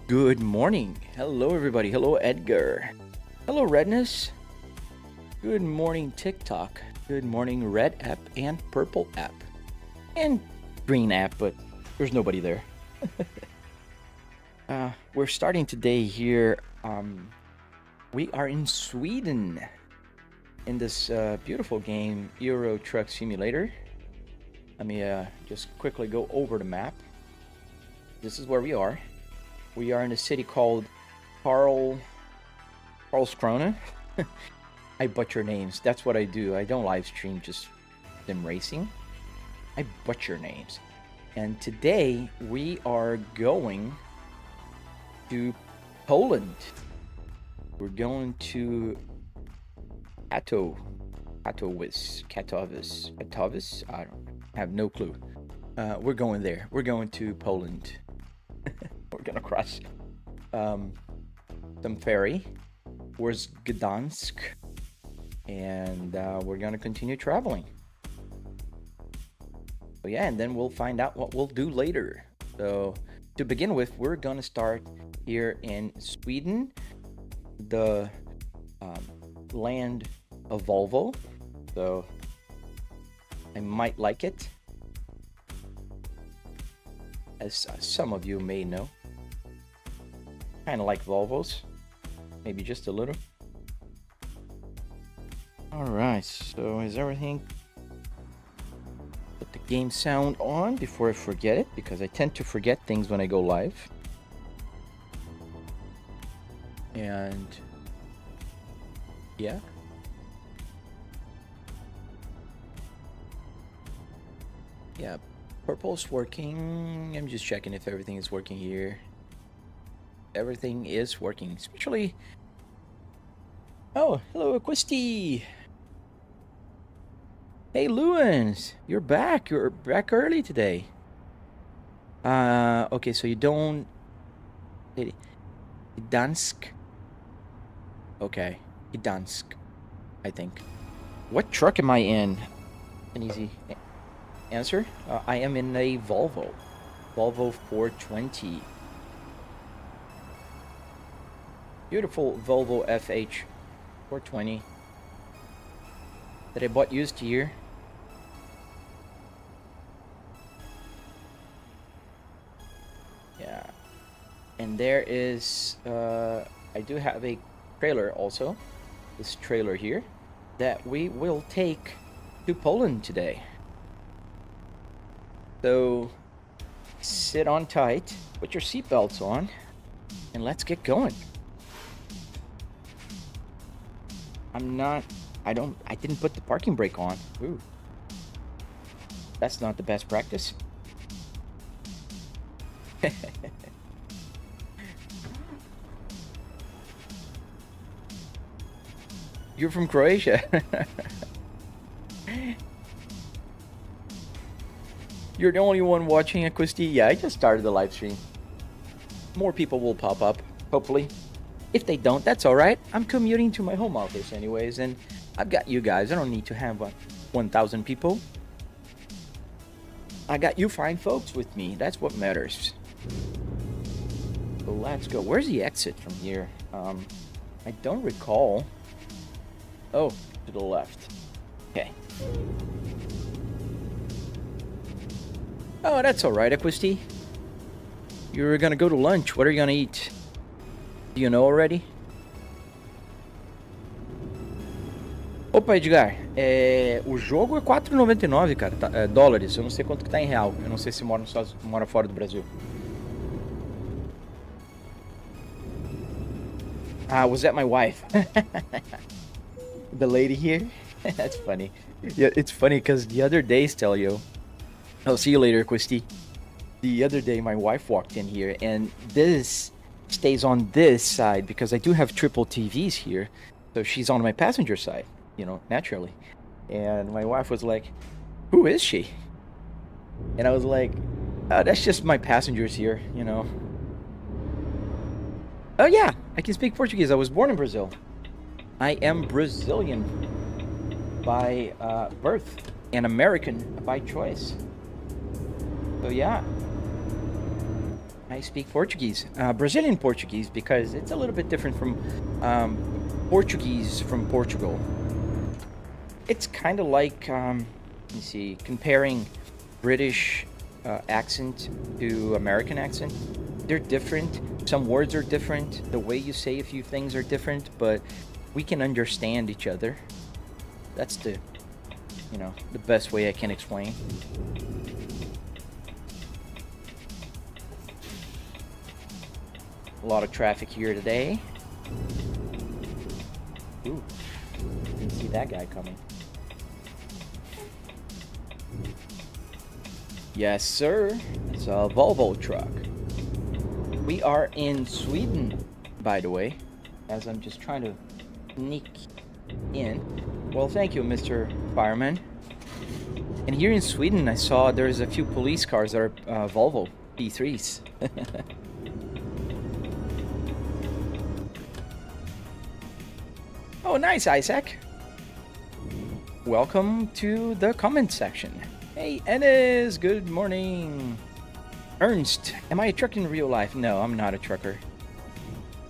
Good morning. Hello, everybody. Hello, Edgar. Hello, Redness. Good morning, TikTok. Good morning, Red app and Purple app. And Green app, but there's nobody there. We're starting today here. We are in Sweden in this beautiful game, Euro Truck Simulator. Let me just quickly go over the map. This is where we are. We are in a city called Karlskrona. I butcher names. That's what I do. I don't live stream just sim racing. I butcher names. And today we are going to Poland. We're going to Katowice. I don't have no clue. We're going there. We're going to Poland. We're gonna cross some ferry. Where's Gdansk? And we're gonna continue traveling. So yeah, and then we'll find out what we'll do later. So to begin with, we're gonna start here in Sweden, the land of Volvo. So I might like it, as some of you may know. Kind of like Volvos, maybe just a little. All right, so is everything? Put the game sound on before I forget it, because I tend to forget things when I go live. And yeah. Yeah, purple's working. I'm just checking if everything is working here. Everything is working, especially... Oh, hello, Quisty. Hey, Lewins, you're back. You're back early today. Okay, so you don't... Gdansk. Okay, Gdansk, I think. What truck am I in? An easy answer. I am in a Volvo 420. Beautiful Volvo FH 420 that I bought used here. Yeah, and there is I do have a trailer also, this trailer here, that we will take to Poland today. So sit on tight, put your seatbelts on, and let's get going. I didn't put the parking brake on. Ooh. That's not the best practice. You're from Croatia. You're the only one watching it, Christy? Yeah, I just started the live stream. More people will pop up, hopefully. If they don't, that's alright. I'm commuting to my home office anyways, and I've got you guys. I don't need to have 1,000 people. I got you fine folks with me. That's what matters. So let's go. Where's the exit from here? I don't recall. Oh, to the left. Okay. Oh, that's alright, Equisty. You're gonna go to lunch. What are you gonna eat? Do you know already? Opa, Edgar. O jogo é 4,99, cara. Dólares. Eu não sei quanto que tá em real. Eu não sei se mora fora do Brasil. Was that my wife? The lady here? That's funny. Yeah, it's funny because the other day, Stelio... I'll see you later, Quisty. The other day, my wife walked in here, and this stays on this side because I do have triple TVs here. So she's on my passenger side, you know, naturally. And my wife was like, who is she? And I was like, oh, that's just my passengers here, you know. Oh yeah, I can speak Portuguese. I was born in Brazil. I am Brazilian by birth and American by choice. So yeah. I speak Portuguese, Brazilian Portuguese, because it's a little bit different from Portuguese from Portugal. It's kind of like, let me see, comparing British accent to American accent. They're different. Some words are different. The way you say a few things are different, but we can understand each other. That's the best way I can explain. A lot of traffic here today. Ooh, didn't see that guy coming. Yes, sir. It's a Volvo truck. We are in Sweden, by the way, as I'm just trying to sneak in. Well, thank you, Mr. Fireman. And here in Sweden, I saw there's a few police cars that are Volvo P3s. Oh, nice, Isaac. Welcome to the comment section. Hey, Enes, good morning. Ernst, am I a trucker in real life? No, I'm not a trucker.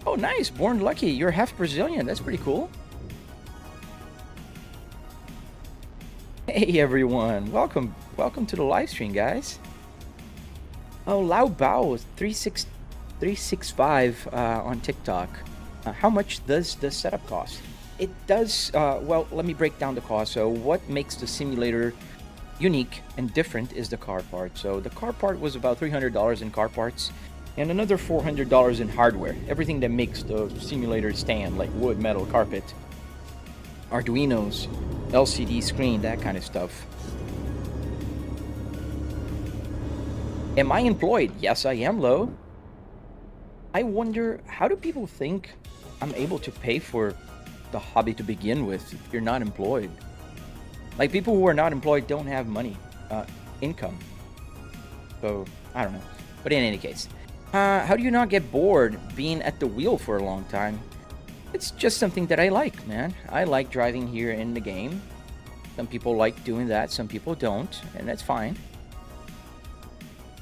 Oh, nice, born lucky. You're half Brazilian. That's pretty cool. Hey, everyone. Welcome to the live stream, guys. Oh, Lao Bao 365 on TikTok. How much does the setup cost? It does, well, let me break down the cost. So what makes the simulator unique and different is the car part. So the car part was about $300 in car parts and another $400 in hardware. Everything that makes the simulator stand, like wood, metal, carpet, Arduinos, LCD screen, that kind of stuff. Am I employed? Yes, I am, Lo. I wonder, how do people think I'm able to pay for the hobby to begin with if you're not employed? Like, people who are not employed don't have money, income. So, I don't know. But in any case, how do you not get bored being at the wheel for a long time? It's just something that I like, man. I like driving here in the game. Some people like doing that, some people don't, and that's fine.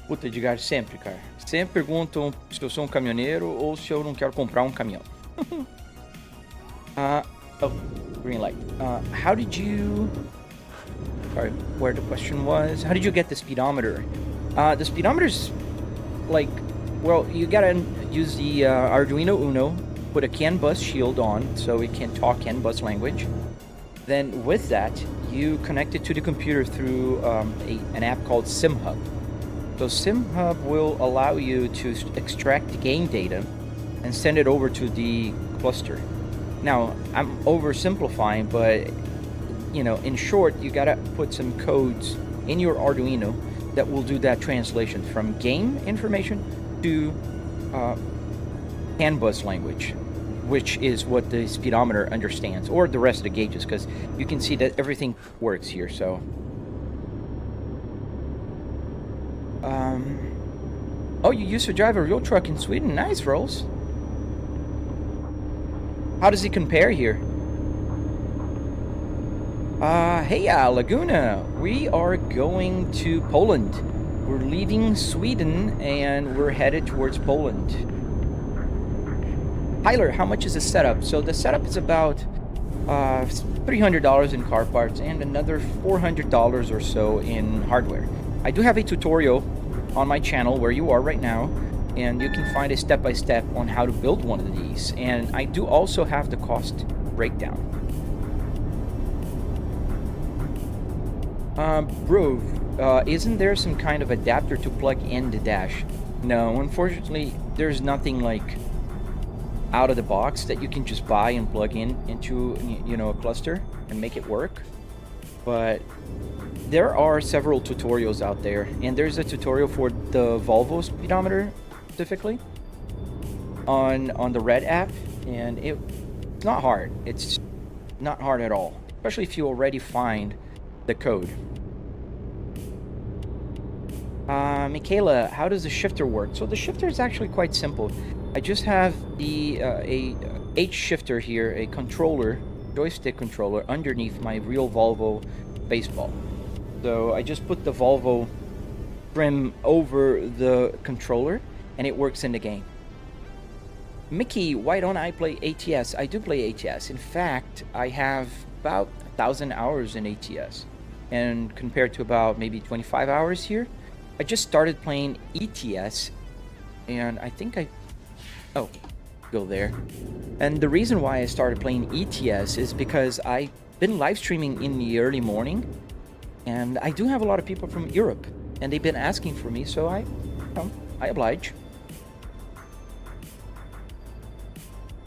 Puta de gás sempre, cara. Sempre perguntam se eu sou caminhoneiro ou se eu não quero comprar caminhão. Oh, green light. How did you... Sorry, where the question was. How did you get the speedometer? The speedometer's like... Well, you gotta use the Arduino Uno, put a CAN bus shield on so it can talk CAN bus language. Then with that, you connect it to the computer through an app called SimHub. So SimHub will allow you to extract the game data and send it over to the cluster. Now, I'm oversimplifying, but in short, you gotta put some codes in your Arduino that will do that translation from game information to CAN bus language, which is what the speedometer understands, or the rest of the gauges, because you can see that everything works here. So, oh, you used to drive a real truck in Sweden. Nice, Rolls. How does he compare here? Hey, Laguna. We are going to Poland. We're leaving Sweden and we're headed towards Poland. Tyler, how much is the setup? So the setup is about $300 in car parts and another $400 or so in hardware. I do have a tutorial on my channel where you are right now, and you can find a step-by-step on how to build one of these. And I do also have the cost breakdown. Bro, isn't there some kind of adapter to plug in the dash? No, unfortunately, there's nothing like out of the box that you can just buy and plug into a cluster and make it work. But there are several tutorials out there, and there's a tutorial for the Volvo speedometer specifically on the Red app, and it's not hard. It's not hard at all, especially if you already find the code. Michaela, how does the shifter work? So the shifter is actually quite simple. I just have the a H shifter here, a controller, joystick controller, underneath my real Volvo baseball. So I just put the Volvo trim over the controller, and it works in the game. Mickey, why don't I play ATS? I do play ATS. In fact, I have about 1,000 hours in ATS, and compared to about maybe 25 hours here. I just started playing ETS, and I think oh, go there. And the reason why I started playing ETS is because I've been live streaming in the early morning, and I do have a lot of people from Europe, and they've been asking for me, so I oblige.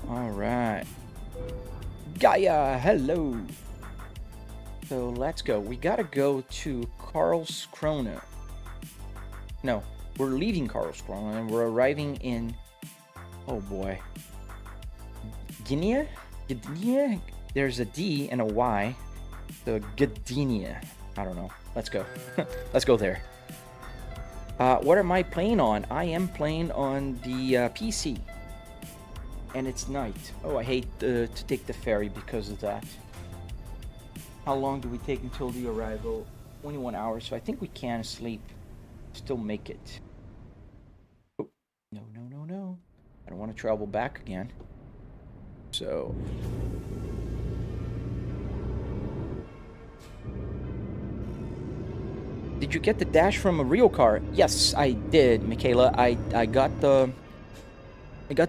All right, Gaia, hello. So let's go. We gotta go to Karlskrona. No, we're leaving Karlskrona and we're arriving in, oh boy, Gdynia? Gdynia? There's a D and a Y. So Gdynia. I don't know. Let's go. Let's go there. What am I playing on? I am playing on the PC. And it's night. Oh, I hate to take the ferry because of that. How long do we take until the arrival? 21 hours, so I think we can sleep. Still make it. Oh, no, no, no, no. I don't want to travel back again. So... Did you get the dash from a real car? Yes, I did, Michaela. I got the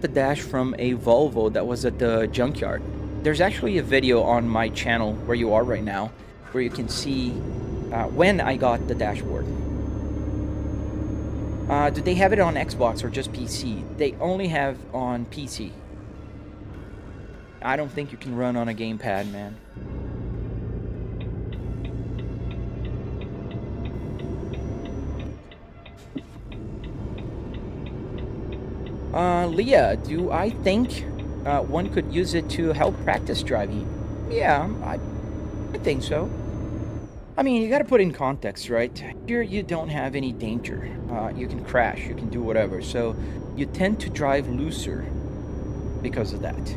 dash from a Volvo that was at the junkyard. There's actually a video on my channel where you are right now, where you can see when I got the dashboard. Do they have it on Xbox or just PC? They only have on PC. I don't think you can run on a gamepad, man. Leah, do I think one could use it to help practice driving? Yeah, I think so. I mean, you gotta put in context, right? Here you don't have any danger. You can crash, you can do whatever. So you tend to drive looser because of that.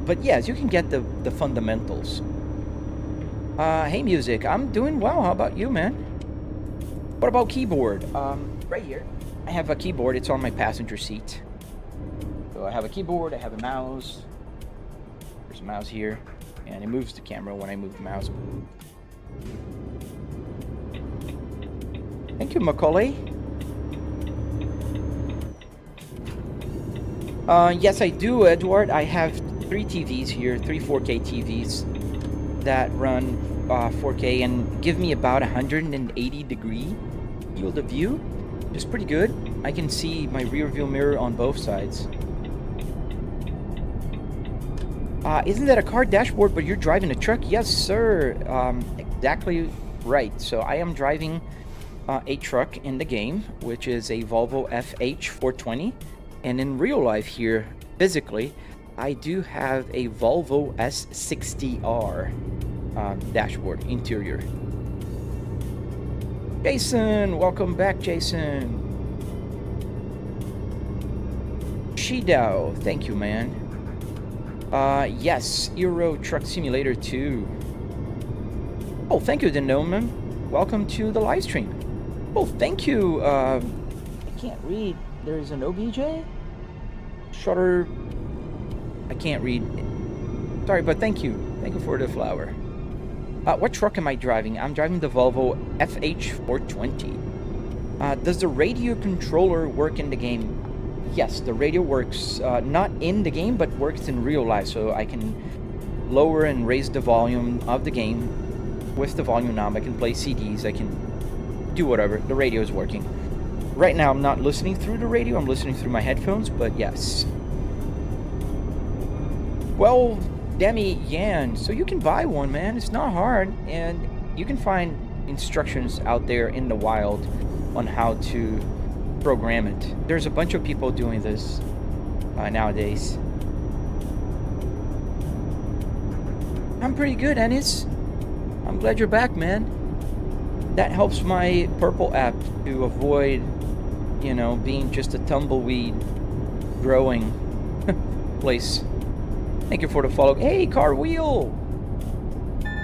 But yes, you can get the fundamentals. Hey, music, I'm doing well. How about you, man? What about keyboard? Right here. I have a keyboard. It's on my passenger seat. So I have a keyboard, I have a mouse. There's a mouse here. And it moves the camera when I move the mouse. Thank you, Macaulay. Yes, I do, Edward. I have 3 TVs here, 3 4K TVs that run 4K and give me about 180 degree field of view, which is pretty good. I can see my rear view mirror on both sides. Isn't that a car dashboard, but you're driving a truck? Yes, sir. Exactly right. So I am driving a truck in the game, which is a Volvo FH420. And in real life here, physically, I do have a Volvo S60R dashboard interior. Jason, welcome back, Jason. Shidao, thank you, man. Yes, Euro Truck Simulator 2. Oh, thank you, Denoman. Welcome to the live stream. Oh, thank you. I can't read. There's an OBJ? Shutter. I can't read. Sorry, but thank you. Thank you for the flower. What truck am I driving? I'm driving the Volvo FH420. Does the radio controller work in the game? Yes, the radio works, not in the game, but works in real life. So I can lower and raise the volume of the game with the volume knob. I can play CDs. I can do whatever. The radio is working. Right now, I'm not listening through the radio. I'm listening through my headphones, but yes. Well, Demi Yan, so you can buy one, man. It's not hard, and you can find instructions out there in the wild on how to program it. There's a bunch of people doing this nowadays. I'm pretty good, Ennis. I'm glad you're back, man. That helps my Purple app to avoid, you know, being just a tumbleweed growing place. Thank you for the follow. Hey, Car Wheel!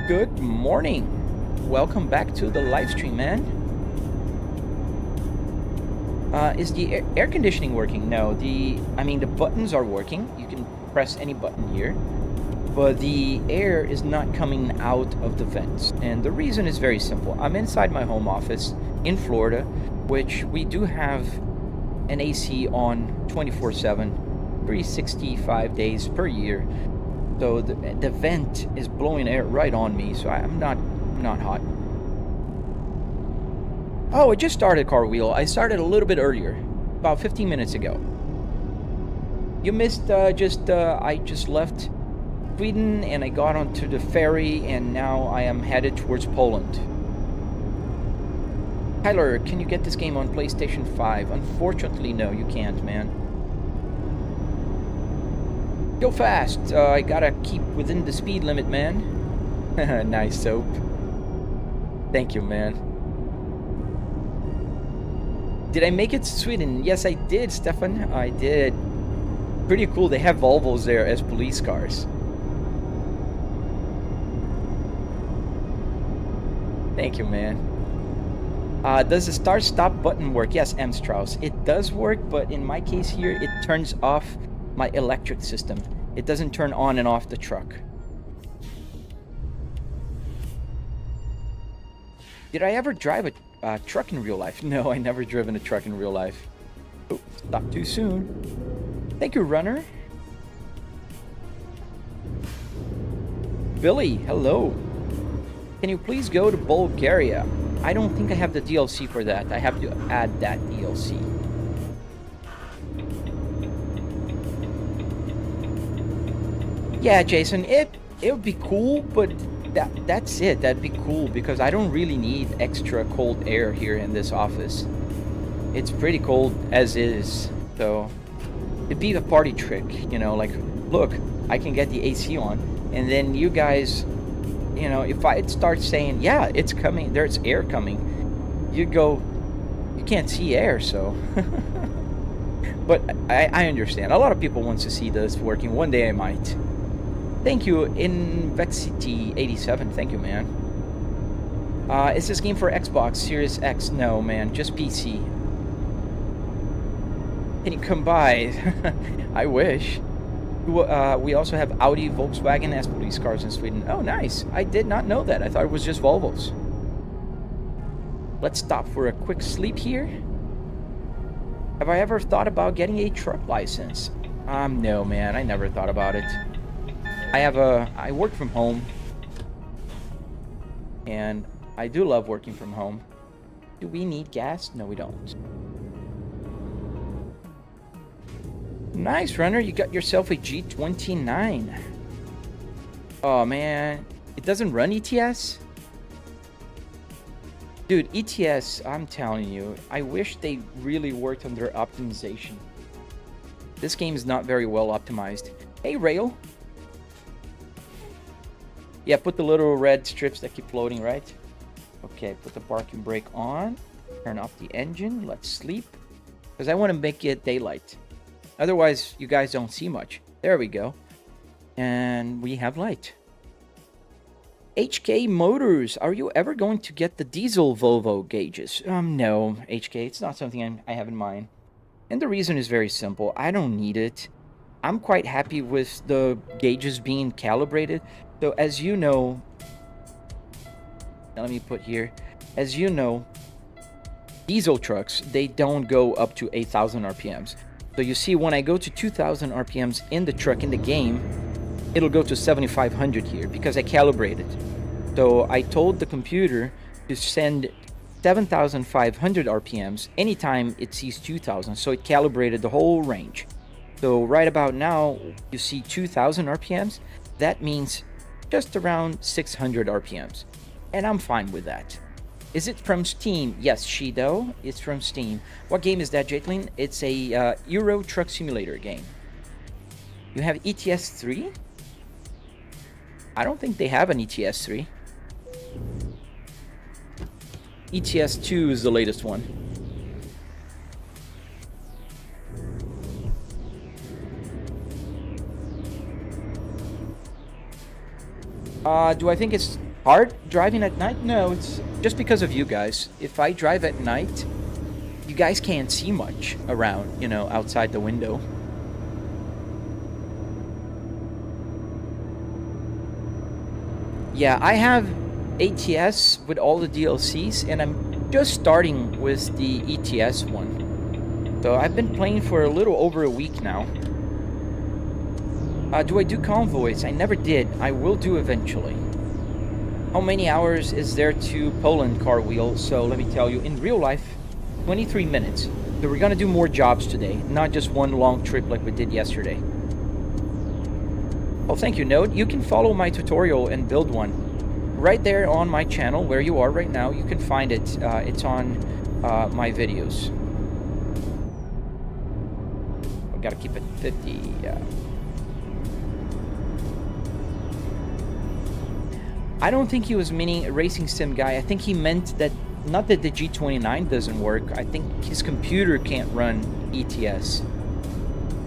Good morning. Welcome back to the live stream, man. Is the air conditioning working? No, I mean, the buttons are working. You can press any button here, but the air is not coming out of the vents. And the reason is very simple. I'm inside my home office in Florida, which we do have an AC on 24/7, 365 days per year. So the vent is blowing air right on me, so I'm not hot. Oh, it just started, Car Wheel. I started a little bit earlier, about 15 minutes ago. You missed I just left Sweden and I got onto the ferry and now I am headed towards Poland. Tyler, can you get this game on PlayStation 5? Unfortunately, no, you can't, man. Go fast. I gotta keep within the speed limit, man. Nice soap. Thank you, man. Did I make it to Sweden? Yes, I did, Stefan. I did. Pretty cool. They have Volvos there as police cars. Thank you, man. Does the start-stop button work? Yes, M. Strauss. It does work, but in my case here, it turns off my electric system. It doesn't turn on and off the truck. Did I ever drive a truck in real life? No, I never driven a truck in real life. Oh, stop too soon. Thank you, runner. Billy, hello. Can you please go to Bulgaria? I don't think I have the DLC for that. I have to add that DLC. Yeah, Jason, it would be cool, but that's it. That'd be cool because I don't really need extra cold air here in this office. It's pretty cold as is, so it'd be a party trick, you know, like, look, I can get the AC on, and then you guys, you know, if I start saying, yeah, it's coming, there's air coming, you go, you can't see air, so. But I understand. A lot of people want to see this working. One day I might. Thank you, Invexity87. Thank you, man. Is this game for Xbox Series X? No, man, just PC. Can you come by? I wish. We also have Audi, Volkswagen as police cars in Sweden. Oh, nice. I did not know that. I thought it was just Volvos. Let's stop for a quick sleep here. Have I ever thought about getting a truck license? No, man. I never thought about it. I work from home. And I do love working from home. Do we need gas? No, we don't. Nice, runner. You got yourself a G29. Oh, man. It doesn't run ETS? Dude, ETS, I'm telling you, I wish they really worked on their optimization. This game is not very well optimized. Hey, Rail. Yeah, put the little red strips that keep floating, right? Okay, put the parking brake on. Turn off the engine. Let's sleep. Because I want to make it daylight. Otherwise, you guys don't see much. There we go. And we have light. HK Motors, are you ever going to get the diesel Volvo gauges? No, HK, it's not something I have in mind. And the reason is very simple. I don't need it. I'm quite happy with the gauges being calibrated. So as you know, let me put here, as you know, diesel trucks, they don't go up to 8,000 RPMs. So you see, when I go to 2,000 RPMs in the truck, in the game, it'll go to 7,500 here because I calibrated. So I told the computer to send 7,500 RPMs anytime it sees 2,000. So it calibrated the whole range. So right about now, you see 2,000 RPMs. That means just around 600 RPMs. And I'm fine with that. Is it from Steam? Yes, Shido. It's from Steam. What game is that, Jaitlin? It's a Euro Truck Simulator game. You have ETS 3? I don't think they have an ETS 3. ETS 2 is the latest one. Do I think it's hard driving at night? No, it's just because of you guys. If I drive at night, you guys can't see much around, you know, outside the window. Yeah, I have ATS with all the DLCs, and I'm just starting with the ETS one. So I've been playing for a little over a week now. Do I do convoys? I never did. I will do eventually. How many hours is there to Poland car wheel? So let me tell you, in real life, 23 minutes. So we're gonna do more jobs today, not just one long trip like we did yesterday. Oh, thank you, Node. You can follow my tutorial and build one. Right there on my channel, where you are right now, you can find it. It's on my videos. I gotta keep it 50. I don't think he was meaning a racing sim guy. I think he meant that, not that the G29 doesn't work. I think his computer can't run ETS.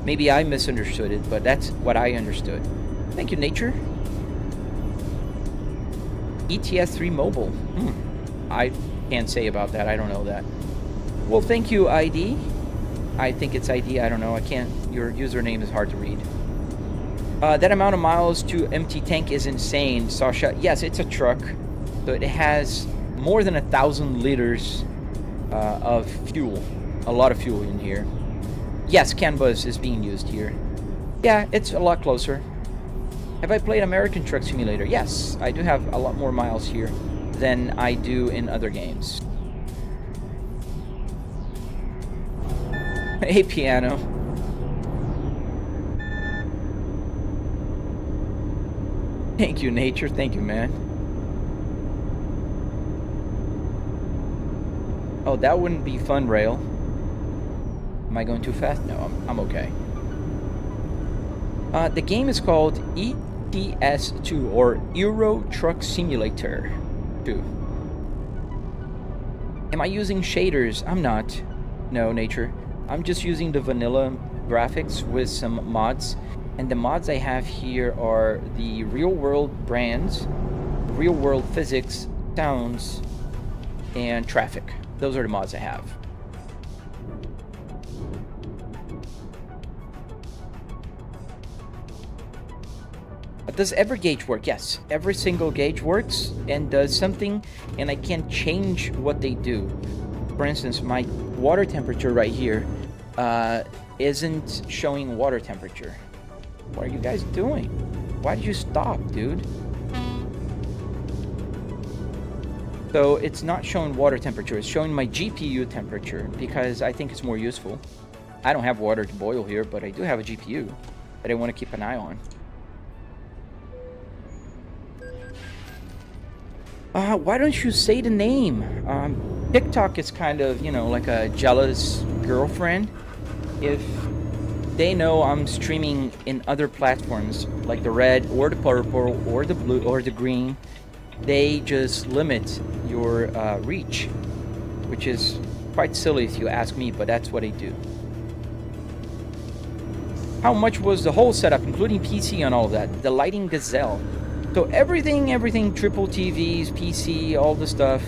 Maybe I misunderstood it, but that's what I understood. Thank you, Nature. ETS 3 mobile. I can't say about that. I don't know that. Well, thank you, ID. I think it's ID. I don't know. I can't. Your username is hard to read. That amount of miles to empty tank is insane, Sasha. Yes, it's a truck. So it has more than 1,000 liters of fuel. A lot of fuel in here. Yes, CAN bus is being used here. Yeah, it's a lot closer. Have I played American Truck Simulator? Yes, I do have a lot more miles here than I do in other games. Hey, Piano. Thank you, Nature. Thank you, man. Oh, that wouldn't be fun, Rail. Am I going too fast? No, I'm okay. The game is called ETS 2, or Euro Truck Simulator 2. Am I using shaders? I'm not. No, Nature. I'm just using the vanilla graphics with some mods. And the mods I have here are the real-world brands, real-world physics, sounds, and traffic. Those are the mods I have. Does every gauge work? Yes, every single gauge works and does something, and I can change what they do. For instance, my water temperature right here isn't showing water temperature. What are you guys doing? Why did you stop, dude? So it's not showing water temperature, it's showing my GPU temperature because I think it's more useful. I don't have water to boil here, but I do have a GPU that I want to keep an eye on. Why don't you say the name? TikTok is kind of, you know, like a jealous girlfriend. If they know I'm streaming in other platforms, like the red or the purple or the blue or the green, they just limit your reach, which is quite silly if you ask me, but that's what they do. How much was the whole setup, including PC and all of that? The Lighting Gazelle. So everything, triple TVs, PC, all the stuff,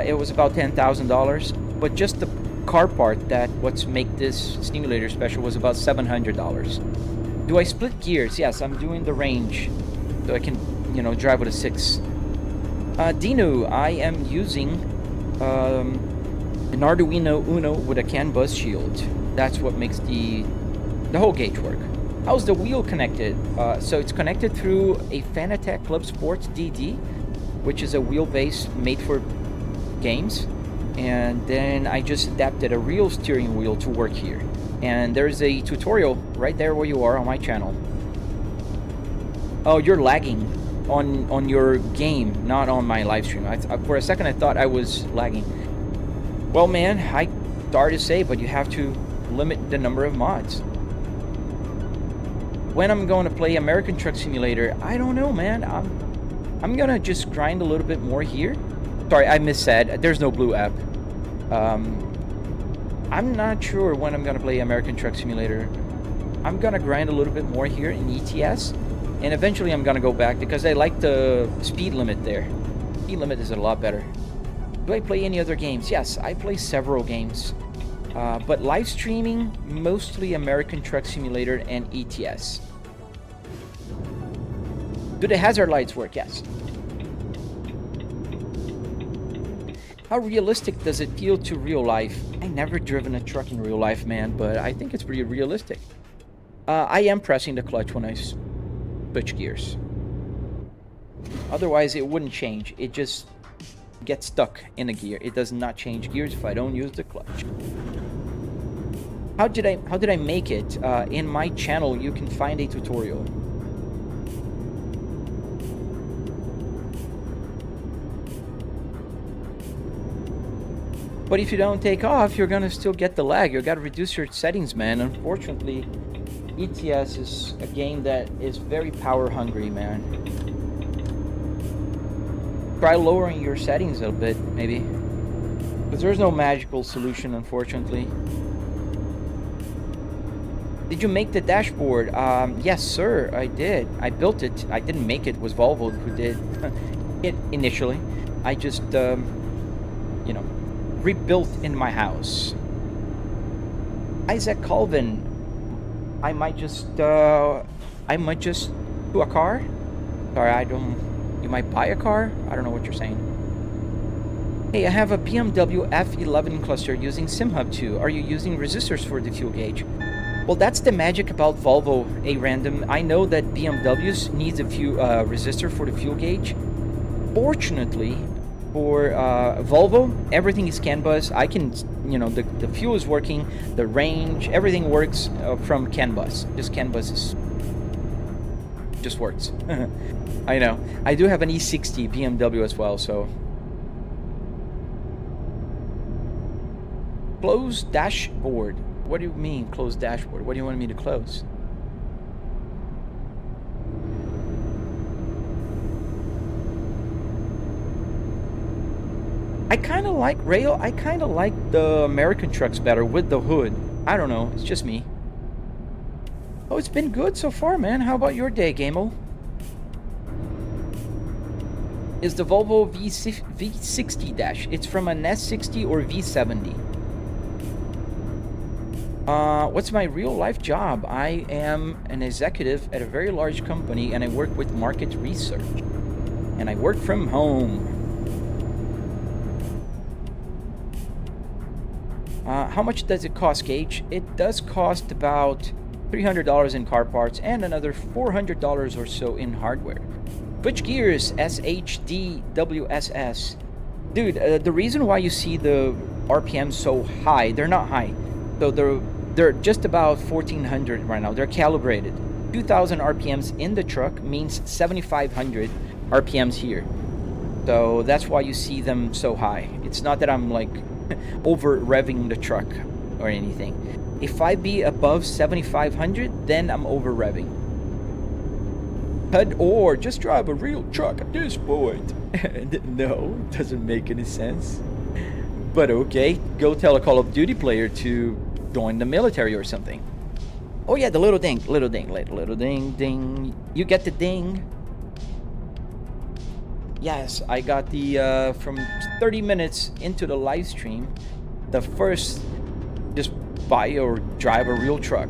it was about $10,000. But just the car part, that what's make this simulator special, was about $700. Do I split gears? Yes, I'm doing the range, so I can, you know, drive with a 6. Dino, I am using an Arduino Uno with a CAN bus shield. That's what makes the whole gauge work. How's the wheel connected? So it's connected through a Fanatec Club Sports DD, which is a wheelbase made for games. And then I just adapted a real steering wheel to work here. And there's a tutorial right there where you are on my channel. Oh, you're lagging on your game, not on my live stream. For a second I thought I was lagging. Well, man, sorry to say, but you have to limit the number of mods. When I'm going to play American Truck Simulator, I don't know, man. I'm gonna just grind a little bit more here. Sorry, I missaid. There's no blue app. I'm not sure when I'm gonna play American Truck Simulator. I'm gonna grind a little bit more here in ETS, and eventually I'm gonna go back because I like the speed limit there. Speed limit is a lot better. Do I play any other games? Yes, I play several games. But live streaming, mostly American Truck Simulator and ETS. Do the hazard lights work? Yes. How realistic does it feel to real life? I never driven a truck in real life, man, but I think it's pretty realistic. I am pressing the clutch when I switch gears. Otherwise, it wouldn't change. It just gets stuck in a gear. It does not change gears if I don't use the clutch. How did I make it? In my channel, you can find a tutorial. But if you don't take off, you're gonna still get the lag. You gotta reduce your settings, man. Unfortunately, ETS is a game that is very power hungry, man. Try lowering your settings a little bit, maybe. Because there's no magical solution, unfortunately. Did you make the dashboard? Yes, sir, I did. I built it. I didn't make it. It was Volvo who did it initially. I just, you know, rebuilt in my house. Isaac Colvin, I might just do a car. Sorry, I don't. You might buy a car. I don't know what you're saying. Hey, I have a BMW F11 cluster using SimHub 2. Are you using resistors for the fuel gauge? Well, that's the magic about Volvo, a random. I know that BMWs needs a few resistor for the fuel gauge. Fortunately, for Volvo, everything is CAN bus. I can, you know, the fuel is working, the range, everything works from CAN bus. Just CAN bus just works. I know. I do have an E60 BMW as well, so. Close dashboard. What do you mean, close dashboard? What do you want me to close? I kind of like rail. I kind of like the American trucks better with the hood. I don't know. It's just me. Oh, it's been good so far, man. How about your day, Gamo? Is the Volvo V60 dash? It's from an S60 or V70. What's my real life job? I am an executive at a very large company and I work with market research. And I work from home. How much does it cost, Gage? It does cost about $300 in car parts and another $400 or so in hardware. Switch gears, SHDWSS. Dude, the reason why you see the RPM so high, they're not high. So they're just about 1400 right now. They're calibrated. 2000 RPMs in the truck means 7500 RPMs here. So that's why you see them so high. It's not that I'm like over revving the truck or anything. If I be above 7500, then I'm over revving. Or just drive a real truck at this point. No, it doesn't make any sense. But okay, go tell a Call of Duty player to join the military or something. Oh yeah, the little ding, little ding, little ding, ding. You get the ding. Yes, I got the, from 30 minutes into the live stream, the first, just buy or drive a real truck.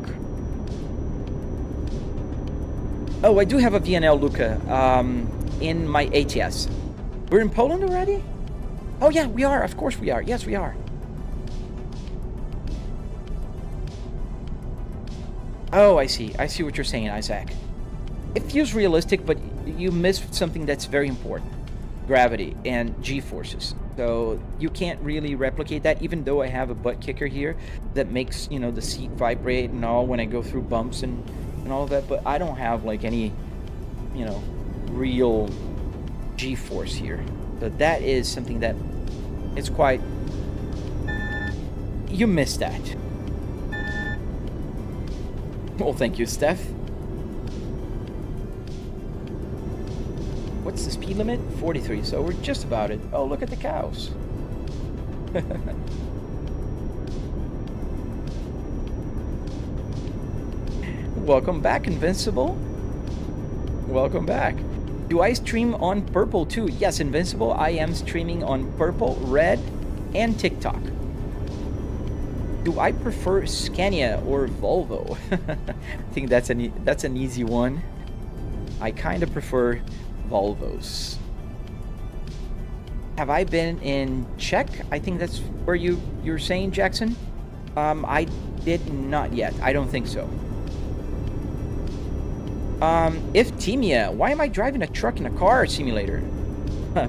Oh, I do have a VNL Luca, in my ATS. We're in Poland already? Oh yeah, we are, of course we are, yes we are. Oh, I see what you're saying, Isaac. It feels realistic, but you missed something that's very important. Gravity and G-forces. So you can't really replicate that, even though I have a butt kicker here that makes, you know, the seat vibrate and all when I go through bumps and all of that, but I don't have like any, you know, real G-force here. So that is something that it's quite, you missed that. Well, thank you, Steph. What's the speed limit? 43, so we're just about it. Oh, look at the cows. Welcome back, Invincible. Welcome back. Do I stream on purple too? Yes, Invincible, I am streaming on purple, red, and TikTok. Do I prefer Scania or Volvo? I think that's an easy one. I kind of prefer Volvos. Have I been in Czech? I think that's where you're saying, Jackson. I did not yet. I don't think so. If Timia, why am I driving a truck in a car simulator?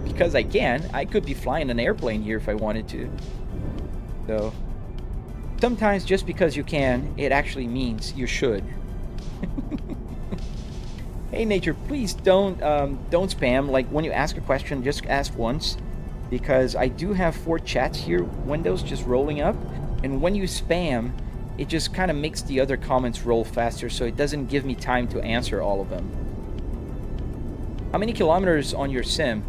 Because I can. I could be flying an airplane here if I wanted to. So sometimes just because you can, it actually means you should. Hey Nature, please don't spam. Like when you ask a question, just ask once, because I do have 4 chats here, windows just rolling up, and when you spam, it just kind of makes the other comments roll faster, so it doesn't give me time to answer all of them. How many kilometers on your sim?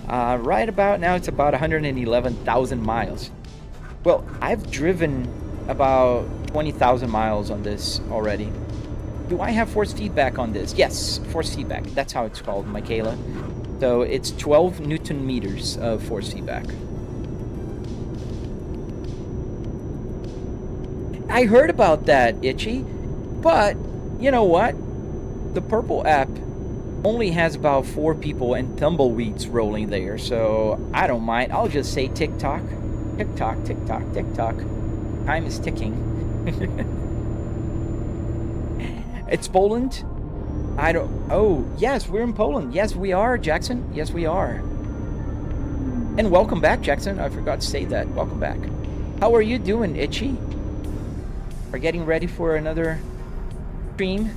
Right about now, it's about 111,000 miles. Well, I've driven about 20,000 miles on this already. Do I have force feedback on this? Yes, force feedback. That's how it's called, Michaela. So it's 12 Newton meters of force feedback. I heard about that, Itchy, but you know what? The purple app only has about 4 people and tumbleweeds rolling there, so I don't mind. I'll just say TikTok. TikTok, TikTok, TikTok. Time is ticking. It's Poland? I don't... Oh, yes, we're in Poland. Yes, we are, Jackson. Yes, we are. And welcome back, Jackson. I forgot to say that. Welcome back. How are you doing, Itchy? Are getting ready for another stream?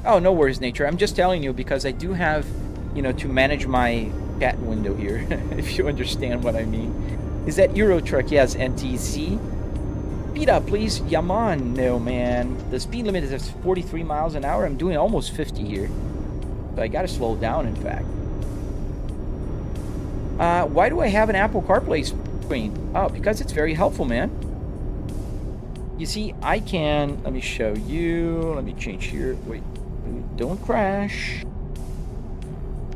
Oh, no worries, Nature. I'm just telling you because I do have, to manage my chat window here, if you understand what I mean. Is that Euro Truck? Yes, NTC. Speed up, please. Yaman. No, man. The speed limit is 43 miles an hour. I'm doing almost 50 here. So I gotta slow down, in fact. Why do I have an Apple CarPlay screen? Oh, because it's very helpful, man. You see, I can... Let me show you. Let me change here. Wait. Don't crash.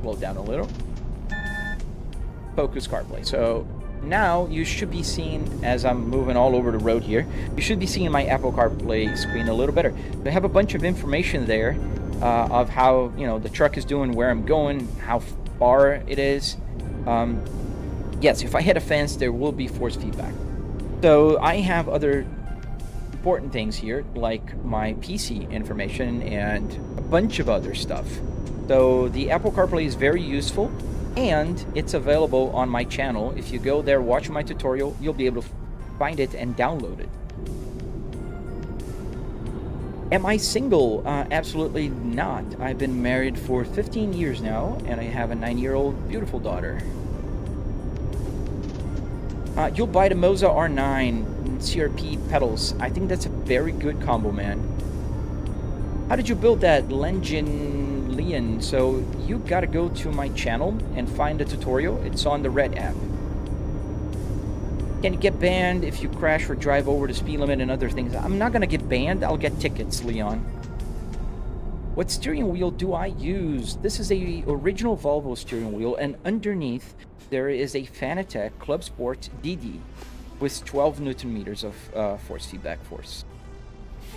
Slow down a little. Focus CarPlay. So now you should be seeing, as I'm moving all over the road here, you should be seeing my Apple CarPlay screen a little better. I have a bunch of information there of how, the truck is doing, where I'm going, how far it is. Yes, if I hit a fence, there will be force feedback. So I have other important things here, like my PC information and a bunch of other stuff. So the Apple CarPlay is very useful, and it's available on my channel. If you go there, watch my tutorial, you'll be able to find it and download it. Am I single? Absolutely not. I've been married for 15 years now, and I have a 9-year-old beautiful daughter. You'll buy the Moza R9 CRP pedals. I think that's a very good combo, man. How did you build that Lengen Leon? So you gotta go to my channel and find the tutorial. It's on the Red app. Can you get banned if you crash or drive over the speed limit and other things? I'm not gonna get banned. I'll get tickets, Leon. What steering wheel do I use? This is a original Volvo steering wheel, and underneath there is a Fanatec Club Sport DD with 12 Newton meters of force feedback force.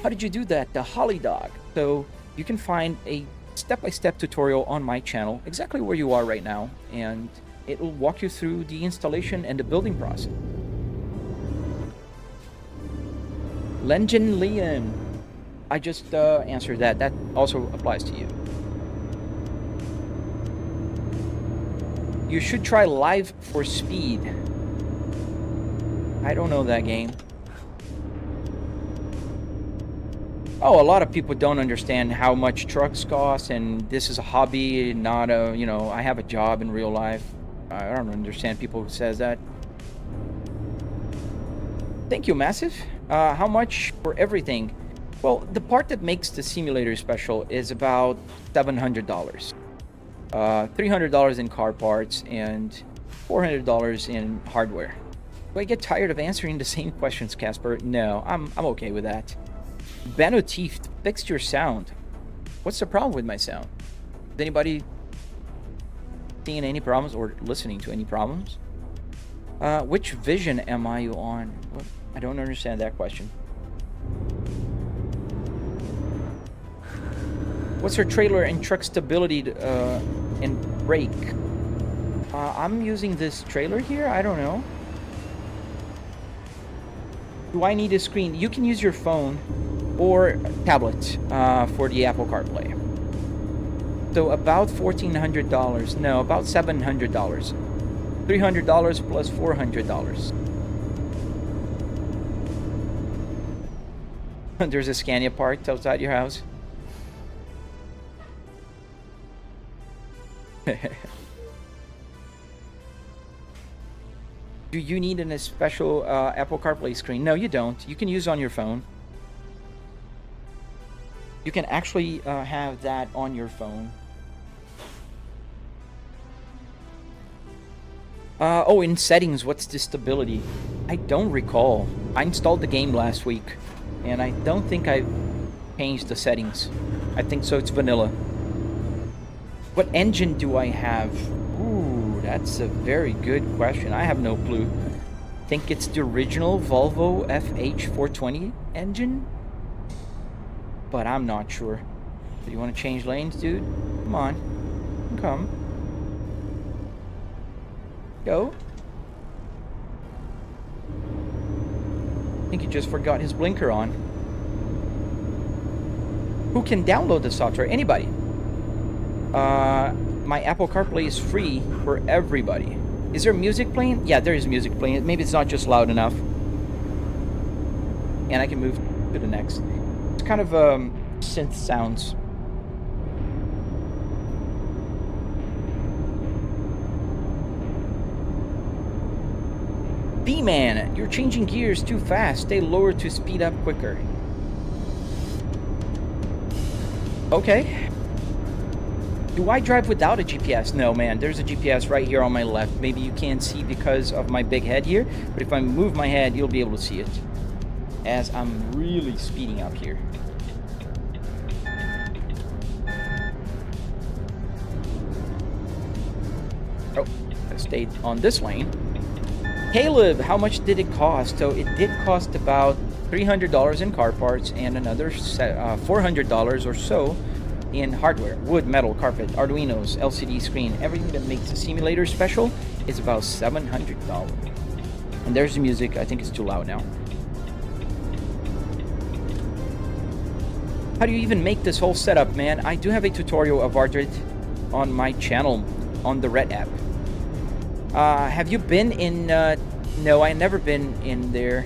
How did you do that? The Holly Dog. So you can find a step-by-step tutorial on my channel, exactly where you are right now, and it will walk you through the installation and the building process. Lengen Leon. I just answered that. That also applies to you. You should try Live for Speed. I don't know that game. Oh, a lot of people don't understand how much trucks cost, and this is a hobby, not a, I have a job in real life. I don't understand people who says that. Thank you, Massive. How much for everything? Well, the part that makes the simulator special is about $700. $300 in car parts and $400 in hardware. Do I get tired of answering the same questions, Casper? No, I'm okay with that. Bano Teeth fixed your sound. What's the problem with my sound? Is anybody seeing any problems or listening to any problems? Which vision am I on? What? I don't understand that question. What's her trailer and truck stability and brake? I'm using this trailer here. I don't know. Do I need a screen? You can use your phone or tablet for the Apple CarPlay. So about $1,400. No, about $700. $300 plus $400. There's a Scania parked outside your house. Do you need a special Apple CarPlay screen? No, you don't. You can use on your phone. You can actually have that on your phone. Oh, in settings, what's the stability? I don't recall. I installed the game last week, and I don't think I changed the settings. I think so. It's vanilla. What engine do I have? Ooh, that's a very good question. I have no clue. I think it's the original Volvo FH420 engine, but I'm not sure. Do you want to change lanes, dude? Come on. Come. Go. I think he just forgot his blinker on. Who can download the software? Anybody. My Apple CarPlay is free for everybody. Is there music playing? Yeah, there is music playing. Maybe it's not just loud enough. And I can move to the next. It's kind of synth sounds. B-Man, you're changing gears too fast. Stay lower to speed up quicker. Okay. Do I drive without a GPS? No, man. There's a GPS right here on my left. Maybe you can't see because of my big head here, but if I move my head, you'll be able to see it. As I'm really speeding up here. Oh, I stayed on this lane. Caleb, how much did it cost? So it did cost about $300 in car parts and another $400 or so in hardware. Wood, metal, carpet, Arduinos, LCD screen, everything that makes the simulator special is about $700. And there's the music. I think it's too loud now. How do you even make this whole setup, man? I do have a tutorial of Ardred on my channel on the Red app. Have you been in, no, I've never been in there.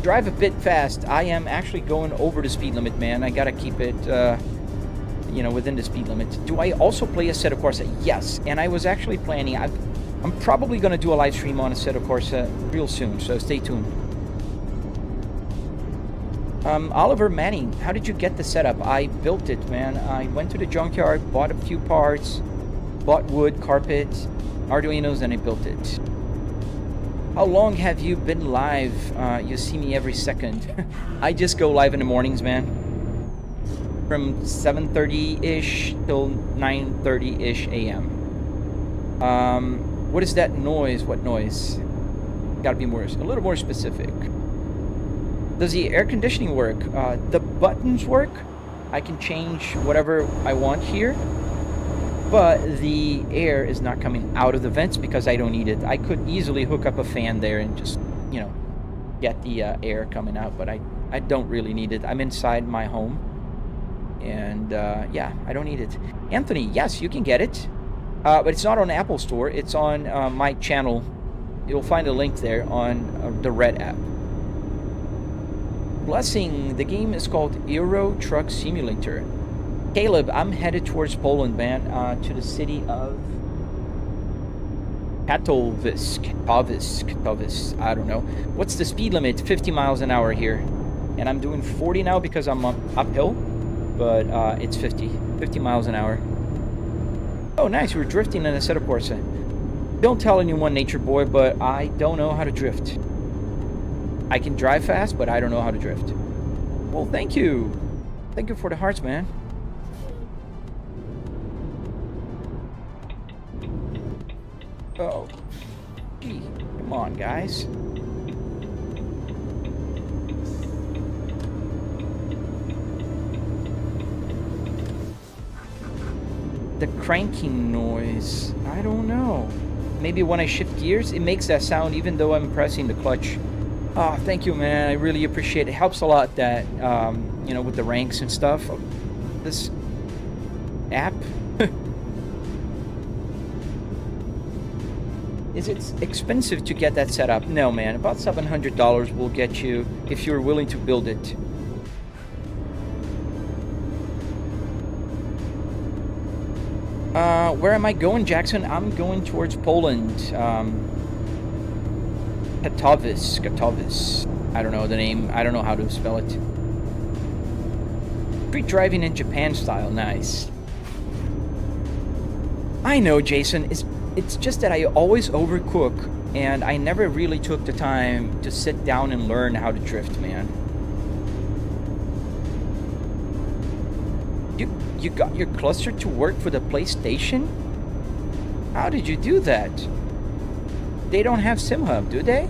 Drive a bit fast. I am actually going over the speed limit, man. I gotta keep it, you know, within the speed limit. Do I also play Assetto Corsa? Yes, and I was actually planning, I'm probably gonna do a live stream on Assetto Corsa real soon, so stay tuned. Oliver Manning, how did you get the setup? I built it, man. I went to the junkyard, bought a few parts, bought wood, carpet, Arduinos, and I built it. How long have you been live? You see me every second. I just go live in the mornings, man. From 7:30-ish till 9:30-ish a.m. What is that noise? What noise? Gotta be more, a little more specific. Does the air conditioning work? The buttons work. I can change whatever I want here. But the air is not coming out of the vents because I don't need it. I could easily hook up a fan there and just, you know, get the air coming out. But I don't really need it. I'm inside my home. And, yeah, I don't need it. Anthony, yes, you can get it. But it's not on Apple Store. It's on my channel. You'll find a link there on the Red app. Blessing, the game is called Euro Truck Simulator. Caleb, I'm headed towards Poland, man, to the city of Katowice, I don't know. What's the speed limit? 50 miles an hour here. And I'm doing 40 now because I'm uphill, but it's 50 miles an hour. Oh, nice, we're drifting in Assetto Corsa. Don't tell anyone, Nature Boy, but I don't know how to drift. I can drive fast, but I don't know how to drift. Well, thank you. Thank you for the hearts, man. Oh. Gee, come on, guys. The cranking noise, I don't know. Maybe when I shift gears, it makes that sound even though I'm pressing the clutch. Oh, thank you, man. I really appreciate it. It helps a lot that, you know, with the ranks and stuff. This app. Is it expensive to get that set up? No, man. About $700 will get you if you're willing to build it. Where am I going, Jackson? I'm going towards Poland. Katowice. I don't know the name. I don't know how to spell it. Street driving in Japan style. Nice. I know, Jason. It's just that I always overcook, and I never really took the time to sit down and learn how to drift, man. You got your cluster to work for the PlayStation? How did you do that? They don't have SimHub, do they?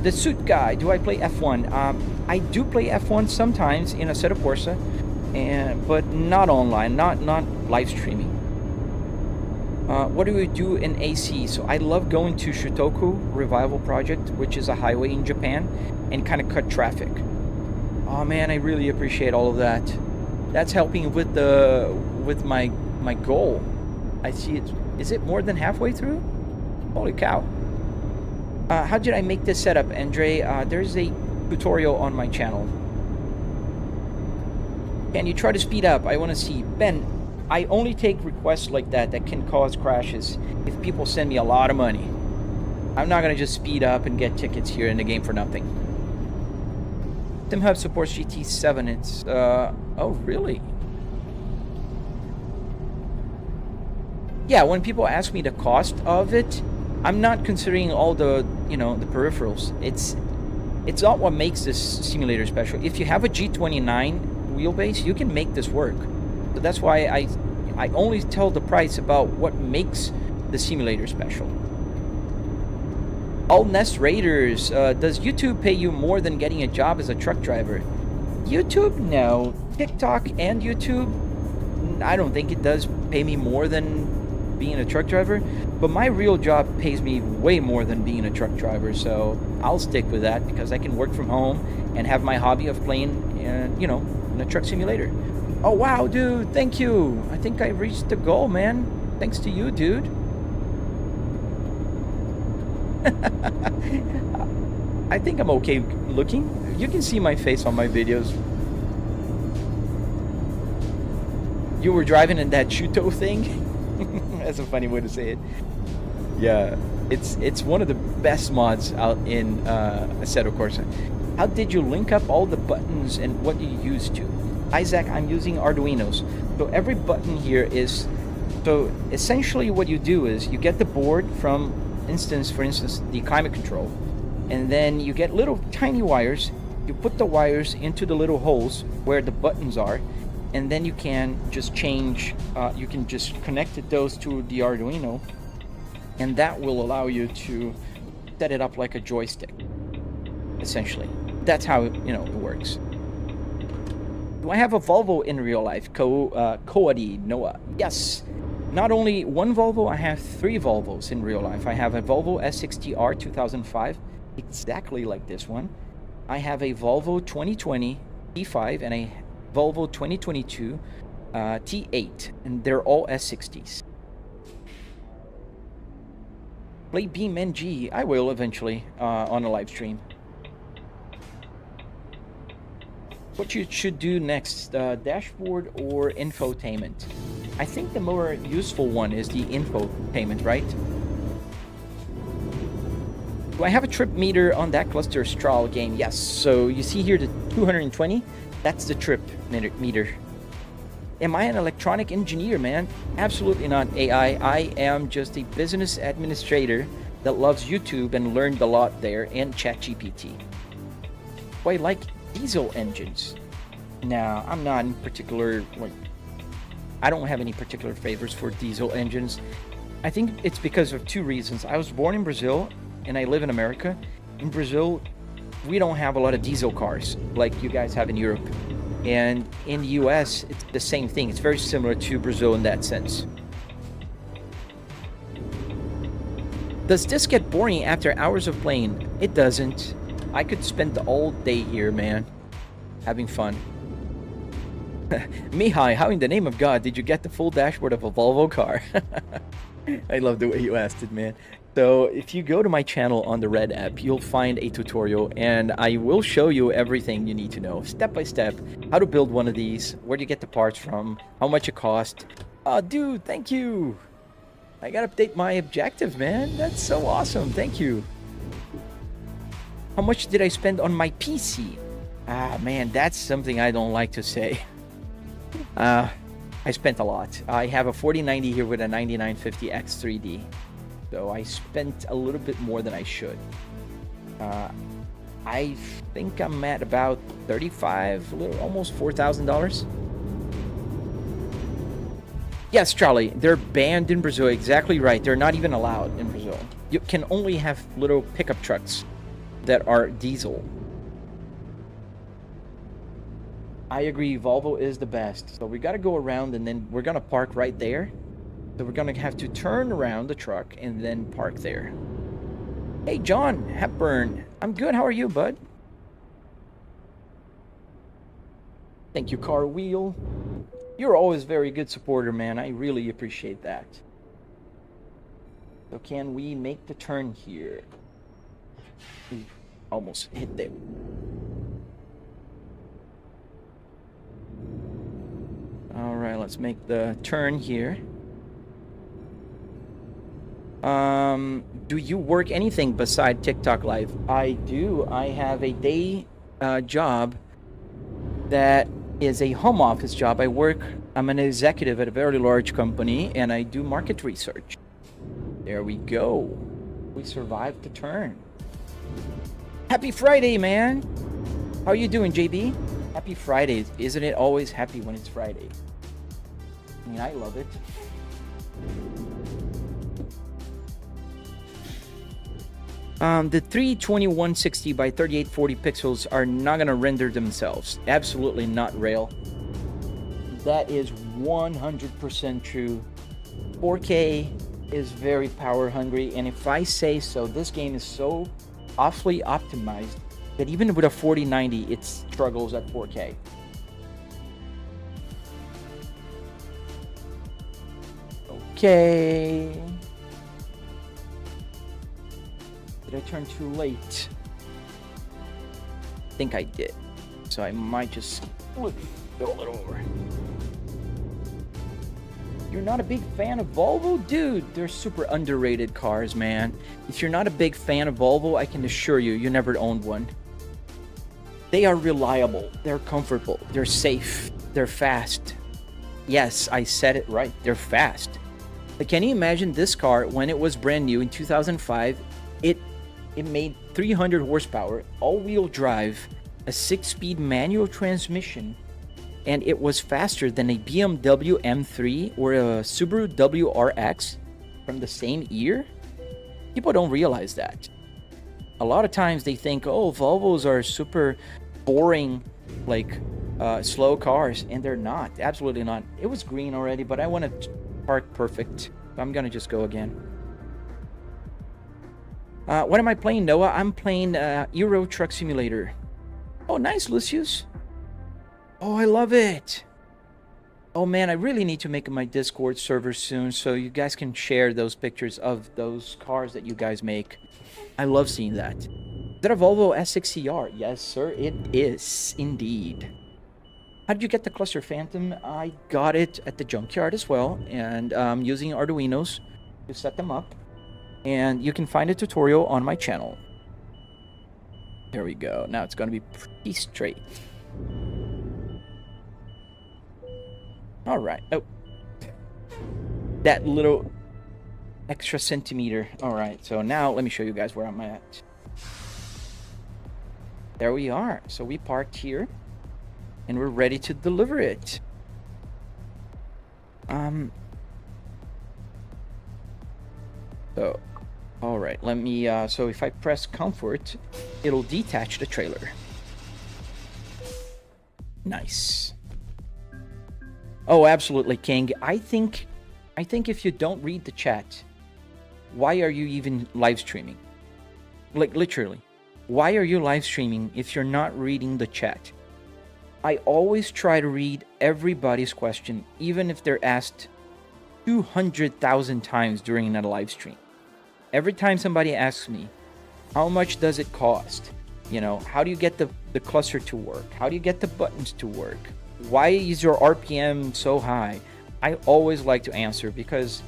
The suit guy, do I play F1? I do play F1 sometimes in Assetto Corsa, but not online, not live streaming. What do we do in AC? So I love going to Shutoku Revival Project, which is a highway in Japan, and kind of cut traffic. Oh man, I really appreciate all of that. That's helping with my goal. I see it. Is it more than halfway through? Holy cow. How did I make this setup, Andre? There's a tutorial on my channel. Can you try to speed up? I want to see. Ben, I only take requests like that can cause crashes if people send me a lot of money. I'm not going to just speed up and get tickets here in the game for nothing. SimHub supports GT7. It's, oh, really? Yeah, when people ask me the cost of it, I'm not considering all the, you know, the peripherals. It's not what makes this simulator special. If you have a G29 wheelbase, you can make this work. So that's why I only tell the price about what makes the simulator special. All Nest Raiders, does YouTube pay you more than getting a job as a truck driver? YouTube? No. TikTok and YouTube? I don't think it does pay me more than being a truck driver, but my real job pays me way more than being a truck driver, so I'll stick with that because I can work from home and have my hobby of playing, you know, in a truck simulator. Oh, wow, dude, thank you. I think I reached the goal, man. Thanks to you, dude. I think I'm okay looking. You can see my face on my videos. You were driving in that Shuto thing? That's a funny way to say it. Yeah, it's one of the best mods out in Assetto Corsa. How did you link up all the buttons and what do you use to? Isaac, I'm using Arduinos. So every button here is... So essentially what you do is you get the board from, for instance, the climate control. And then you get little tiny wires. You put the wires into the little holes where the buttons are. And then you can just change, you can just connect those to the Arduino, and that will allow you to set it up like a joystick, essentially. That's how, you know, it works. Do I have a Volvo in real life? Coady Noah. Yes. Not only one Volvo, I have 3 Volvos in real life. I have a Volvo S60R 2005, exactly like this one. I have a Volvo 2020 T5 and a Volvo 2022 T8, and they're all S60s. Play BeamNG. I will eventually on a live stream. What you should do next, dashboard or infotainment? I think the more useful one is the infotainment, right? Do I have a trip meter on that cluster Strahl game? Yes. So you see here the 220? That's the trip meter. Am I an electronic engineer, man? Absolutely not, AI. I am just a business administrator that loves YouTube and learned a lot there and ChatGPT. quite like diesel engines. Now, I'm not in particular, like, I don't have any particular favors for diesel engines. I think it's because of two reasons. I was born in Brazil, and I live in America. In Brazil, we don't have a lot of diesel cars like you guys have in Europe. And in the US, it's the same thing. It's very similar to Brazil in that sense. Does this get boring after hours of playing? It doesn't. I could spend all day here, man, having fun. Mihai, how in the name of God did you get the full dashboard of a Volvo car? I love the way you asked it, man. So if you go to my channel on the Red app, you'll find a tutorial, and I will show you everything you need to know, step by step, how to build one of these, where do you get the parts from, how much it costs. Oh, dude, thank you. I gotta update my objectives, man. That's so awesome. Thank you. How much did I spend on my PC? Ah, man, that's something I don't like to say. I spent a lot. I have a 4090 here with a 9950 X3D. So I spent a little bit more than I should. I think I'm at about 35, a little, almost $4,000. Yes, Charlie, they're banned in Brazil. Exactly right. They're not even allowed in Brazil. You can only have little pickup trucks that are diesel. I agree, Volvo is the best. So we got to go around, and then we're going to park right there. So we're going to have to turn around the truck and then park there. Hey, John Hepburn. I'm good. How are you, bud? Thank you, Car Wheel. You're always very good supporter, man. I really appreciate that. So can we make the turn here? Ooh, almost hit there. All right, let's make the turn here. Do you work anything beside TikTok Live? I do. I have a day job that is a home office job. I'm an executive at a very large company, and I do market research. There we go. We survived the turn. Happy Friday, man. How are you doing, JB? Happy Friday. Isn't it always happy when it's Friday? I mean, I love it. The 32160 by 3840 pixels are not going to render themselves. Absolutely not, Rail. That is 100% true. 4K is very power hungry, and if I say so, this game is so awfully optimized that even with a 4090, it struggles at 4K. Okay. Did I turn too late? I think I did. So I might just go a little over. You're not a big fan of Volvo? Dude, they're super underrated cars, man. If you're not a big fan of Volvo, I can assure you, you never owned one. They are reliable. They're comfortable. They're safe. They're fast. Yes, I said it right. They're fast. Like, can you imagine this car when it was brand new in 2005? It made 300 horsepower, all-wheel drive, a 6-speed manual transmission, and it was faster than a BMW M3 or a Subaru WRX from the same year? People don't realize that. A lot of times they think, oh, Volvos are super boring, like, slow cars, and they're not. Absolutely not. It was green already, but I want to park perfect. I'm going to just go again. What am I playing, Noah? I'm playing Euro Truck Simulator. Oh, nice, Lucius. Oh, I love it. Oh, man, I really need to make my Discord server soon so you guys can share those pictures of those cars that you guys make. I love seeing that. Is that a Volvo S6CR? Yes, sir, it is indeed. How did you get the Cluster Phantom? I got it at the junkyard as well, and using Arduinos to set them up. And you can find a tutorial on my channel. There we go. Now it's going to be pretty straight. All right. Oh, that little extra centimeter. All right. So now let me show you guys where I'm at. there we are. So we parked here, and we're ready to deliver it. So, all right, let me, so if I press comfort, it'll detach the trailer. Nice. Oh, absolutely, King. I think if you don't read the chat, why are you even live streaming? Like, literally, why are you live streaming if you're not reading the chat? I always try to read everybody's question, even if they're asked 200,000 times during a live stream. Every time somebody asks me, how much does it cost? You know, how do you get the cluster to work? How do you get the buttons to work? Why is your RPM so high? I always like to answer because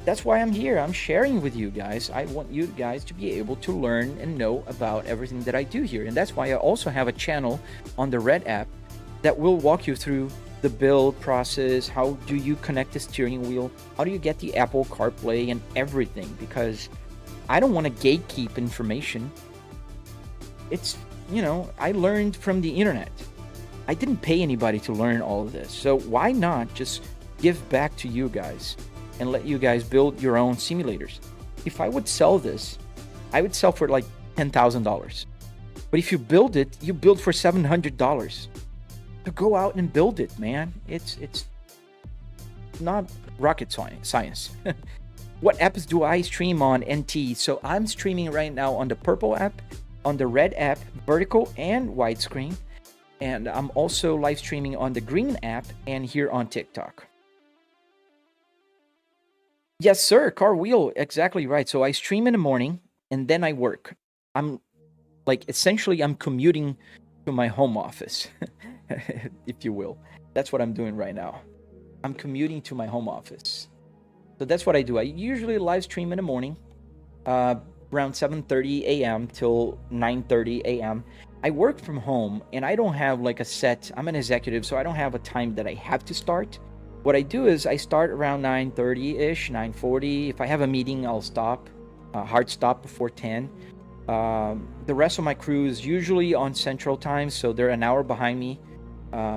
that's why I'm here. I'm sharing with you guys. I want you guys to be able to learn and know about everything that I do here. And that's why I also have a channel on the Red app that will walk you through the build process. How do you connect the steering wheel? How do you get the Apple CarPlay and everything? Because I don't want to gatekeep information. It's, you know, I learned from the internet. I didn't pay anybody to learn all of this. So why not just give back to you guys and let you guys build your own simulators? If I would sell this, I would sell for like $10,000. But if you build it, you build for $700. So go out and build it, man. It's not rocket science. What apps do I stream on NT? So I'm streaming right now on the purple app, on the red app, vertical and widescreen. And I'm also live streaming on the green app and here on TikTok. Yes, sir. Car wheel. Exactly right. So I stream in the morning and then I work. I'm like, essentially, I'm commuting to my home office, if you will. That's what I'm doing right now. I'm commuting to my home office. So that's what I do. I usually live stream in the morning, around 7:30 a.m. till 9:30 a.m. I work from home and I don't have like a set, I'm an executive, so I don't have a time that I have to start. What I do is I start around 9:30-ish, 9:40. If I have a meeting, I'll stop, hard stop before 10. The rest of my crew is usually on Central Time, so they're an hour behind me.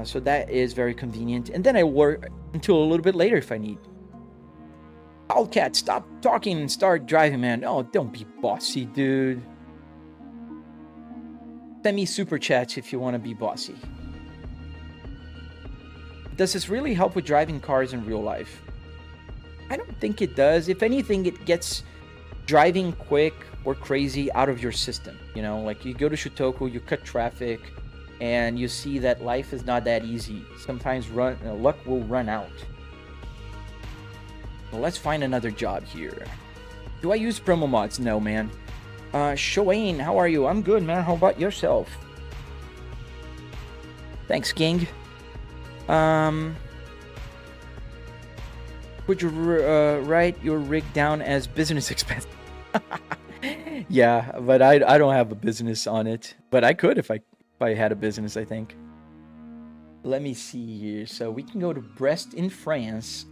So that is very convenient. And then I work until a little bit later if I need. Owlcat, stop talking and start driving, man. Oh, don't be bossy, dude. Send me super chats if you want to be bossy. Does this really help with driving cars in real life? I don't think it does. If anything, it gets driving quick or crazy out of your system. You know, like you go to Shotoku, you cut traffic, and you see that life is not that easy. Sometimes luck will run out. Well, let's find another job here. Do I use promo mods? No, man. Shoain, how are you? I'm good, man. How about yourself? Thanks, King. Would you write your rig down as business expense? Yeah, but I don't have a business on it. But I could if I had a business, I think. Let me see here. So we can go to Brest in France.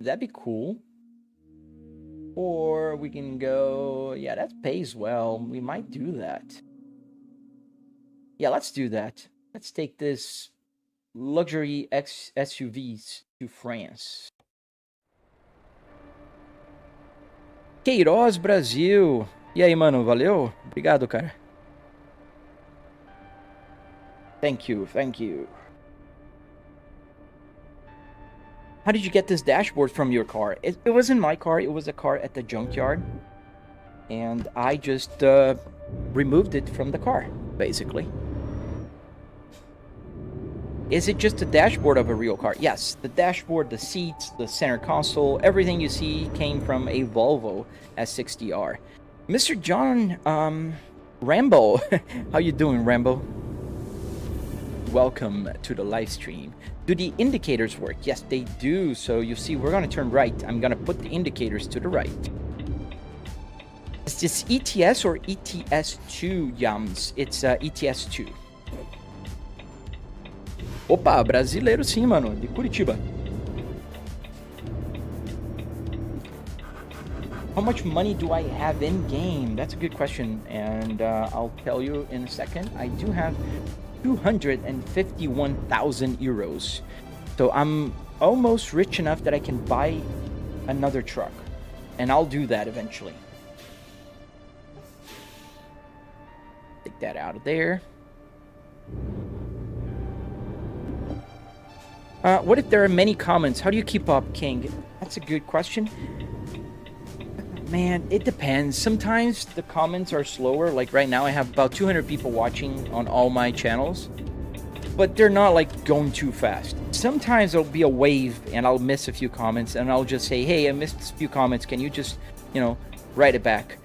That'd be cool. Or we can go... Yeah, that pays well. We might do that. Yeah, let's do that. Let's take this luxury SUVs to France. Queiroz, Brasil. E aí, mano, valeu? Obrigado, cara. Thank you, thank you. How did you get this dashboard from your car? It wasn't my car, it was a car at the junkyard. And I just removed it from the car, basically. Is it just the dashboard of a real car? Yes, the dashboard, the seats, the center console, everything you see came from a Volvo S60R. Mr. John, Rambo, how you doing, Rambo? Welcome to the live stream. Do the indicators work? Yes, they do. So you see, we're gonna turn right. I'm gonna put the indicators to the right. Is this ETS or ETS2, Yams? It's ETS2. Opa, brasileiro sim, mano, de Curitiba. How much money do I have in game? That's a good question, and I'll tell you in a second. I do have 251,000 euros. So I'm almost rich enough that I can buy another truck. And I'll do that eventually. Take that out of there. What if there are many comments? How do you keep up, King? That's a good question. Man, it depends. Sometimes the comments are slower. Like right now, I have about 200 people watching on all my channels. But they're not like going too fast. Sometimes there'll be a wave and I'll miss a few comments and I'll just say, hey, I missed a few comments. Can you just, write it back?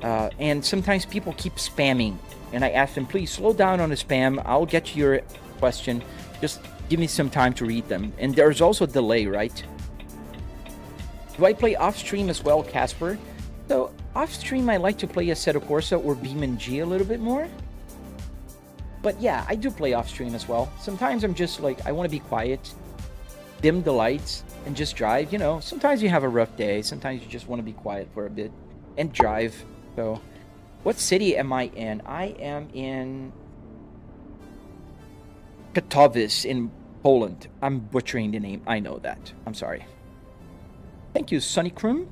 And sometimes people keep spamming. And I ask them, please slow down on the spam. I'll get to your question. Just give me some time to read them. And there's also a delay, right? Do I play off stream as well, Casper? So off stream, I like to play Assetto Corsa or BeamNG a little bit more. But yeah, I do play off stream as well. Sometimes I'm just like, I want to be quiet, dim the lights, and just drive. Sometimes you have a rough day. Sometimes you just want to be quiet for a bit and drive. So, what city am I in? I am in Katowice in Poland. I'm butchering the name. I know that. I'm sorry. Thank you, Sunny Krum.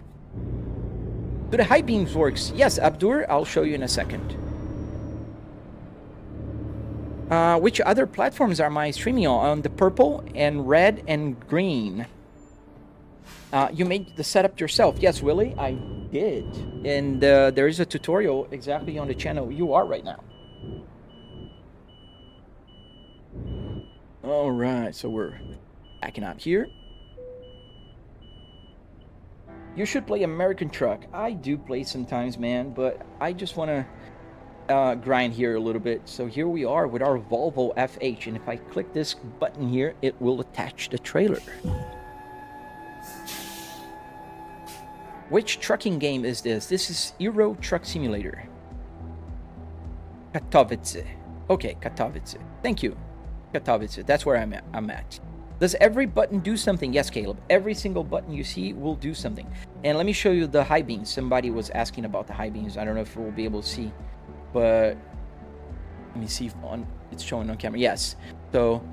Do the high beams works? Yes, Abdur. I'll show you in a second. Which other platforms am I streaming on? On the purple and red and green. You made the setup yourself. Yes, Willie, I did. And there is a tutorial exactly on the channel you are right now. All right, so we're backing out here. You should play American Truck. I do play sometimes, man, but I just want to grind here a little bit. So here we are with our Volvo FH, and if I click this button here, it will attach the trailer. Which trucking game is this? This is Euro Truck Simulator. Katowice. Okay, Katowice. Thank you. Katowice. That's where I'm at. Does every button do something? Yes, Caleb. Every single button you see will do something. And let me show you the high beams. Somebody was asking about the high beams. I don't know if we'll be able to see, but let me see if it's showing on camera. Yes. So,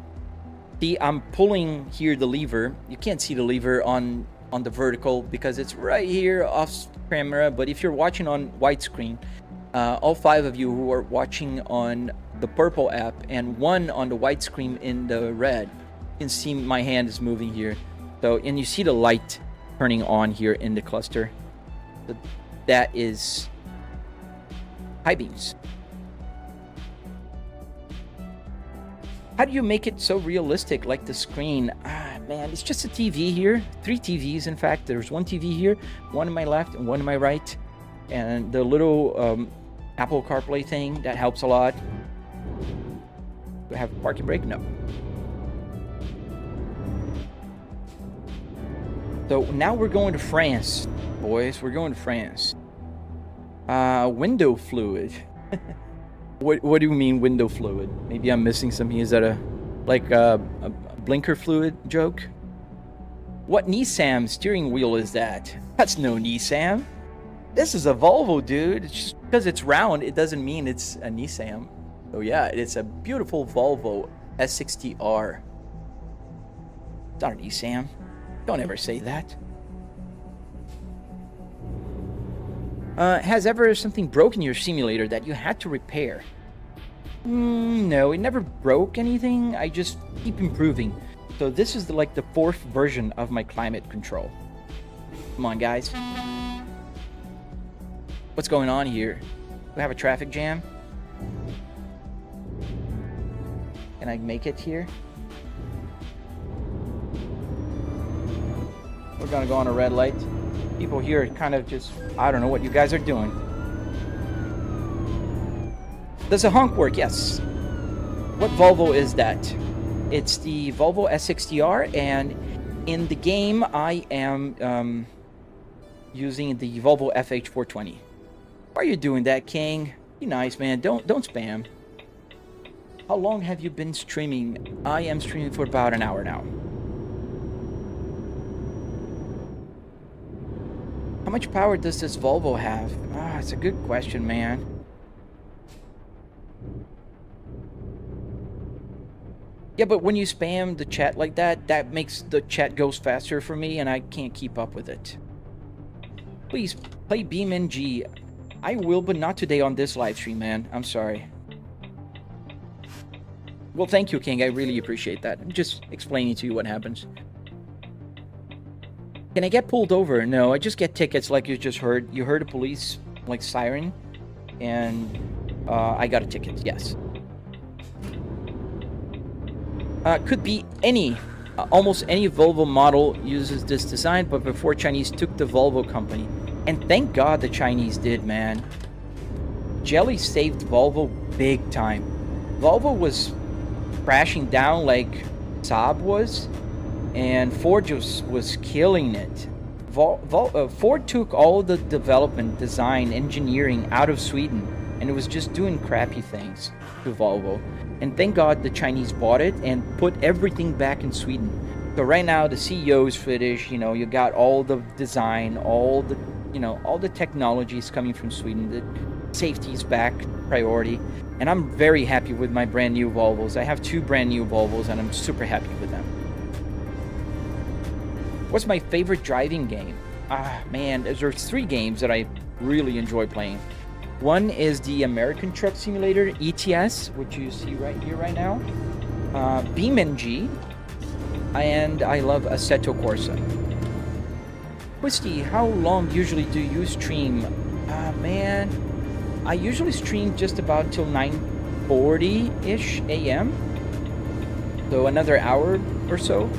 see, I'm pulling here the lever. You can't see the lever on the vertical because it's right here off camera. But if you're watching on widescreen, all 5 of you who are watching on the purple app and 1 on the widescreen in the red, you can see my hand is moving here. So, and you see the light turning on here in the cluster. So that is high beams. How do you make it so realistic like the screen? Man, it's just a TV here. 3 TVs, in fact. There's 1 TV here, 1 on my left and 1 on my right. And the little Apple CarPlay thing, that helps a lot. Do I have a parking brake? No. So now we're going to France, boys. We're going to France. Window fluid. What do you mean window fluid? Maybe I'm missing something. Is that a blinker fluid joke? What Nissan steering wheel is that? That's no Nissan. This is a Volvo, dude. It's just because it's round, it doesn't mean it's a Nissan. So yeah, it's a beautiful Volvo S60R. It's not a Nissan. Don't ever say that. Has ever something broken your simulator that you had to repair? No, it never broke anything. I just keep improving. So this is the 4th version of my climate control. Come on, guys. What's going on here? Do we have a traffic jam? Can I make it here? We're gonna go on a red light. People here kind of just, I don't know what you guys are doing. Does a honk work? Yes. What Volvo is that? It's the Volvo S60R, and in the game I am using the Volvo FH420. Why are you doing that, King? Be nice, man. Don't spam. How long have you been streaming? I am streaming for about an hour now. How much power does this Volvo have? Ah, it's a good question, man. Yeah, but when you spam the chat like that, that makes the chat goes faster for me, and I can't keep up with it. Please, play BeamNG. I will, but not today on this live stream, man. I'm sorry. Well, thank you, King. I really appreciate that. I'm just explaining to you what happens. Can I get pulled over? No, I just get tickets like you just heard. You heard a police, like, siren, and I got a ticket, yes. Could be any, almost any Volvo model uses this design, but before Chinese took the Volvo company. And thank God the Chinese did, man. Jelly saved Volvo big time. Volvo was crashing down like Saab was, and Ford just was killing it. Ford took all the development, design, engineering out of Sweden, and it was just doing crappy things to Volvo. And thank God the Chinese bought it and put everything back in Sweden. So right now the CEO is Swedish, you know, you got all the design, all the, you know, all the technologies coming from Sweden. The safety is back, priority. And I'm very happy with my brand new Volvos. I have 2 brand new Volvos and I'm super happy with them. What's my favorite driving game? Ah, man, there's 3 games that I really enjoy playing. One is the American Truck Simulator, ETS, which you see right here, right now. BeamNG, and I love Assetto Corsa. Twisty, how long usually do you stream? Man, I usually stream just about till 9:40-ish a.m. So another hour or so.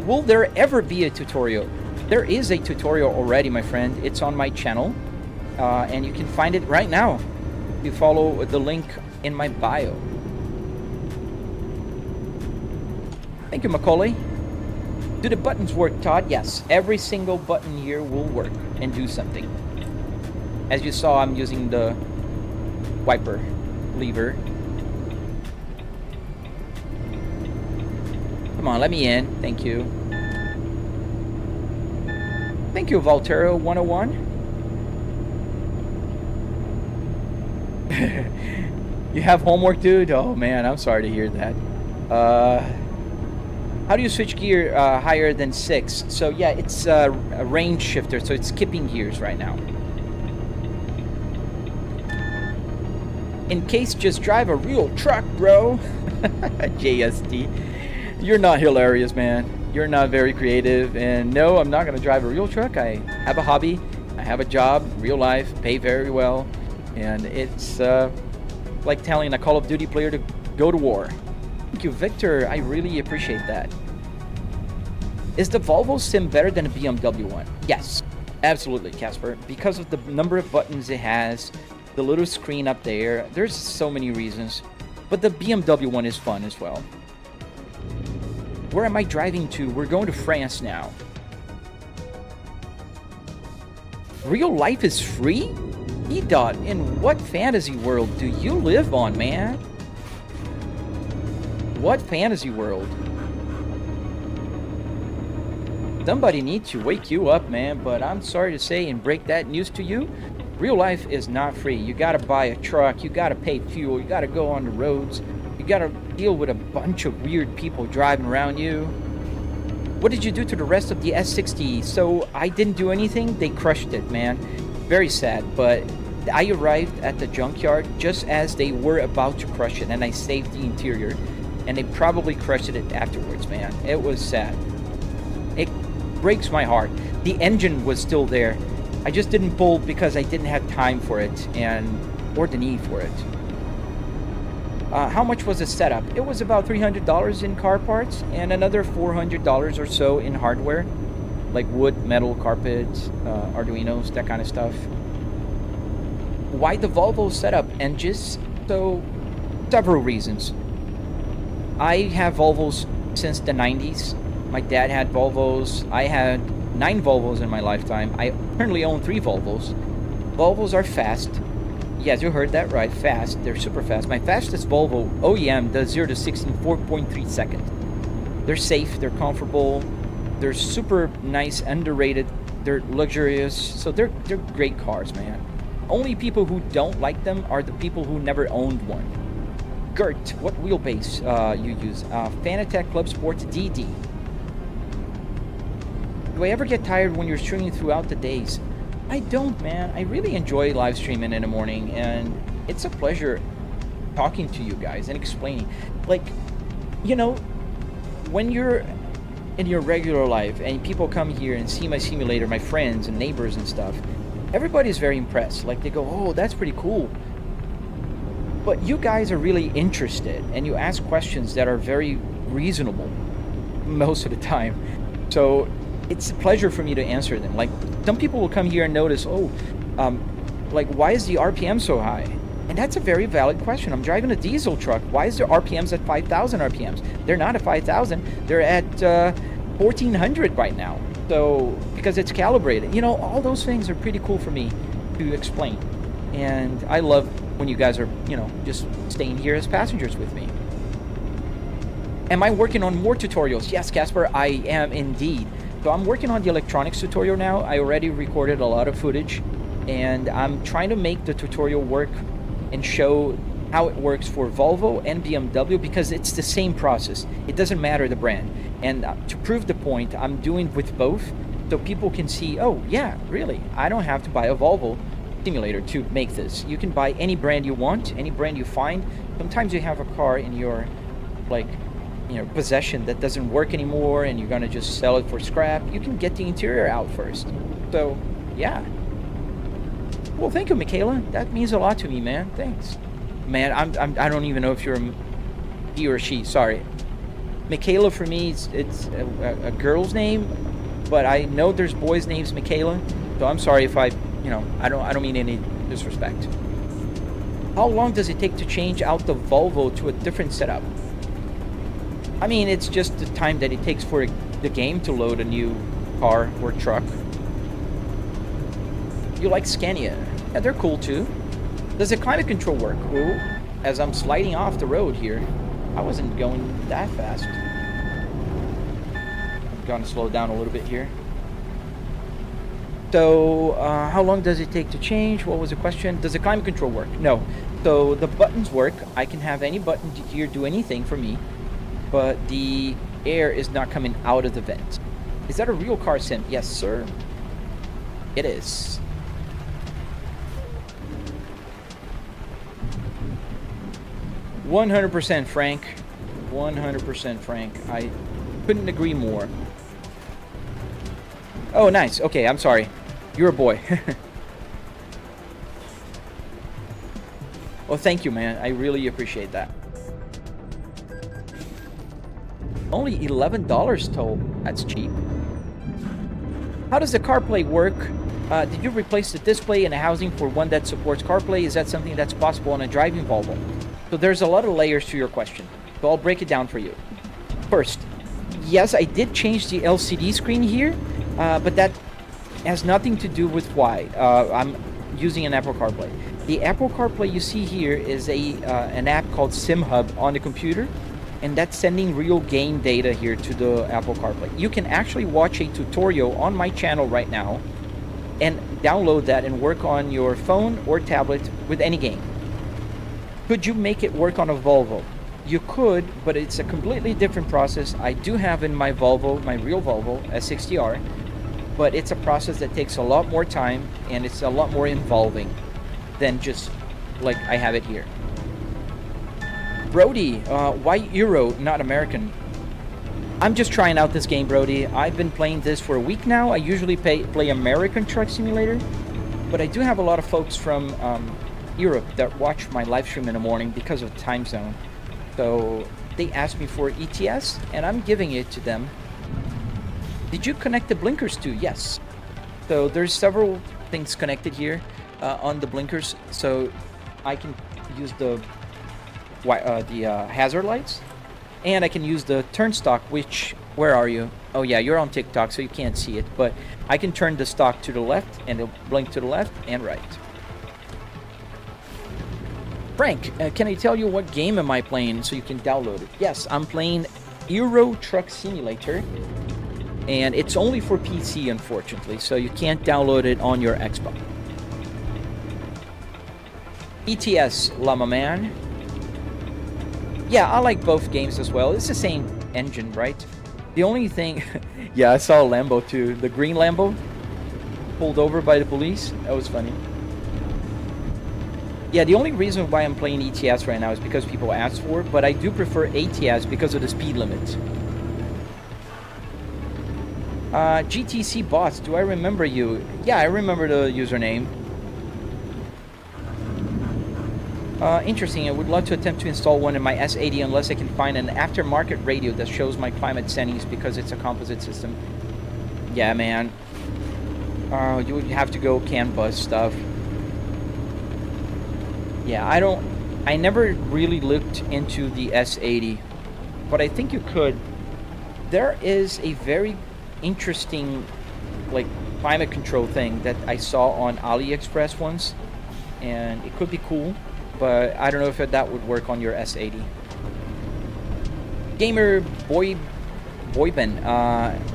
Will there ever be a tutorial? There is a tutorial already, my friend. It's on my channel. And you can find it right now. You follow the link in my bio. Thank you, Macaulay. Do the buttons work, Todd? Yes, every single button here will work and do something. As you saw, I'm using the wiper lever. Come on, let me in. Thank you. Thank you, Valtero 101. You have homework, dude? Oh man, I'm sorry to hear that. How do you switch gear higher than 6? So yeah, it's a range shifter, so it's skipping gears right now. In case, just drive a real truck, bro. JSD. You're not hilarious, man. You're not very creative. And no, I'm not gonna drive a real truck. I have a hobby. I have a job, real life, pay very well. And it's like telling a Call of Duty player to go to war. Thank you, Victor. I really appreciate that. Is the Volvo Sim better than a BMW one? Yes, absolutely, Casper. Because of the number of buttons it has, the little screen up there, there's so many reasons. But the BMW one is fun as well. Where am I driving to? We're going to France now. Real life is free? E-Dot, in what fantasy world do you live on, man? What fantasy world? Somebody needs to wake you up, man, but I'm sorry to say and break that news to you. Real life is not free. You gotta buy a truck, you gotta pay fuel, you gotta go on the roads, you gotta deal with a bunch of weird people driving around you. What did you do to the rest of the S60? So I didn't do anything. They crushed it, man. Very sad, but I arrived at the junkyard just as they were about to crush it, and I saved the interior, and they probably crushed it afterwards, man. It was sad. It breaks my heart. The engine was still there. I just didn't pull because I didn't have time for it, or the need for it. How much was the setup? It was about $300 in car parts, and another $400 or so in hardware, like wood, metal, carpet, Arduinos, that kind of stuff. Why the Volvo setup? And just so, several reasons. I have Volvos since the 90s. My dad had Volvos. I had 9 Volvos in my lifetime. I currently own 3 Volvos. Volvos are fast. Yes, you heard that right. Fast. They're super fast. My fastest Volvo OEM does 0 to 60 in 4.3 seconds. They're safe. They're comfortable. They're super nice, underrated They're luxurious, so they're great cars, man. Only people who don't like them are the people who never owned one. Gert, what wheelbase you use? Fanatec Club Sports DD. Do I ever get tired when you're streaming throughout the days? I don't, man. I really enjoy live streaming in the morning, and it's a pleasure talking to you guys and explaining. Like, you know, when you're in your regular life and people come here and see my simulator, my friends and neighbors and stuff, everybody's very impressed. Like, they go, oh, that's pretty cool. But you guys are really interested, and you ask questions that are very reasonable most of the time. So it's a pleasure for me to answer them. Like, some people will come here and notice, like, why is the RPM so high? And that's a very valid question. I'm driving a diesel truck. Why is the RPMs at 5,000 RPMs? They're not at 5,000. They're at 1,400 right now. So, because it's calibrated. You know, all those things are pretty cool for me to explain. And I love when you guys are, you know, just staying here as passengers with me. Am I working on more tutorials? Yes, Casper, I am indeed. So I'm working on the electronics tutorial now. I already recorded a lot of footage, and I'm trying to make the tutorial work and show how it works for Volvo and BMW, because it's the same process. It doesn't matter the brand. And to prove the point, I'm doing with both, so people can see, oh yeah, really, I don't have to buy a Volvo simulator to make this. You can buy any brand you want, any brand you find. Sometimes you have a car in your, like, you know, possession that doesn't work anymore, and you're gonna just sell it for scrap. You can get the interior out first. So yeah. Well, thank you, Michaela. That means a lot to me, man. Thanks. Man, I don't even know if you're a he or she. Sorry. Michaela for me, it's a girl's name, but I know there's boys' names Michaela. So I'm sorry if I, you know, I don't mean any disrespect. How long does it take to change out the Volvo to a different setup? I mean, it's just the time that it takes for the game to load a new car or truck. You like Scania? Yeah, they're cool too. Does the climate control work? Ooh, as I'm sliding off the road here, I wasn't going that fast. I'm gonna slow down a little bit here. So, how long does it take to change? What was the question? Does the climate control work? No. So the buttons work. I can have any button here do anything for me, but the air is not coming out of the vent. Is that a real car sim? Yes, sir. It is. "100% Frank. 100% Frank. I couldn't agree more." Oh, nice. Okay, I'm sorry. You're a boy. Well, thank you, man. I really appreciate that. Only $11 toll. That's cheap. How does the CarPlay work? Did you replace the display and the housing for one that supports CarPlay? Is that something that's possible on a driving Volvo? So there's a lot of layers to your question. So I'll break it down for you. First, yes, I did change the LCD screen here, but that has nothing to do with why. I'm using an Apple CarPlay. The Apple CarPlay you see here is an app called SimHub on the computer, and that's sending real game data here to the Apple CarPlay. You can actually watch a tutorial on my channel right now and download that and work on your phone or tablet with any game. Could you make it work on a Volvo? You could, but it's a completely different process. I do have in my Volvo, my real Volvo S60R, but it's a process that takes a lot more time and it's a lot more involving than just like I have it here. Brody, why Euro, not American? I'm just trying out this game, Brody. I've been playing this for a week now. I usually play American Truck Simulator, but I do have a lot of folks from Europe that watch my live stream in the morning because of time zone. So they asked me for ETS, and I'm giving it to them. Did you connect the blinkers too? Yes. So there's several things connected here on the blinkers. So I can use the hazard lights, and I can use the turn stock, which, where are you? Oh yeah, you're on TikTok, so you can't see it, but I can turn the stock to the left, and it'll blink to the left and right. Frank, can I tell you what game am I playing so you can download it? Yes, I'm playing Euro Truck Simulator. And it's only for PC, unfortunately, so you can't download it on your Xbox. ETS, Llama Man. Yeah, I like both games as well. It's the same engine, right? The only thing... yeah, I saw a Lambo too. The green Lambo pulled over by the police. That was funny. Yeah, the only reason why I'm playing ETS right now is because people asked for it, but I do prefer ATS because of the speed limit. GTC Bots, do I remember you? Yeah, I remember the username. Interesting, I would love to attempt to install one in my S80 unless I can find an aftermarket radio that shows my climate settings because it's a composite system. Yeah, man. You would have to go CAN bus stuff. Yeah, I never really looked into the S80, but I think you could. There is a very interesting, like, climate control thing that I saw on AliExpress once, and it could be cool, but I don't know if that would work on your S80. Gamer Boyben,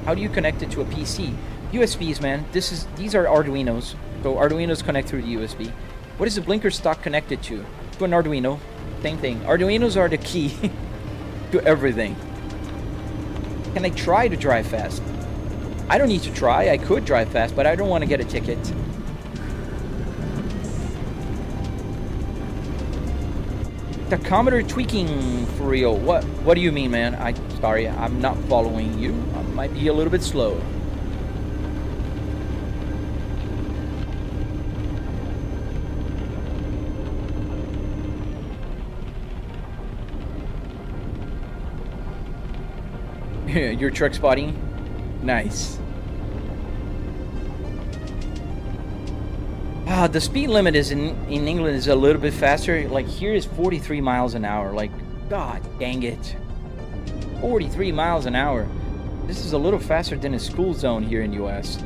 how do you connect it to a PC? USBs, man. These are Arduinos, so Arduinos connect through the USB. What is the blinker stock connected to? To an Arduino. Same thing. Arduinos are the key to everything. Can I try to drive fast? I don't need to try. I could drive fast, but I don't want to get a ticket. Tachometer tweaking for real. What do you mean, man? Sorry, I'm not following you. I might be a little bit slow. Your truck spotting? Nice. The speed limit is in England is a little bit faster. Like here is 43 miles an hour. Like, god dang it. 43 miles an hour. This is a little faster than a school zone here in US.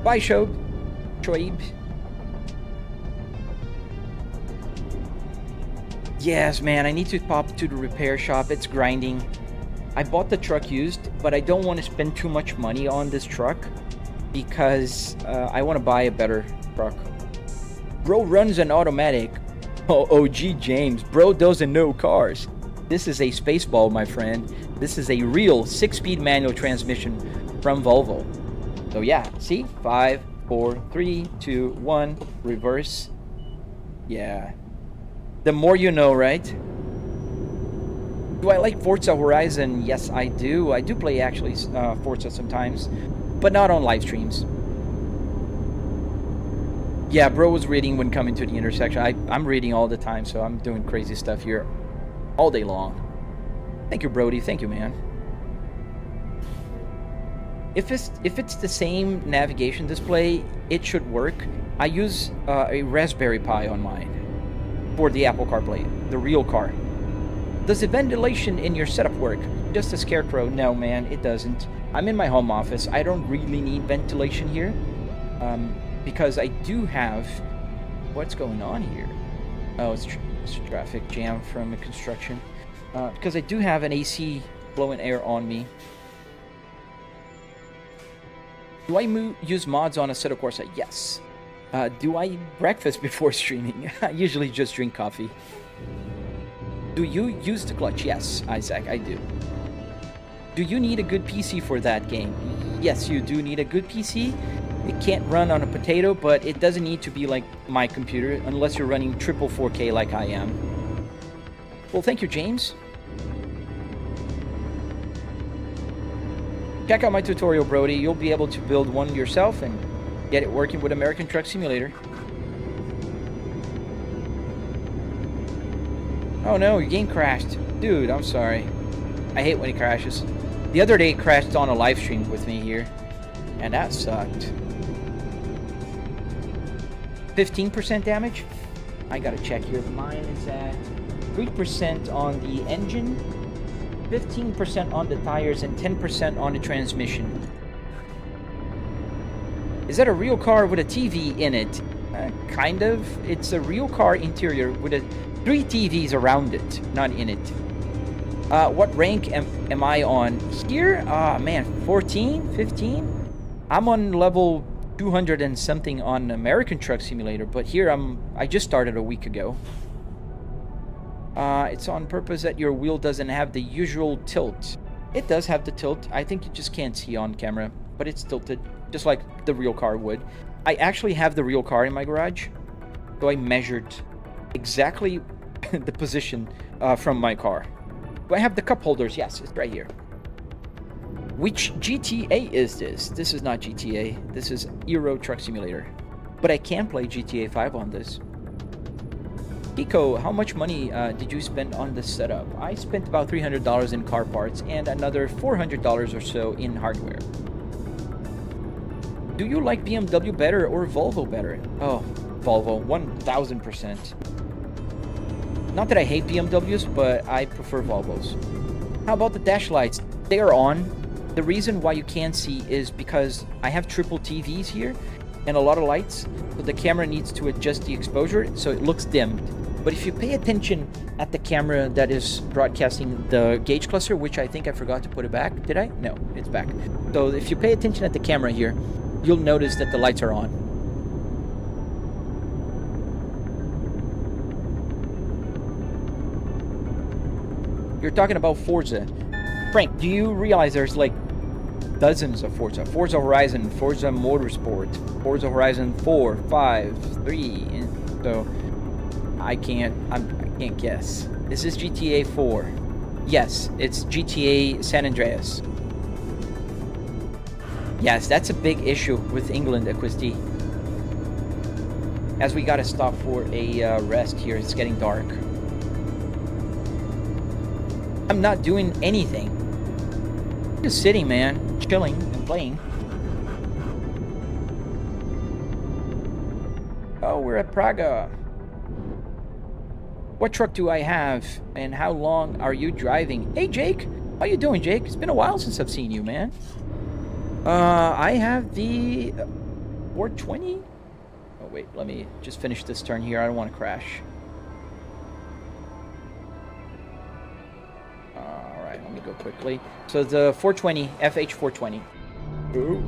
Bye, Shoaib. Yes, man, I need to pop to the repair shop. It's grinding. I bought the truck used, but I don't want to spend too much money on this truck because I want to buy a better truck. Bro runs an automatic. Oh, OG James. Bro doesn't know cars. This is a Spaceball, my friend. This is a real 6-speed manual transmission from Volvo. So yeah, see? 5, 4, 3, 2, 1, reverse. Yeah. The more you know, right? Do I like Forza Horizon? Yes, I do. I do play actually Forza sometimes, but not on live streams. Yeah, bro was reading when coming to the intersection. I'm reading all the time, so I'm doing crazy stuff here all day long. Thank you, Brody. Thank you, man. If it's the same navigation display, it should work. I use a Raspberry Pi on mine for the Apple CarPlay, the real car. Does the ventilation in your setup work? Just a scarecrow? No, man, it doesn't. I'm in my home office. I don't really need ventilation here because I do have... What's going on here? Oh, it's a traffic jam from the construction. Because I do have an AC blowing air on me. Do I use mods on Assetto Corsa? Yes. Do I eat breakfast before streaming? I usually just drink coffee. Do you use the clutch? Yes, Isaac, I do. Do you need a good PC for that game? Yes, you do need a good PC. It can't run on a potato, but it doesn't need to be like my computer unless you're running triple 4K like I am. Well, thank you, James. Check out my tutorial, Brody. You'll be able to build one yourself and get it working with American Truck Simulator. Oh no, your game crashed. Dude, I'm sorry. I hate when it crashes. The other day it crashed on a live stream with me here, and that sucked. 15% damage? I gotta check here. Mine is at 3% on the engine, 15% on the tires, and 10% on the transmission. Is that a real car with a TV in it? Kind of. It's a real car interior with 3 TVs around it, not in it. What rank am I on here? Man, 14, 15? I'm on level 200 and something on American Truck Simulator, but here I just started a week ago. It's on purpose that your wheel doesn't have the usual tilt. It does have the tilt. I think you just can't see on camera, but it's tilted, just like the real car would. I actually have the real car in my garage, so I measured exactly the position from my car. Do I have the cup holders? Yes, it's right here. Which GTA is this? This is not GTA. This is Euro Truck Simulator. But I can play GTA 5 on this. Kiko, how much money did you spend on this setup? I spent about $300 in car parts and another $400 or so in hardware. Do you like BMW better or Volvo better? Oh, Volvo, 1000%. Not that I hate BMWs, but I prefer Volvos. How about the dash lights? They are on. The reason why you can't see is because I have triple TVs here and a lot of lights, so the camera needs to adjust the exposure so it looks dimmed. But if you pay attention at the camera that is broadcasting the gauge cluster, which I think I forgot to put it back. Did I? No, it's back. So if you pay attention at the camera here, you'll notice that the lights are on. You're talking about Forza. Frank, do you realize there's like dozens of Forza? Forza Horizon, Forza Motorsport, Forza Horizon 4, 5, 3, and so I can't guess. This is GTA 4. Yes, it's GTA San Andreas. Yes, that's a big issue with England, Equisti. As we gotta stop for a rest here, it's getting dark. I'm not doing anything. Just sitting, man, chilling and playing. Oh, we're at Praga. What truck do I have, and how long are you driving? Hey, Jake. How you doing, Jake? It's been a while since I've seen you, man. I have the 420. Oh, wait. Let me just finish this turn here. I don't want to crash. All right. Let me go quickly. So the 420, FH420. Ooh.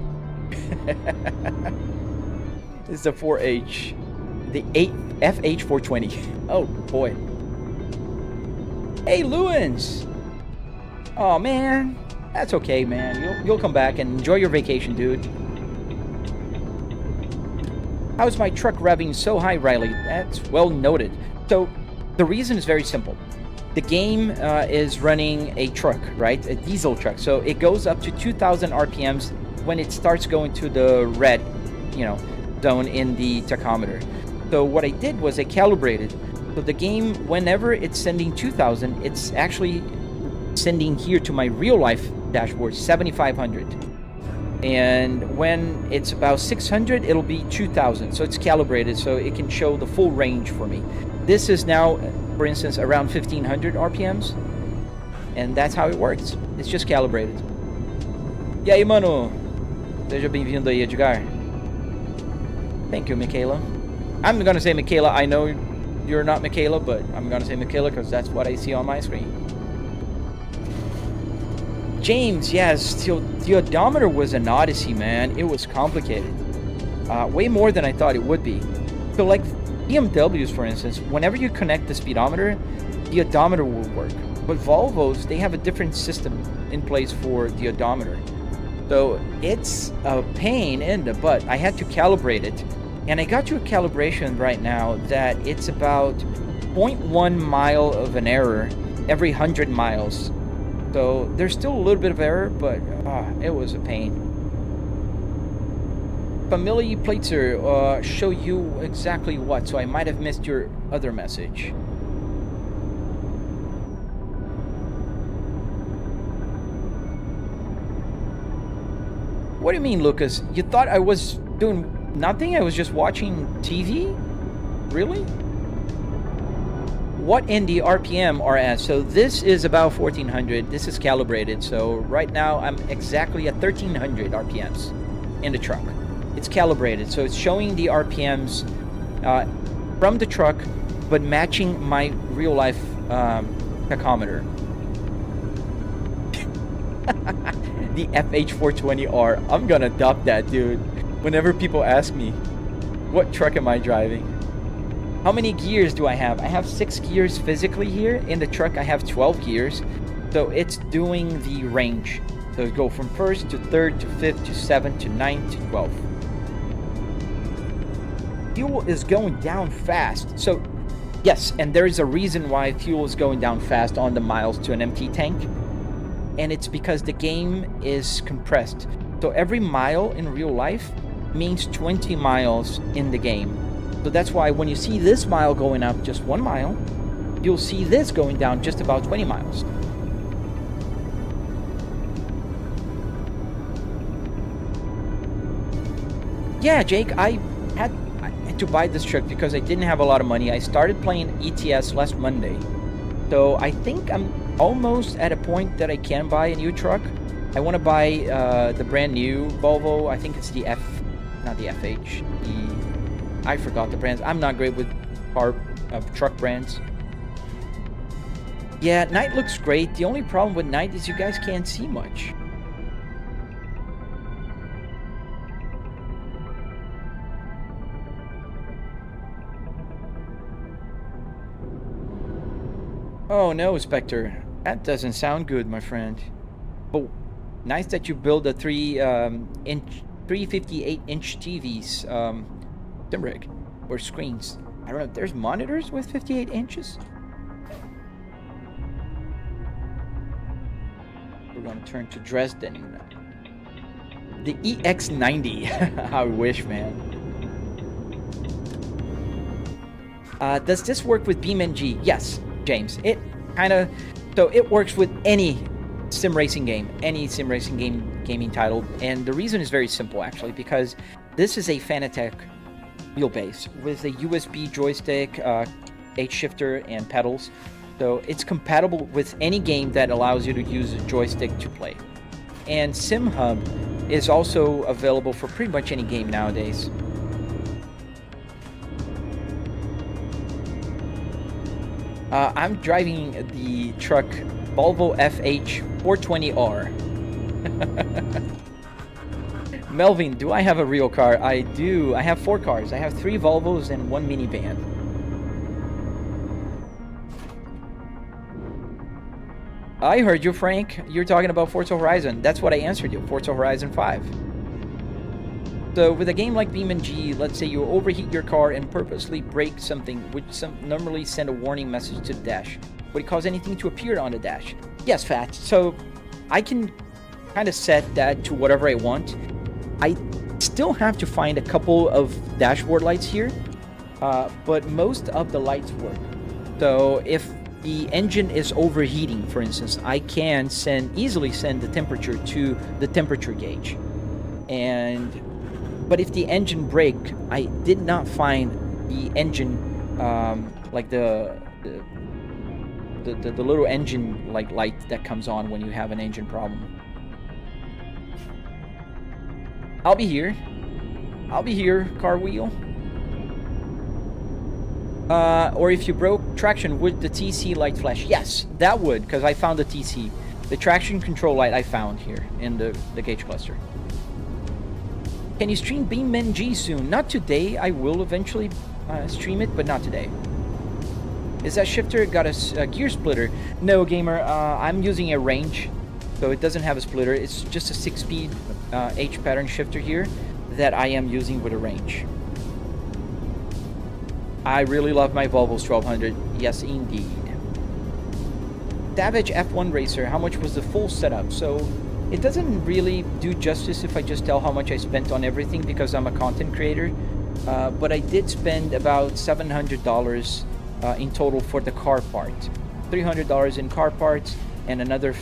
This is the 4H. The 8 FH420. Oh boy. Hey, Lewins. Oh man, that's okay, man. You'll come back and enjoy your vacation, dude. How's my truck revving so high, Riley? That's well noted. So the reason is very simple. The game is running a truck, right? A diesel truck. So it goes up to 2,000 RPMs when it starts going to the red, zone in the tachometer. So what I did was I calibrated. So the game, whenever it's sending 2,000, it's actually sending here to my real life dashboard 7,500. And when it's about 600, it'll be 2,000. So it's calibrated so it can show the full range for me. This is now, for instance, around 1,500 RPMs. And that's how it works. It's just calibrated. E aí, mano? Seja bem-vindo aí, Edgar. Thank you, Michaela. I'm gonna say Michaela. I know you're not Michaela, but I'm gonna say Michaela because that's what I see on my screen. James, yes, the odometer was an odyssey, man. It was complicated. Way more than I thought it would be. So like BMWs, for instance, whenever you connect the speedometer, the odometer will work. But Volvos, they have a different system in place for the odometer. So it's a pain in the butt. I had to calibrate it. And I got to a calibration right now that it's about 0.1 mile of an error every 100 miles. So there's still a little bit of error, but it was a pain. Family Plater, show you exactly what, so I might have missed your other message. What do you mean, Lucas? You thought I was doing nothing? I was just watching TV? Really? What in the RPM are at? So this is about 1,400. This is calibrated. So right now I'm exactly at 1,300 RPMs in the truck. It's calibrated. So it's showing the RPMs from the truck, but matching my real life tachometer. The FH420R. I'm gonna adopt that, dude. Whenever people ask me, what truck am I driving? How many gears do I have? I have 6 gears physically here. In the truck, I have 12 gears. So it's doing the range. So it go from 1st to 3rd to 5th to 7th to 9th to 12th. Fuel is going down fast. So yes, and there is a reason why fuel is going down fast on the miles to an empty tank. And it's because the game is compressed. So every mile in real life means 20 miles in the game. So that's why when you see this mile going up just 1 mile, you'll see this going down just about 20 miles. Yeah, Jake, I had to buy this truck because I didn't have a lot of money. I started playing ETS last Monday. So I think I'm almost at a point that I can buy a new truck. I want to buy the brand new Volvo. I think it's the not the FH. I forgot the brands. I'm not great with truck brands. Yeah, night looks great. The only problem with night is you guys can't see much. Oh no, Spectre. That doesn't sound good, my friend. But nice that you build a 358-inch TVs sim rig or screens. I don't know if there's monitors with 58 inches. We're gonna turn to Dresden. The EX90. I wish, man. Does this work with BeamNG? Yes, James. It kind of... So it works with any sim racing game, gaming title. And the reason is very simple, actually, because this is a Fanatec wheelbase with a USB joystick, H-shifter, and pedals. So it's compatible with any game that allows you to use a joystick to play. And SimHub is also available for pretty much any game nowadays. I'm driving the truck Volvo FH420R. Melvin, do I have a real car? I do. I have 4 cars. I have 3 Volvos and 1 minivan. I heard you, Frank. You're talking about Forza Horizon. That's what I answered you. Forza Horizon 5. So with a game like BeamNG, let's say you overheat your car and purposely break something, which normally send a warning message to the dash. Would it cause anything to appear on the dash? Yes, Fat. So I can kind of set that to whatever I want. I still have to find a couple of dashboard lights here, but most of the lights work. So if the engine is overheating, for instance, I can easily send the temperature to the temperature gauge. But if the engine brake, I did not find the engine, like the little engine like light that comes on when you have an engine problem. I'll be here, car wheel. Or if you broke traction, would the TC light flash? Yes, that would, because I found the TC. The traction control light I found here in the gauge cluster. Can you stream BeamNG soon? Not today. I will eventually stream it, but not today. Is that shifter got a gear splitter? No, gamer. I'm using a range, so it doesn't have a splitter. It's just a 6-speed H pattern shifter here that I am using with a range. I really love my Volvo's 1200. Yes, indeed. Savage F1 Racer. How much was the full setup? So it doesn't really do justice if I just tell how much I spent on everything because I'm a content creator. But I did spend about $700 in total for the car part. $300 in car parts and another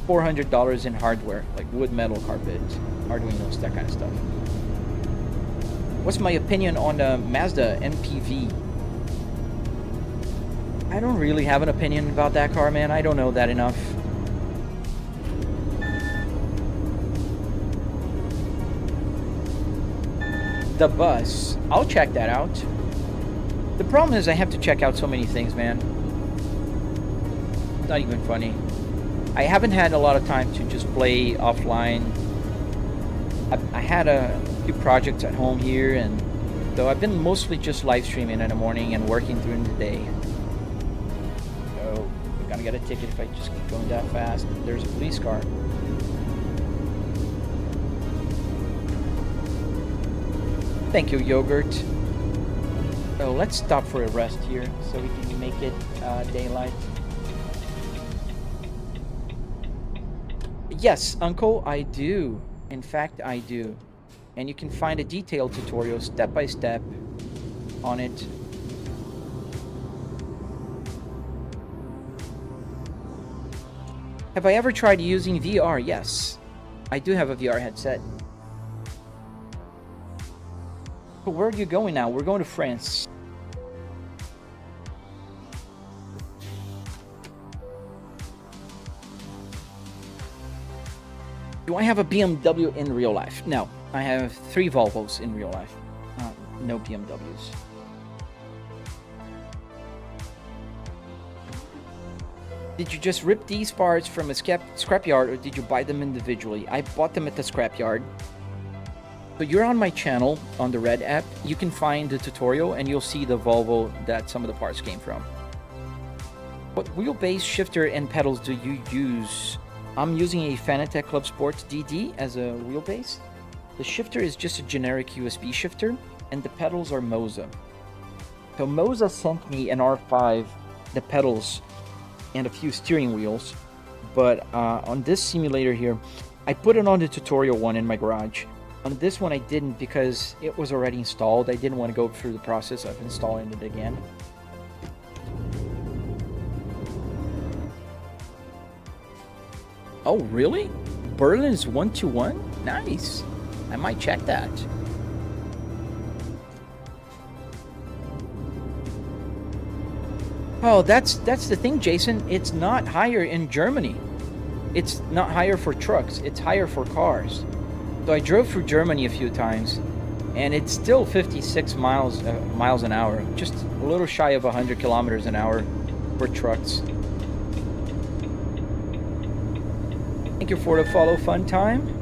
$400 in hardware, like wood, metal, carpet, Arduinos, that kind of stuff. What's my opinion on the Mazda MPV? I don't really have an opinion about that car, man. I don't know that enough. The bus. I'll check that out. The problem is I have to check out so many things, man. It's not even funny. I haven't had a lot of time to just play offline. I had a few projects at home here, and so I've been mostly just live streaming in the morning and working during the day. So I'm gonna get a ticket if I just keep going that fast. There's a police car. Thank you, Yogurt. So let's stop for a rest here so we can make it daylight. Yes, Uncle, I do. In fact, I do. And you can find a detailed tutorial step by step on it. Have I ever tried using VR? Yes. I do have a VR headset. But where are you going now? We're going to France. Do I have a BMW in real life? No. I have 3 Volvos in real life. No BMWs. Did you just rip these parts from a scrapyard, or did you buy them individually? I bought them at the scrapyard. So you're on my channel on the Red app. You can find the tutorial and you'll see the Volvo that some of the parts came from. What wheelbase, shifter, and pedals do you use? I'm using a Fanatec Club Sport DD as a wheelbase. The shifter is just a generic USB shifter, and the pedals are Moza. So Moza sent me an R5, the pedals, and a few steering wheels. But on this simulator here, I put it on the tutorial one in my garage. On this one I didn't because it was already installed. I didn't want to go through the process of installing it again. Oh, really? Berlin is 1-1? Nice. I might check that. Oh, that's the thing, Jason. It's not higher in Germany. It's not higher for trucks. It's higher for cars. So I drove through Germany a few times, and it's still 56 miles an hour, just a little shy of 100 kilometers an hour for trucks. Thank you for the follow, Fun Time.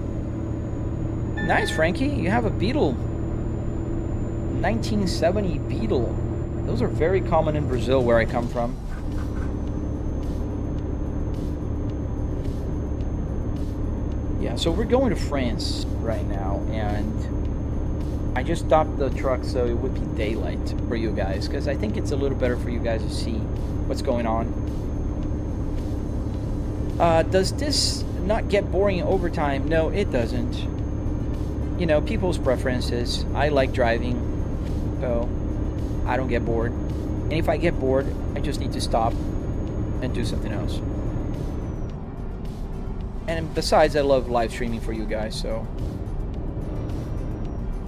Nice, Frankie. You have a Beetle. 1970 Beetle. Those are very common in Brazil, where I come from. Yeah, so we're going to France right now, and I just stopped the truck so it would be daylight for you guys, because I think it's a little better for you guys to see what's going on. Does this not get boring over time? No, it doesn't. You know, people's preferences. I like driving, so I don't get bored. And if I get bored, I just need to stop and do something else. And besides, I love live streaming for you guys, so.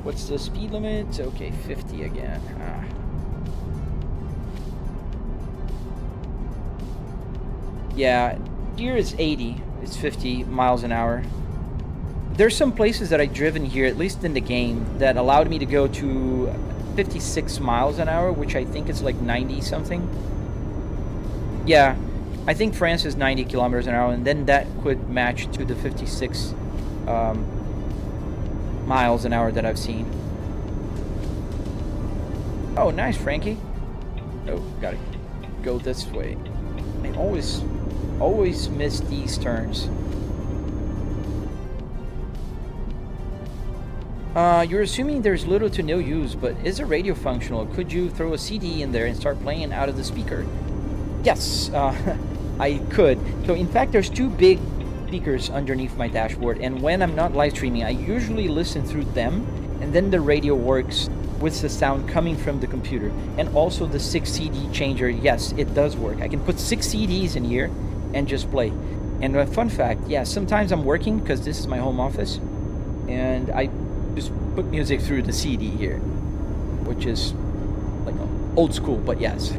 What's the speed limit? Okay, 50 again. Yeah, here it's 80. It's 50 miles an hour. There's some places that I've driven here, at least in the game, that allowed me to go to 56 miles an hour, which I think is like 90 something. Yeah, I think France is 90 kilometers an hour, and then that could match to the 56 miles an hour that I've seen. Oh, nice, Frankie. Oh, gotta go this way. I always miss these turns. You're assuming there's little to no use, but is a radio functional? Could you throw a CD in there and start playing out of the speaker? Yes, I could. So in fact, there's 2 big speakers underneath my dashboard, and when I'm not live streaming, I usually listen through them, and then the radio works with the sound coming from the computer. And also the 6 CD changer, yes, it does work. I can put 6 CDs in here and just play. And a fun fact, yeah, sometimes I'm working, because this is my home office, and I just put music through the CD here, which is like old school, but yes.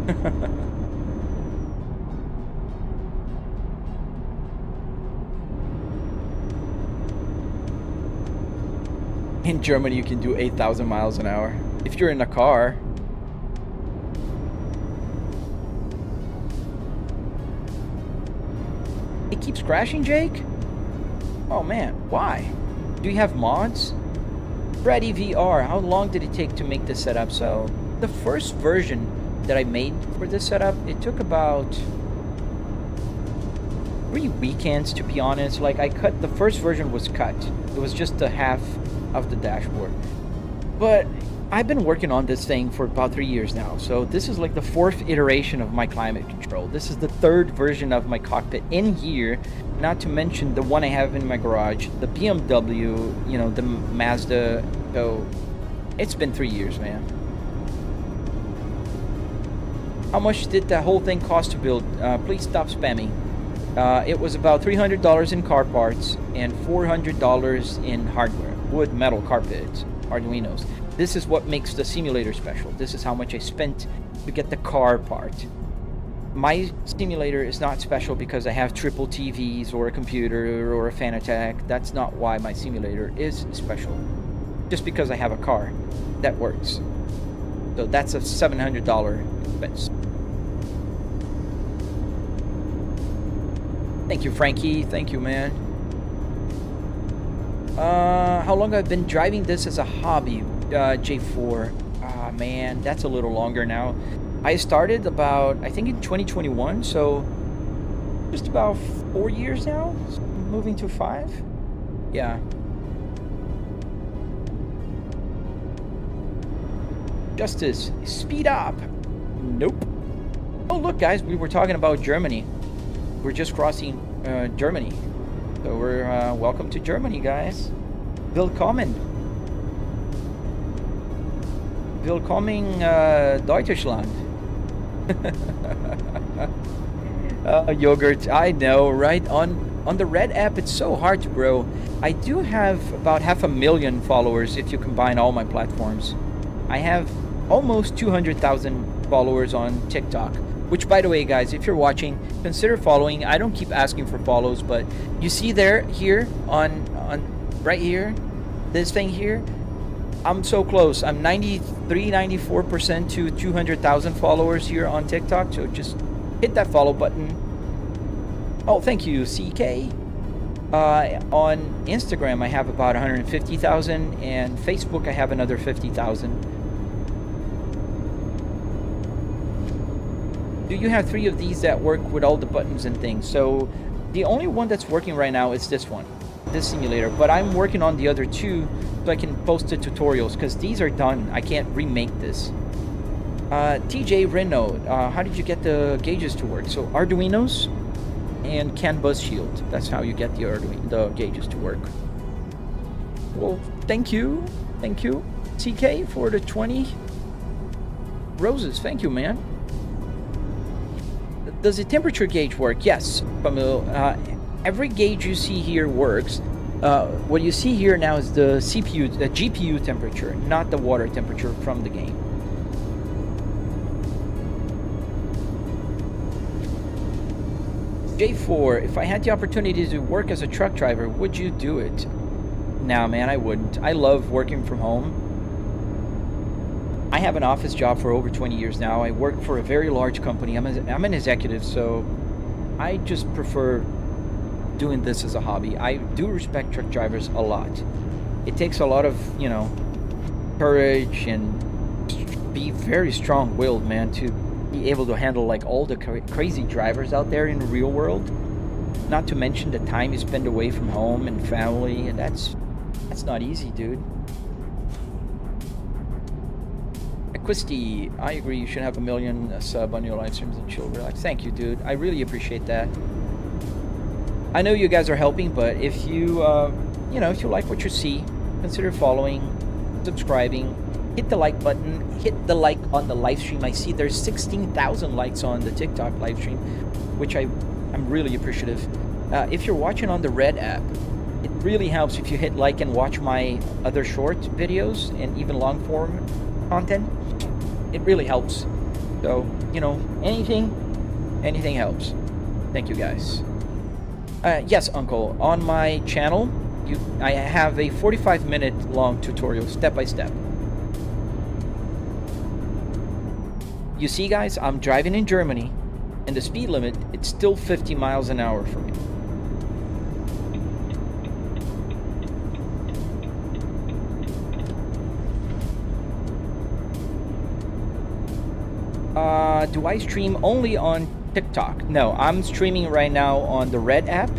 In Germany, you can do 8,000 miles an hour if you're in a car. It keeps keeps crashing, Jake? Oh man, why? Do you have mods? Freddy VR, how long did it take to make this setup? So, the first version that I made for this setup, it took about 3 weekends, to be honest. Like, the first version was cut. It was just the half of the dashboard. But I've been working on this thing for about 3 years now. So this is like the 4th iteration of my climate control. This is the 3rd version of my cockpit in here, not to mention the one I have in my garage, the BMW, you know, the Mazda. So it's been 3 years, man. How much did that whole thing cost to build? Please stop spamming. It was about $300 in car parts and $400 in hardware, wood, metal, carpets, Arduinos. This is what makes the simulator special. This is how much I spent to get the car part. My simulator is not special because I have triple TVs or a computer or a fan attack. That's not why my simulator is special. Just because I have a car that works. So that's a $700 expense. Thank you, Frankie. Thank you, man. How long I've been driving this as a hobby? J4. Ah, man, that's a little longer now. I started about, I think in 2021, so just about 4 years now, moving to 5. Yeah. Justice, speed up. Nope. Oh, look, guys, we were talking about Germany. We're just crossing Germany. So we're welcome to Germany, guys. Willkommen. Willkommen, Deutschland. Yogurt, I know, right? On the Red app, it's so hard to grow. I do have about 500,000 followers if you combine all my platforms. I have almost 200,000 followers on TikTok. Which, by the way, guys, if you're watching, consider following. I don't keep asking for follows, but you see here on right here, this thing here. I'm so close. I'm 94% to 200,000 followers here on TikTok. So just hit that follow button. Oh, thank you, CK. On Instagram, I have about 150,000, and Facebook, I have another 50,000. Do you have 3 of these that work with all the buttons and things? So the only one that's working right now is this one, this simulator. But I'm working on the other 2 so I can post the tutorials because these are done. I can't remake this. TJ Renault, how did you get the gauges to work? So Arduinos and CAN bus shield. That's how you get the gauges to work. Well, thank you, CK, for the 20 roses. Thank you, man. Does the temperature gauge work? Yes, Pamela. Every gauge you see here works. What you see here now is the GPU temperature, not the water temperature from the game. J4, if I had the opportunity to work as a truck driver, would you do it? Nah, man, I wouldn't. I love working from home. I have an office job for over 20 years now. I work for a very large company. I'm an executive, so I just prefer doing this as a hobby. I do respect truck drivers a lot. It takes a lot of, you know, courage and be very strong-willed, man, to be able to handle like all the crazy drivers out there in the real world. Not to mention the time you spend away from home and family, and that's not easy, dude. Christy, I agree. You should have 1 million sub on your live streams and chill, relax. Thank you, dude. I really appreciate that. I know you guys are helping, but if you, you know, if you like what you see, consider following, subscribing, hit the like button, hit the like on the live stream. I see there's 16,000 likes on the TikTok live stream, which I'm really appreciative. If you're watching on the Red app, it really helps if you hit like and watch my other short videos and even long form content. It really helps. So, you know, anything helps. Thank you, guys. Yes, Uncle. On my channel, I have a 45-minute long tutorial, step by step. You see, guys, I'm driving in Germany, and the speed limit, it's still 50 miles an hour for me. Do I stream only on TikTok? No, I'm streaming right now on the red app,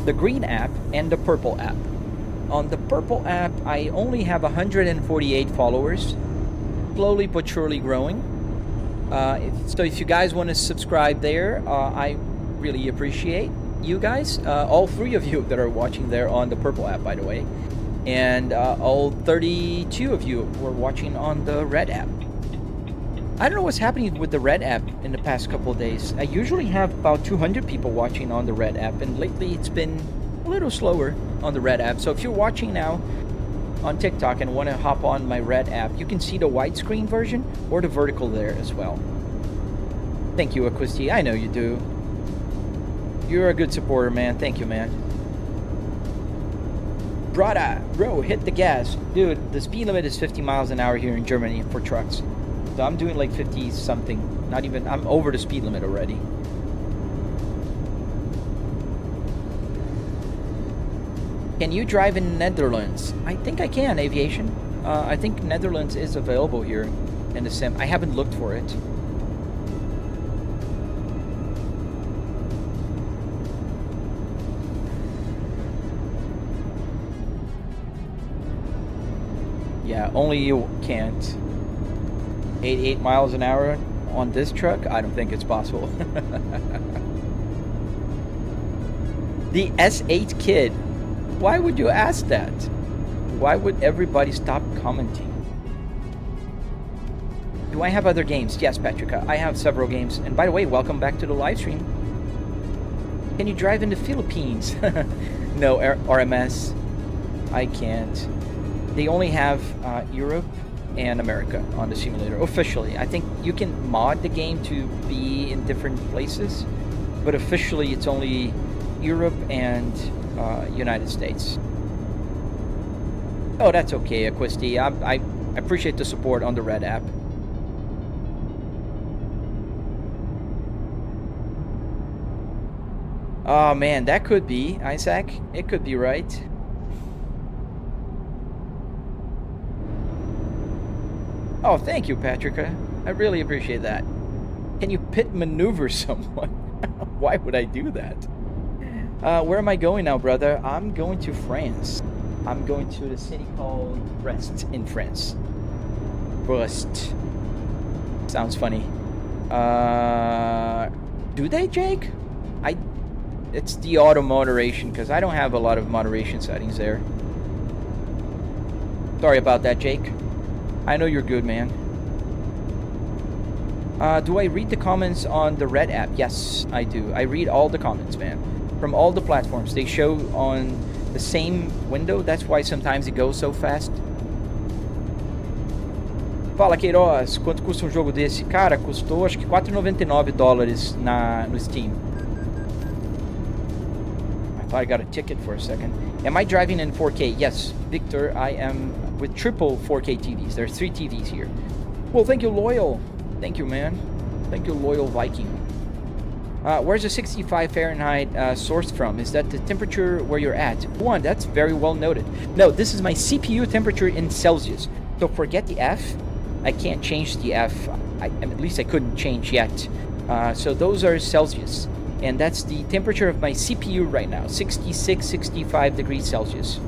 the green app, and the purple app. On the purple app, I only have 148 followers, slowly but surely growing. So if you guys want to subscribe there, I really appreciate you guys, all 3 of you that are watching there on the purple app, by the way, and all 32 of you were watching on the red app. I don't know what's happening with the red app in the past couple of days. I usually have about 200 people watching on the red app, and lately it's been a little slower on the red app. So if you're watching now on TikTok and want to hop on my red app, you can see the widescreen version or the vertical there as well. Thank you, Aquisti. I know you do. You're a good supporter, man. Thank you, man. Brada, bro, hit the gas. Dude, the speed limit is 50 miles an hour here in Germany for trucks. So I'm doing like 50 something. Not even, I'm over the speed limit already. Can you drive in Netherlands? I think I can, aviation. I think Netherlands is available here in the sim. I haven't looked for it. Yeah, only you can't. 88 miles an hour on this truck? I don't think it's possible. The S8 kid. Why would you ask that? Why would everybody stop commenting? Do I have other games? Yes, Patricia, I have several games. And by the way, welcome back to the live stream. Can you drive in the Philippines? No, RMS. I can't. They only have Europe and America on the simulator, officially. I think you can mod the game to be in different places, but officially it's only Europe and United States. Oh, that's okay, Aquisti. I appreciate the support on the red app. Oh man, that could be, Isaac. It could be right. Oh, thank you, Patricia. I really appreciate that. Can you pit maneuver someone? Why would I do that? Where am I going now, brother? I'm going to France. I'm going to the city called Brest in France. Brest. Sounds funny. Do they, Jake? It's the auto moderation, because I don't have a lot of moderation settings there. Sorry about that, Jake. I know you're good, man. Do I read the comments on the red app? Yes, I do. I read all the comments, man. From all the platforms. They show on the same window. That's why sometimes it goes so fast. Fala, Queiroz. Quanto custa jogo desse? Cara, custou acho que $4,99 no Steam. I thought I got a ticket for a second. Am I driving in 4K? Yes, Victor, I am with triple 4K TVs. There are 3 TVs here. Well, thank you, Loyal. Thank you, man. Thank you, Loyal Viking. Where's the 65 Fahrenheit sourced from? Is that the temperature where you're at? One, that's very well noted. No, this is my CPU temperature in Celsius. So forget the F. I can't change the F. At least I couldn't change yet. So those are Celsius. And that's the temperature of my CPU right now. 66, 65 degrees Celsius.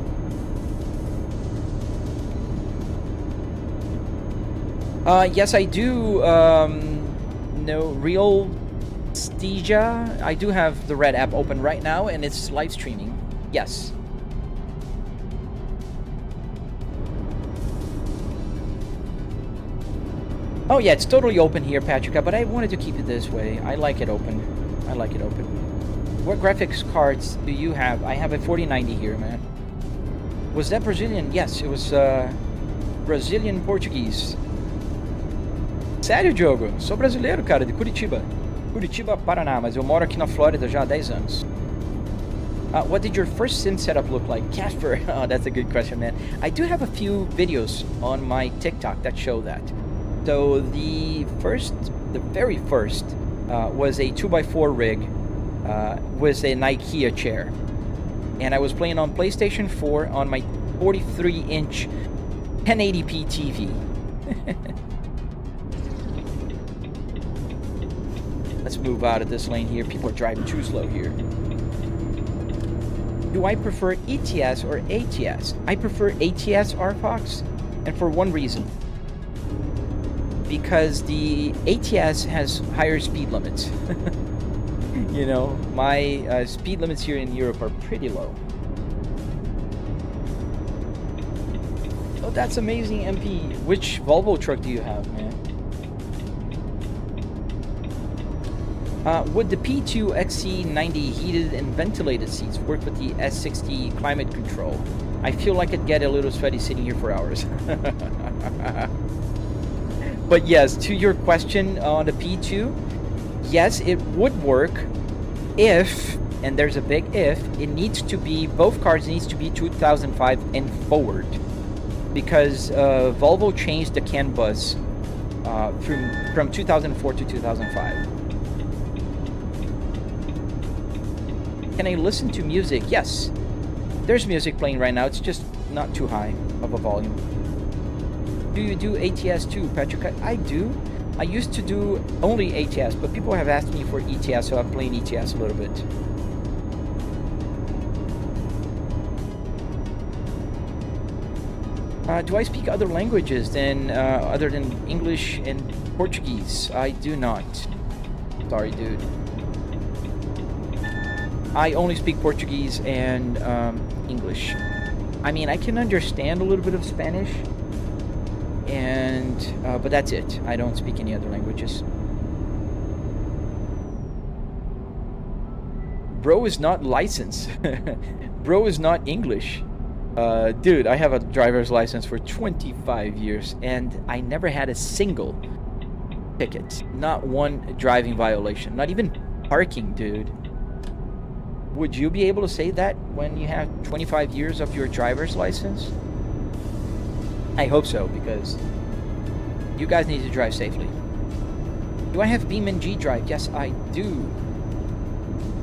Yes, I do know Real Stygia. I do have the red app open right now, and it's live streaming. Yes. Oh yeah, it's totally open here, Patricia, but I wanted to keep it this way. I like it open. I like it open. What graphics cards do you have? I have a 4090 here, man. Was that Brazilian? Yes, it was Brazilian Portuguese. Sério, Diogo? Sou brasileiro, cara, de Curitiba. Curitiba, Paraná, mas eu moro aqui na Flórida já há 10 anos. What did your first sim setup look like? Casper? Oh, that's a good question, man. I do have a few videos on my TikTok that show that. So the very first was a 2x4 rig with an IKEA chair. And I was playing on PlayStation 4 on my 43-inch 1080p TV. Let's move out of this lane here. People are driving too slow here. Do I prefer ETS or ATS? I prefer ATS, RFox, and for one reason. Because the ATS has higher speed limits. You know, my speed limits here in Europe are pretty low. Oh, that's amazing, MP. Which Volvo truck do you have, man? Would the P2 XC90 heated and ventilated seats work with the S60 climate control? I feel like I'd get a little sweaty sitting here for hours. But yes, to your question on the P2, yes, it would work if, and there's a big if, it needs to be, both cars needs to be 2005 and forward. Because Volvo changed the CAN bus from 2004 to 2005. Can I listen to music? Yes. There's music playing right now. It's just not too high of a volume. Do you do ATS too, Patrick? I do. I used to do only ATS, but people have asked me for ETS, so I'm playing ETS a little bit. Do I speak other languages than other than English and Portuguese? I do not. Sorry, dude. I only speak Portuguese and English. I mean, I can understand a little bit of Spanish, and but that's it. I don't speak any other languages. Bro is not licensed. Bro is not English. Dude, I have a driver's license for 25 years, and I never had a single ticket. Not one driving violation. Not even parking, dude. Would you be able to say that when you have 25 years of your driver's license? I hope so, because you guys need to drive safely. Do I have Beam and G drive? Yes, I do.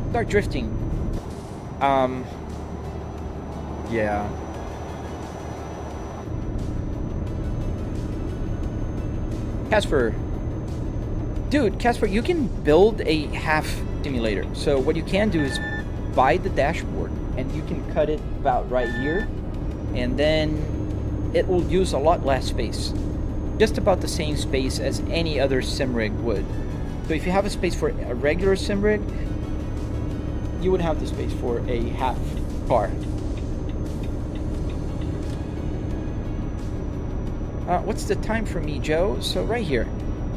Start drifting. Yeah. Casper. Dude, Casper, you can build a half simulator. So what you can do is buy the dashboard, and you can cut it about right here, and then it will use a lot less space. Just about the same space as any other sim rig would. So if you have a space for a regular sim rig, you would have the space for a half car. What's the time for me, Joe? So right here,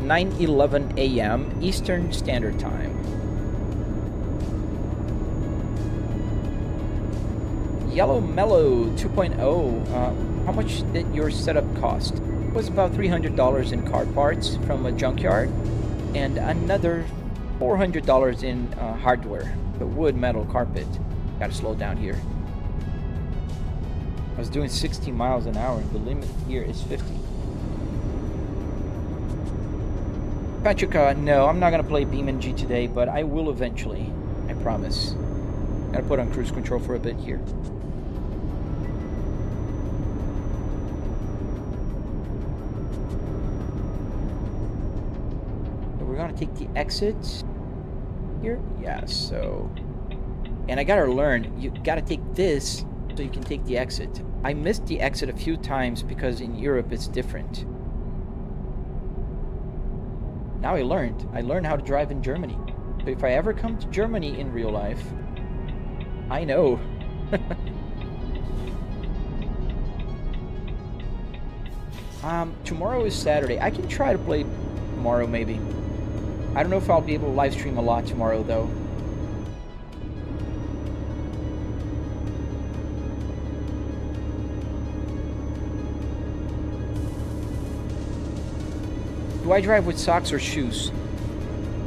9:11 a.m. Eastern Standard Time. Yellow Mellow 2.0. How much did your setup cost? It was about $300 in car parts from a junkyard, and another $400 in hardware. The wood metal carpet. Gotta slow down here. I was doing 60 miles an hour, and the limit here is 50. Patrick, no, I'm not gonna play Beam and G today, but I will eventually. I promise. Gotta put on cruise control for a bit here. So we're gonna take the exit here. Yeah, so. And I gotta learn, you gotta take this so you can take the exit. I missed the exit a few times because in Europe it's different. Now I learned. I learned how to drive in Germany. So if I ever come to Germany in real life, I know. Tomorrow is Saturday. I can try to play tomorrow maybe. I don't know if I'll be able to live stream a lot tomorrow though. Do I drive with socks or shoes?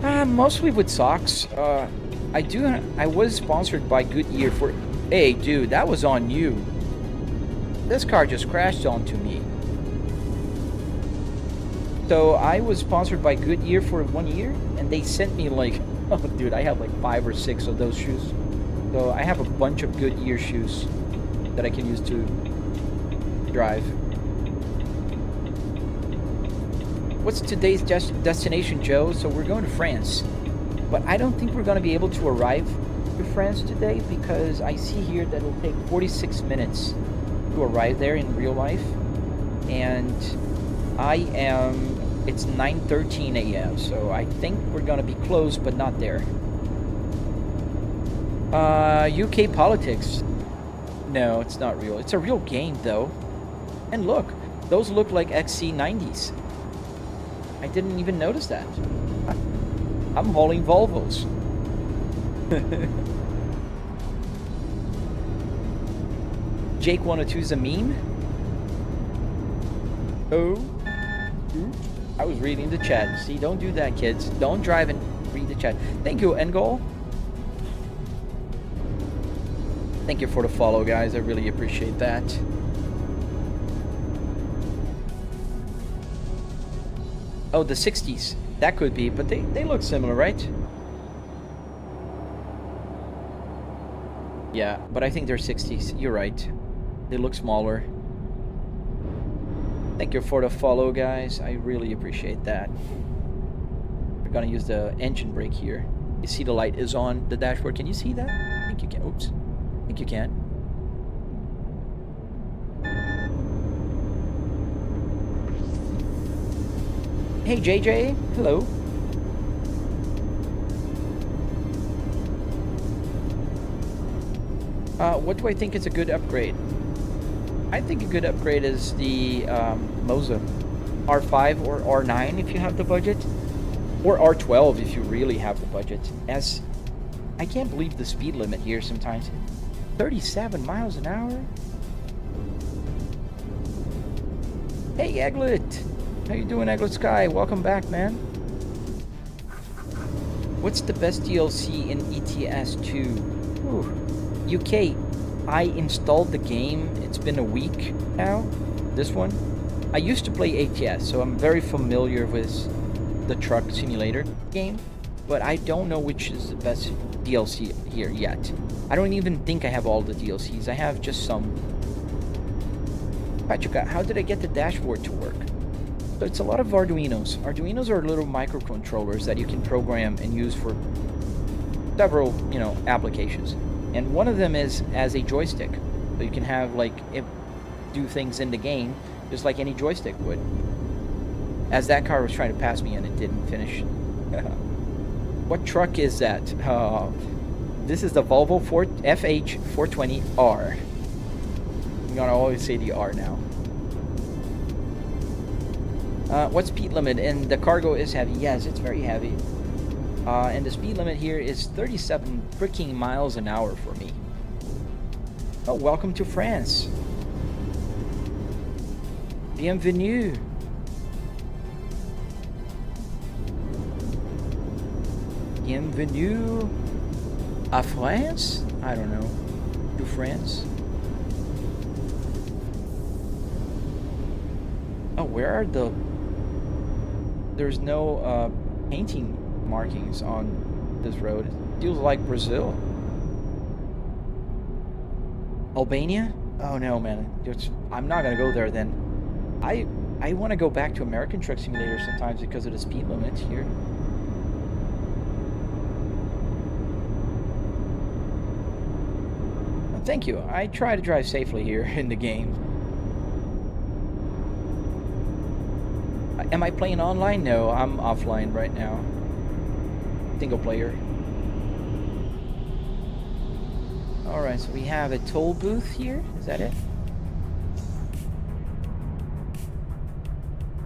Mostly with socks. I was sponsored by Goodyear for... Hey, dude, that was on you. This car just crashed onto me. So I was sponsored by Goodyear for 1 year, and they sent me like... Oh, dude, I have like 5 or 6 of those shoes. So I have a bunch of Goodyear shoes that I can use to drive. What's today's destination, Joe? So we're going to France. But I don't think we're going to be able to arrive to France today because I see here that it'll take 46 minutes to arrive there in real life. And it's 9:13 a.m. So I think we're going to be close, but not there. UK politics. No, it's not real. It's a real game, though. And look, those look like XC90s. I didn't even notice that. I'm hauling Volvos. Jake 102 is a meme? Oh. I was reading the chat. See, don't do that, kids. Don't drive and read the chat. Thank you, Engol. Thank you for the follow, guys. I really appreciate that. Oh, the 60s. That could be, but they look similar, right? Yeah, but I think they're 60s. You're right. They look smaller. Thank you for the follow, guys. I really appreciate that. We're gonna use the engine brake here. You see the light is on the dashboard. Can you see that? I think you can. Oops. I think you can. Hey, JJ. Hello. What do I think is a good upgrade? I think a good upgrade is the Moza R5 or R9 if you have the budget, or R12 if you really have the budget. As I can't believe the speed limit here sometimes. 37 miles an hour? Hey, Egglet! How you doing, Egglet Sky? Welcome back, man. What's the best DLC in ETS 2? Ooh. UK, I installed the game. It's been a week now, this one. I used to play ETS, so I'm very familiar with the truck simulator game, but I don't know which is the best DLC here yet. I don't even think I have all the DLCs. I have just some. Pachuca, how did I get the dashboard to work? So it's a lot of Arduinos. Arduinos are little microcontrollers that you can program and use for several, applications. And one of them is as a joystick. So you can have, do things in the game just like any joystick would. As that car was trying to pass me and it didn't finish. What truck is that? This is the Volvo FH420R. I'm gonna always say the R now. What speed limit? And the cargo is heavy. Yes, it's very heavy. And the speed limit here is 37 freaking miles an hour for me. Oh, welcome to France. Bienvenue. Bienvenue à France? I don't know. To France? Oh, where are the... There's no painting markings on this road. It feels like Brazil. Albania? Oh no, man. I'm not gonna go there then. I want to go back to American Truck Simulator sometimes because of the speed limit here. Thank you. I try to drive safely here in the game. Am I playing online? No, I'm offline right now. Single player. Alright, so we have a toll booth here. Is that it?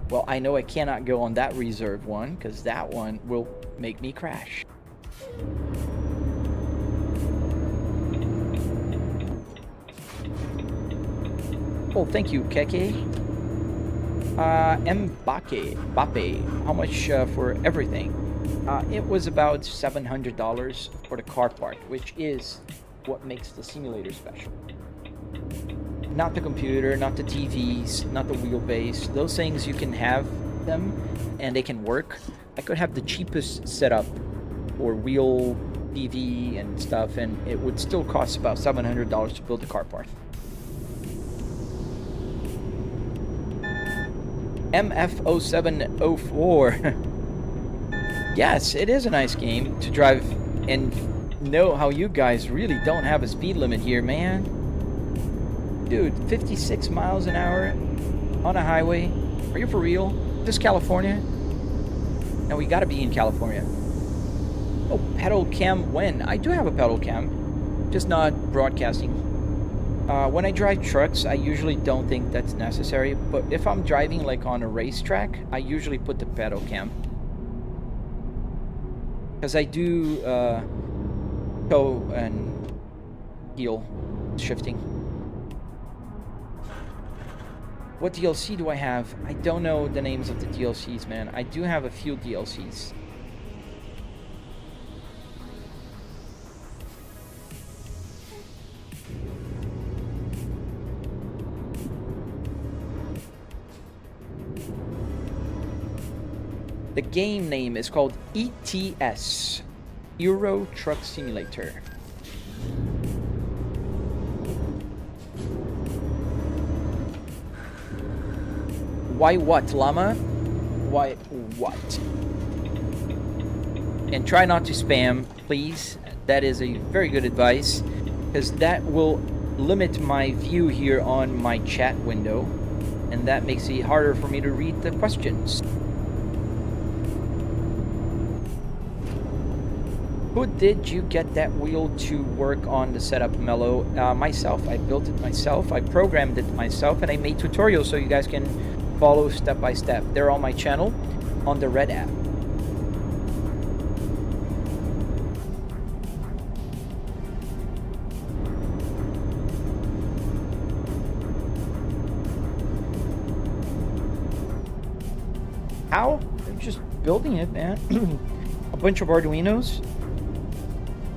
Well, I know I cannot go on that reserve one, because that one will make me crash. Oh, thank you, Keke. Mbappe, how much for everything? It was about $700 for the car part, which is what makes the simulator special. Not the computer, not the TVs, not the wheelbase. Those things you can have them and they can work. I could have the cheapest setup for wheel, TV and stuff, and it would still cost about $700 to build the car part. MF0704. Yes, it is a nice game to drive and know how you guys really don't have a speed limit here, man. Dude, 56 miles an hour on a highway. Are you for real? This California? No, we gotta be in California. Oh, pedal cam when? I do have a pedal cam, just not broadcasting. When I drive trucks, I usually don't think that's necessary, but if I'm driving like on a racetrack, I usually put the pedal cam. Because I do toe and heel shifting. What DLC do I have? I don't know the names of the DLCs, man. I do have a few DLCs. The game name is called ETS, Euro Truck Simulator. Why what, llama? Why what? And try not to spam, please. That is a very good advice, because that will limit my view here on my chat window, and that makes it harder for me to read the questions. Who did you get that wheel to work on the setup, Mellow? Myself. I built it myself. I programmed it myself, and I made tutorials so you guys can follow step by step. They're on my channel on the Red app. How? I'm just building it, man. A bunch of Arduinos.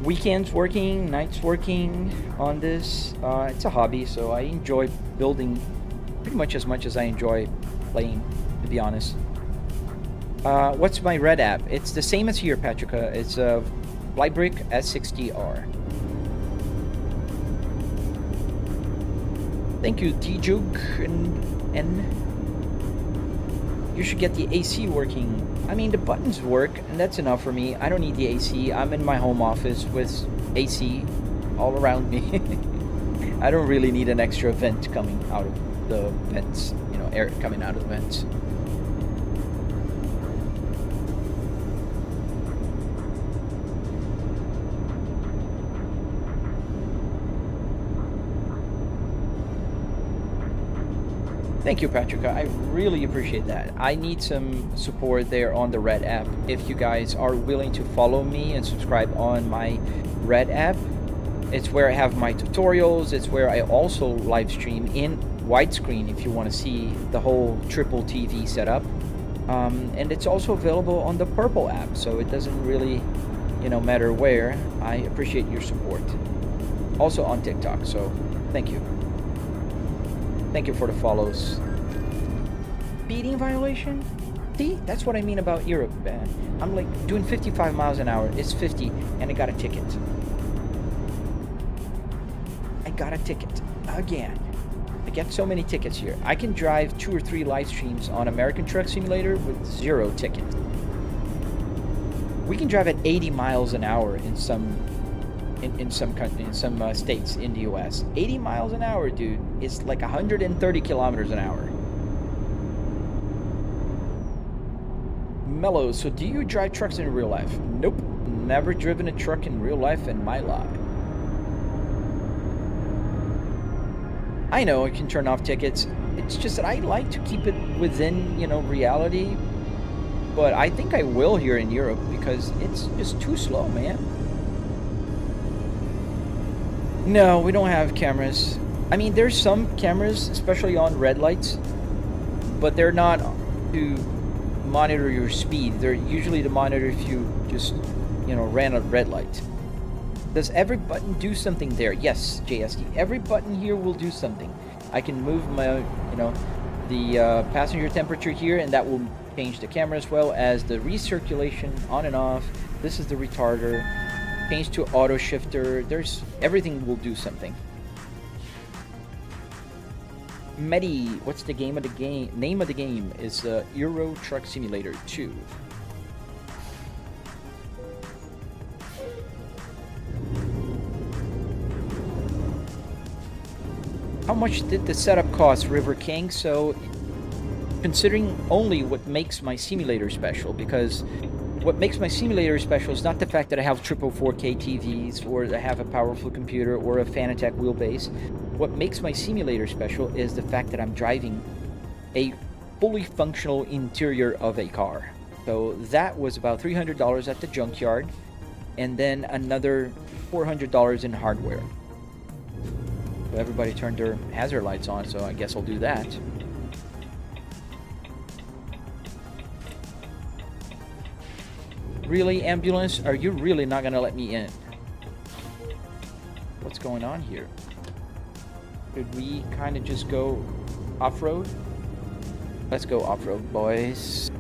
Weekends working, nights working on this. It's a hobby, so I enjoy building pretty much as I enjoy playing, to be honest. What's my Red app? It's the same as here, Patricia. It's a Flybrick S60R. Thank you, T-Jug and you should get the AC working. I mean, the buttons work, and that's enough for me. I don't need the AC. I'm in my home office with AC all around me. I don't really need an extra vent coming out of the vents, you know, air coming out of the vents. Thank you, Patricia. I really appreciate that. I need some support there on the Red app. If you guys are willing to follow me and subscribe on my Red app, it's where I have my tutorials. It's where I also live stream in widescreen if you want to see the whole triple TV setup. And it's also available on the Purple app, so it doesn't really, you know, matter where. I appreciate your support. Also on TikTok, so thank you. Thank you for the follows. Speeding violation? See, that's what I mean about Europe, man. I'm like doing 55 miles an hour. It's 50, and I got a ticket. I got a ticket again. I get so many tickets here. I can drive 2 or 3 live streams on American Truck Simulator with 0 tickets. We can drive at 80 miles an hour in some states in the US. 80 miles an hour, dude, is like 130 kilometers an hour. Mellow, so do you drive trucks in real life? Nope, never driven a truck in real life in my life. I know I can turn off tickets. It's just that I like to keep it within, you know, reality. But I think I will here in Europe because it's just too slow, man. No, we don't have cameras. I mean, there's some cameras, especially on red lights, but they're not to monitor your speed. They're usually to monitor if you just, you know, ran a red light. Does every button do something there? Yes, JSD. Every button here will do something. I can move my, you know, the passenger temperature here, and that will change the camera as well as the recirculation on and off. This is the retarder. Change to auto shifter. There's everything will do something. Medi, what's the game of the game? Name of the game is Euro Truck Simulator 2. how much did the setup cost, River King? So, considering only what makes my simulator special, because what makes my simulator special is not the fact that I have triple 4K TVs, or I have a powerful computer, or a Fanatec wheelbase. What makes my simulator special is the fact that I'm driving a fully functional interior of a car. So that was about $300 at the junkyard, and then another $400 in hardware. So everybody turned their hazard lights on, so I guess I'll do that. Really, ambulance? Are you really not gonna let me in? What's going on here? Should we kind of just go off-road? Let's go off-road, boys.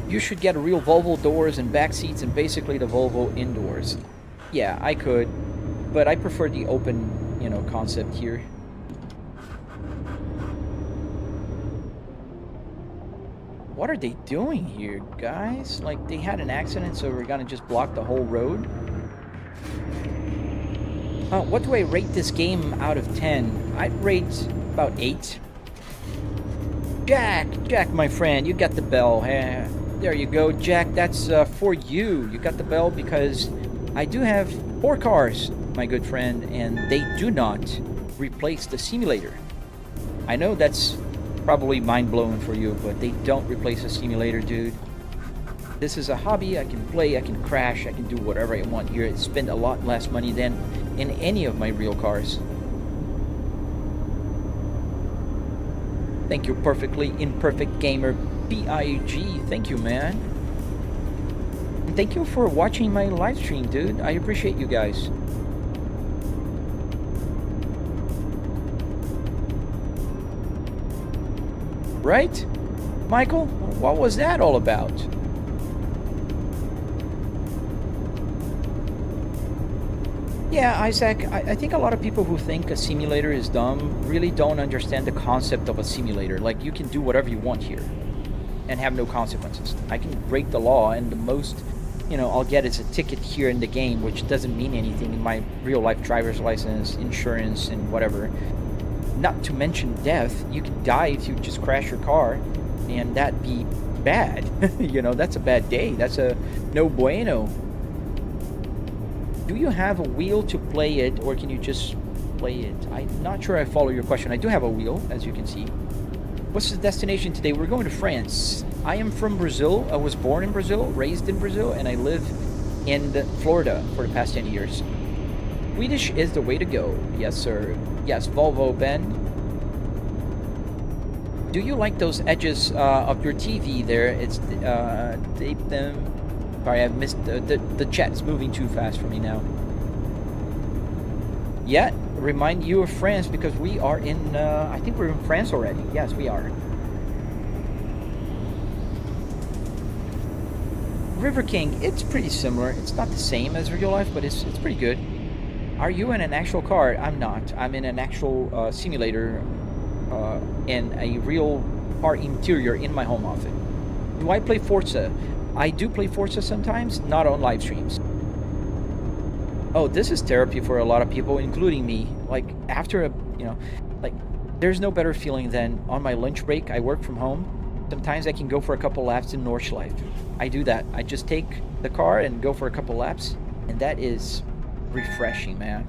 You should get a real Volvo doors and back seats and basically the Volvo indoors. Yeah, I could, but I prefer the open, you know, concept here. What are they doing here, guys? Like, they had an accident, so we're gonna just block the whole road? What do I rate this game out of 10? I'd rate about 8. Jack, my friend, you got the bell. There you go, Jack. That's for you. You got the bell because I do have 4 cars, my good friend, and they do not replace the simulator. I know that's probably mind-blowing for you, but they don't replace a simulator, dude. This is a hobby. I can play, I can crash, I can do whatever I want here. I spend a lot less money than in any of my real cars. Thank you, Perfectly Imperfect Gamer PIG. Thank you, man. And thank you for watching my live stream, dude. I appreciate you guys. Right? Michael, what was that all about? Yeah, Isaac, I think a lot of people who think a simulator is dumb really don't understand the concept of a simulator. Like, you can do whatever you want here and have no consequences. I can break the law, and the most, you know, I'll get is a ticket here in the game, which doesn't mean anything in my real-life driver's license, insurance, and whatever. Not to mention death. You could die if you just crash your car, and that'd be bad. You know, that's a bad day. That's a no bueno. Do you have a wheel to play it, or can you just play it? I'm not sure I follow your question. I do have a wheel, as you can see. What's the destination today? We're going to France. I am from Brazil. I was born in Brazil, raised in Brazil, and I live in Florida for the past 10 years. Swedish is the way to go. Yes, sir. Yes, Volvo, Ben. Do you like those edges of your TV there? It's tape them. Sorry, I've missed the chat's moving too fast for me now. Yeah, remind you of France because we are in. I think we're in France already. Yes, we are. River King, it's pretty similar. It's not the same as real life, but it's pretty good. Are you in an actual car? I'm not. I'm in an actual simulator in a real car interior in my home office. Do I play Forza? I do play Forza sometimes, not on live streams. Oh, this is therapy for a lot of people, including me. Like, after a, you know, like, there's no better feeling than on my lunch break, I work from home. Sometimes I can go for a couple laps in Nordschleife. I do that. I just take the car and go for a couple laps, and that is refreshing, man.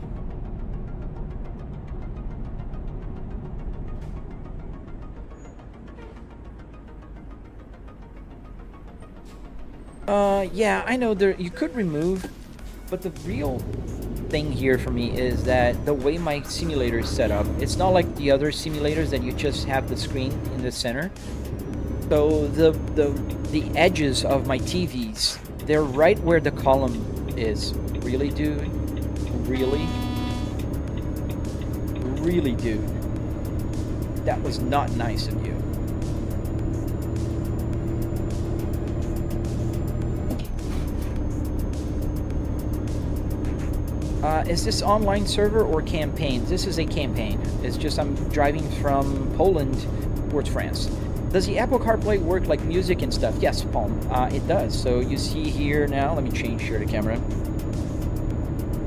Yeah, I know there you could remove, but the real thing here for me is that the way my simulator is set up, it's not like the other simulators that you just have the screen in the center. So the edges of my TVs, they're right where the column is. Really, dude? Really? Really, dude? That was not nice of you. Is this online server or campaign? This is a campaign. It's just I'm driving from Poland towards France. Does the Apple CarPlay work like music and stuff? Yes, Palm. It does. So you see here now, let me change here the camera.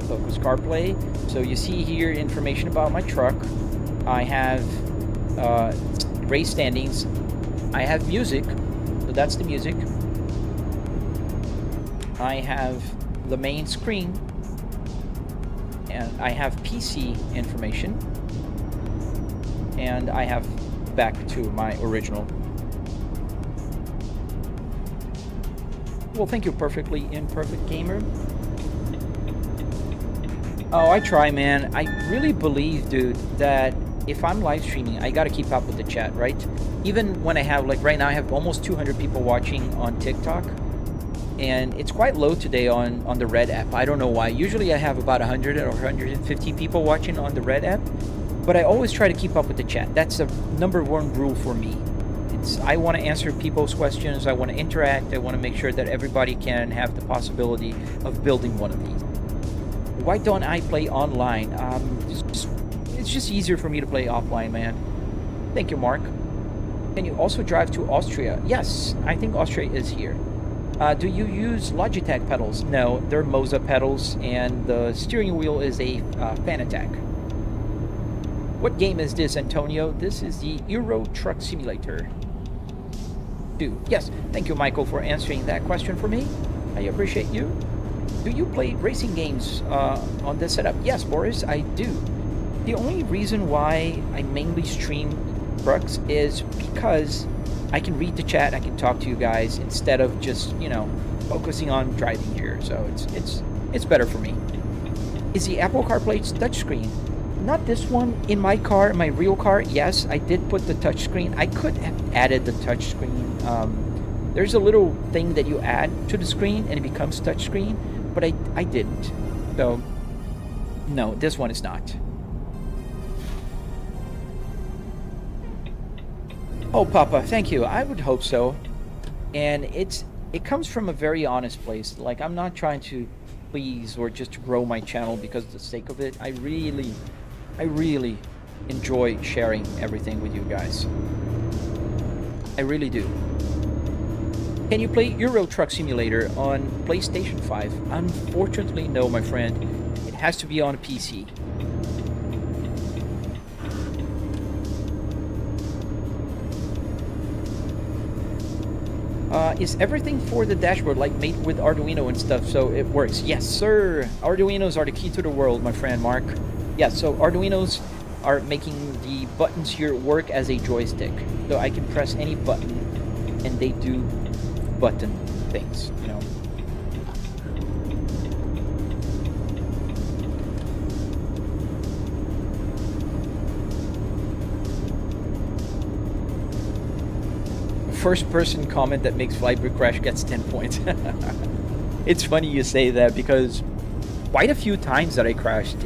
Focus CarPlay. So you see here information about my truck. I have race standings. I have music, so that's the music. I have the main screen, and I have PC information, and I have back to my original. Well, thank you, Perfectly Imperfect Gamer. Oh, I try, man. I really believe, dude, that if I'm live streaming, I gotta keep up with the chat, right? Even when I have, like right now, I have almost 200 people watching on TikTok. And it's quite low today on the Red app. I don't know why. Usually I have about 100 or 150 people watching on the Red app. But I always try to keep up with the chat. That's the #1 rule for me. I want to answer people's questions. I want to interact. I want to make sure that everybody can have the possibility of building one of these. Why don't I play online? It's just easier for me to play offline, man. Thank you, Mark. Can you also drive to Austria? Yes, I think Austria is here. Do you use Logitech pedals? No, they're Moza pedals, and the steering wheel is a Fanatec. What game is this, Antonio? This is the Euro Truck Simulator 2. Yes, thank you, Michael, for answering that question for me. I appreciate you. Do you play racing games on this setup? Yes, Boris, I do. The only reason why I mainly stream trucks is because I can read the chat, I can talk to you guys instead of just, you know, focusing on driving here. So it's better for me. Is the Apple CarPlay touchscreen? Not this one. In my car, my real car, yes, I did put the touchscreen. I could have added the touchscreen. There's a little thing that you add to the screen and it becomes touchscreen, but I didn't. So, no, this one is not. Oh, Papa, thank you. I would hope so. And it comes from a very honest place. Like, I'm not trying to please or just to grow my channel because of the sake of it. I really enjoy sharing everything with you guys. I really do. Can you play Euro Truck Simulator on PlayStation 5? Unfortunately, no, my friend. It has to be on a PC. Is everything for the dashboard like made with Arduino and stuff so it works? Yes, sir. Arduinos are the key to the world, my friend Mark. Yeah, so Arduinos are making the buttons here work as a joystick. So I can press any button and they do button things, you know. First person comment that makes Flyboy crash gets 10 points. It's funny you say that because quite a few times that I crashed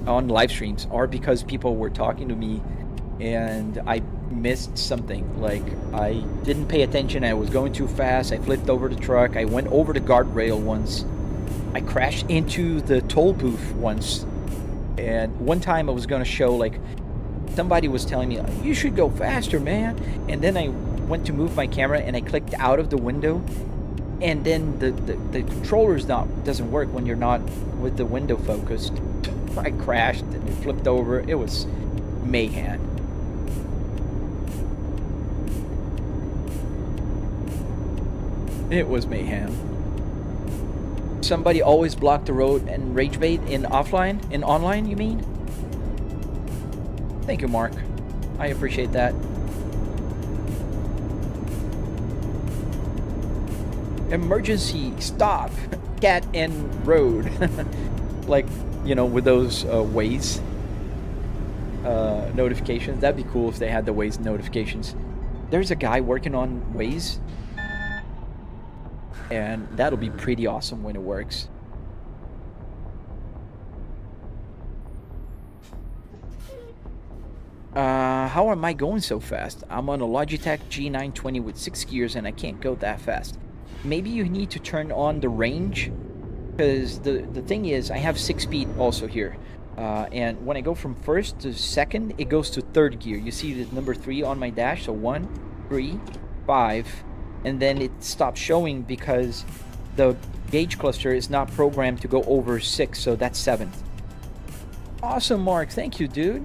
on live streams are because people were talking to me and I missed something. Like I didn't pay attention, I was going too fast, I flipped over the truck, I went over the guardrail once, I crashed into the toll booth once, and one time I was going to show, like, somebody was telling me, you should go faster, man, and then I went to move my camera and I clicked out of the window, and then the controller's doesn't work when you're not with the window focused. I crashed and it flipped over. It was mayhem. It was mayhem. Somebody always blocked the road and rage bait in offline, in online, you mean? Thank you, Mark. I appreciate that. Emergency, stop, cat and road. Like, you know, with those Waze notifications. That'd be cool if they had the Waze notifications. There's a guy working on Waze, and that'll be pretty awesome when it works. How am I going so fast? I'm on a Logitech G920 with 6 gears and I can't go that fast. Maybe you need to turn on the range, because the thing is, I have 6-speed also here. And when I go from first to second, it goes to third gear. You see the number 3 on my dash, so 1, 3, 5, and then it stops showing because the gauge cluster is not programmed to go over 6, so that's 7. Awesome, Mark. Thank you, dude.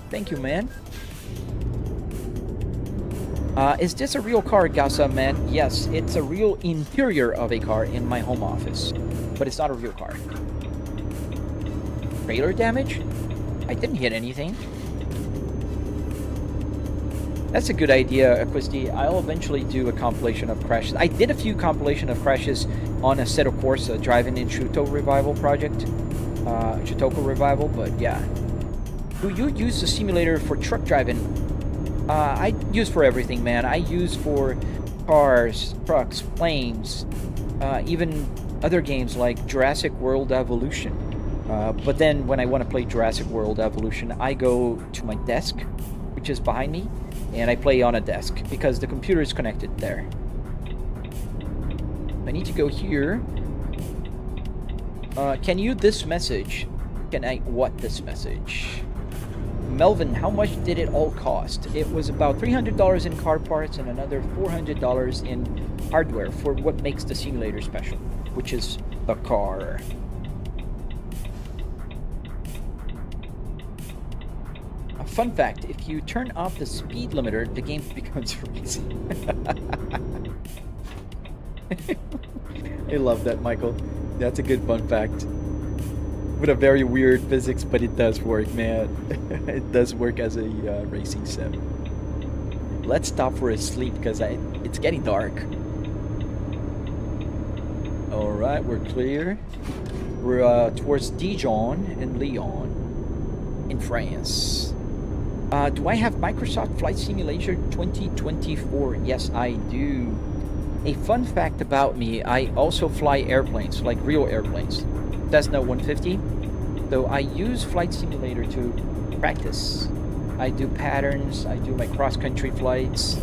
Thank you, man. Is this a real car, Gasa, man? Yes, it's a real interior of a car in my home office, but it's not a real car. Trailer damage? I didn't hit anything. That's a good idea, Acquisti. I'll eventually do a compilation of crashes. I did a few compilation of crashes on a set of course, driving in Shuto Revival project. Shutoko Revival, but yeah. Do you use the simulator for truck driving? I use for everything, man. I use for cars, trucks, planes, even other games like Jurassic World Evolution. But then when I want to play Jurassic World Evolution, I go to my desk, which is behind me, and I play on a desk because the computer is connected there. I need to go here. Can you this message? Can I what this message? Melvin, how much did it all cost? It was about $300 in car parts and another $400 in hardware for what makes the simulator special, which is the car. A fun fact, if you turn off the speed limiter, the game becomes racing. I love that, Michael. That's a good fun fact. With a very weird physics, but it does work, man. It does work as a racing sim. Let's stop for a sleep because it's getting dark. Alright, we're clear. We're towards Dijon and Lyon in France. Do I have Microsoft Flight Simulator 2024? Yes, I do. A fun fact about me, I also fly airplanes, like real airplanes. Cessna 150. So I use Flight Simulator to practice. I do patterns, I do my cross-country flights.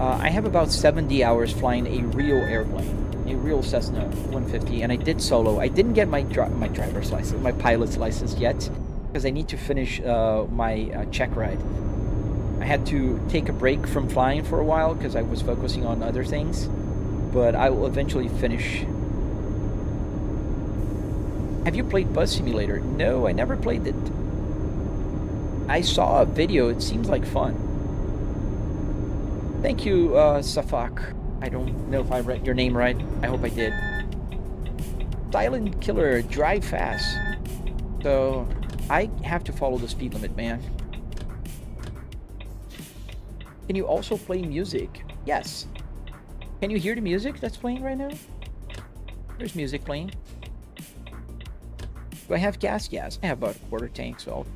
I have about 70 hours flying a real airplane, a real Cessna 150, and I did solo. I didn't get my driver's license, my pilot's license yet, because I need to finish my check ride. I had to take a break from flying for a while because I was focusing on other things, but I will eventually finish. Have you played Bus Simulator? No, I never played it. I saw a video, it seems like fun. Thank you, Safak. I don't know if I read your name right. I hope I did. Silent Killer, drive fast. So, I have to follow the speed limit, man. Can you also play music? Yes. Can you hear the music that's playing right now? There's music playing. Do I have gas? Yes. I have about a quarter tank, so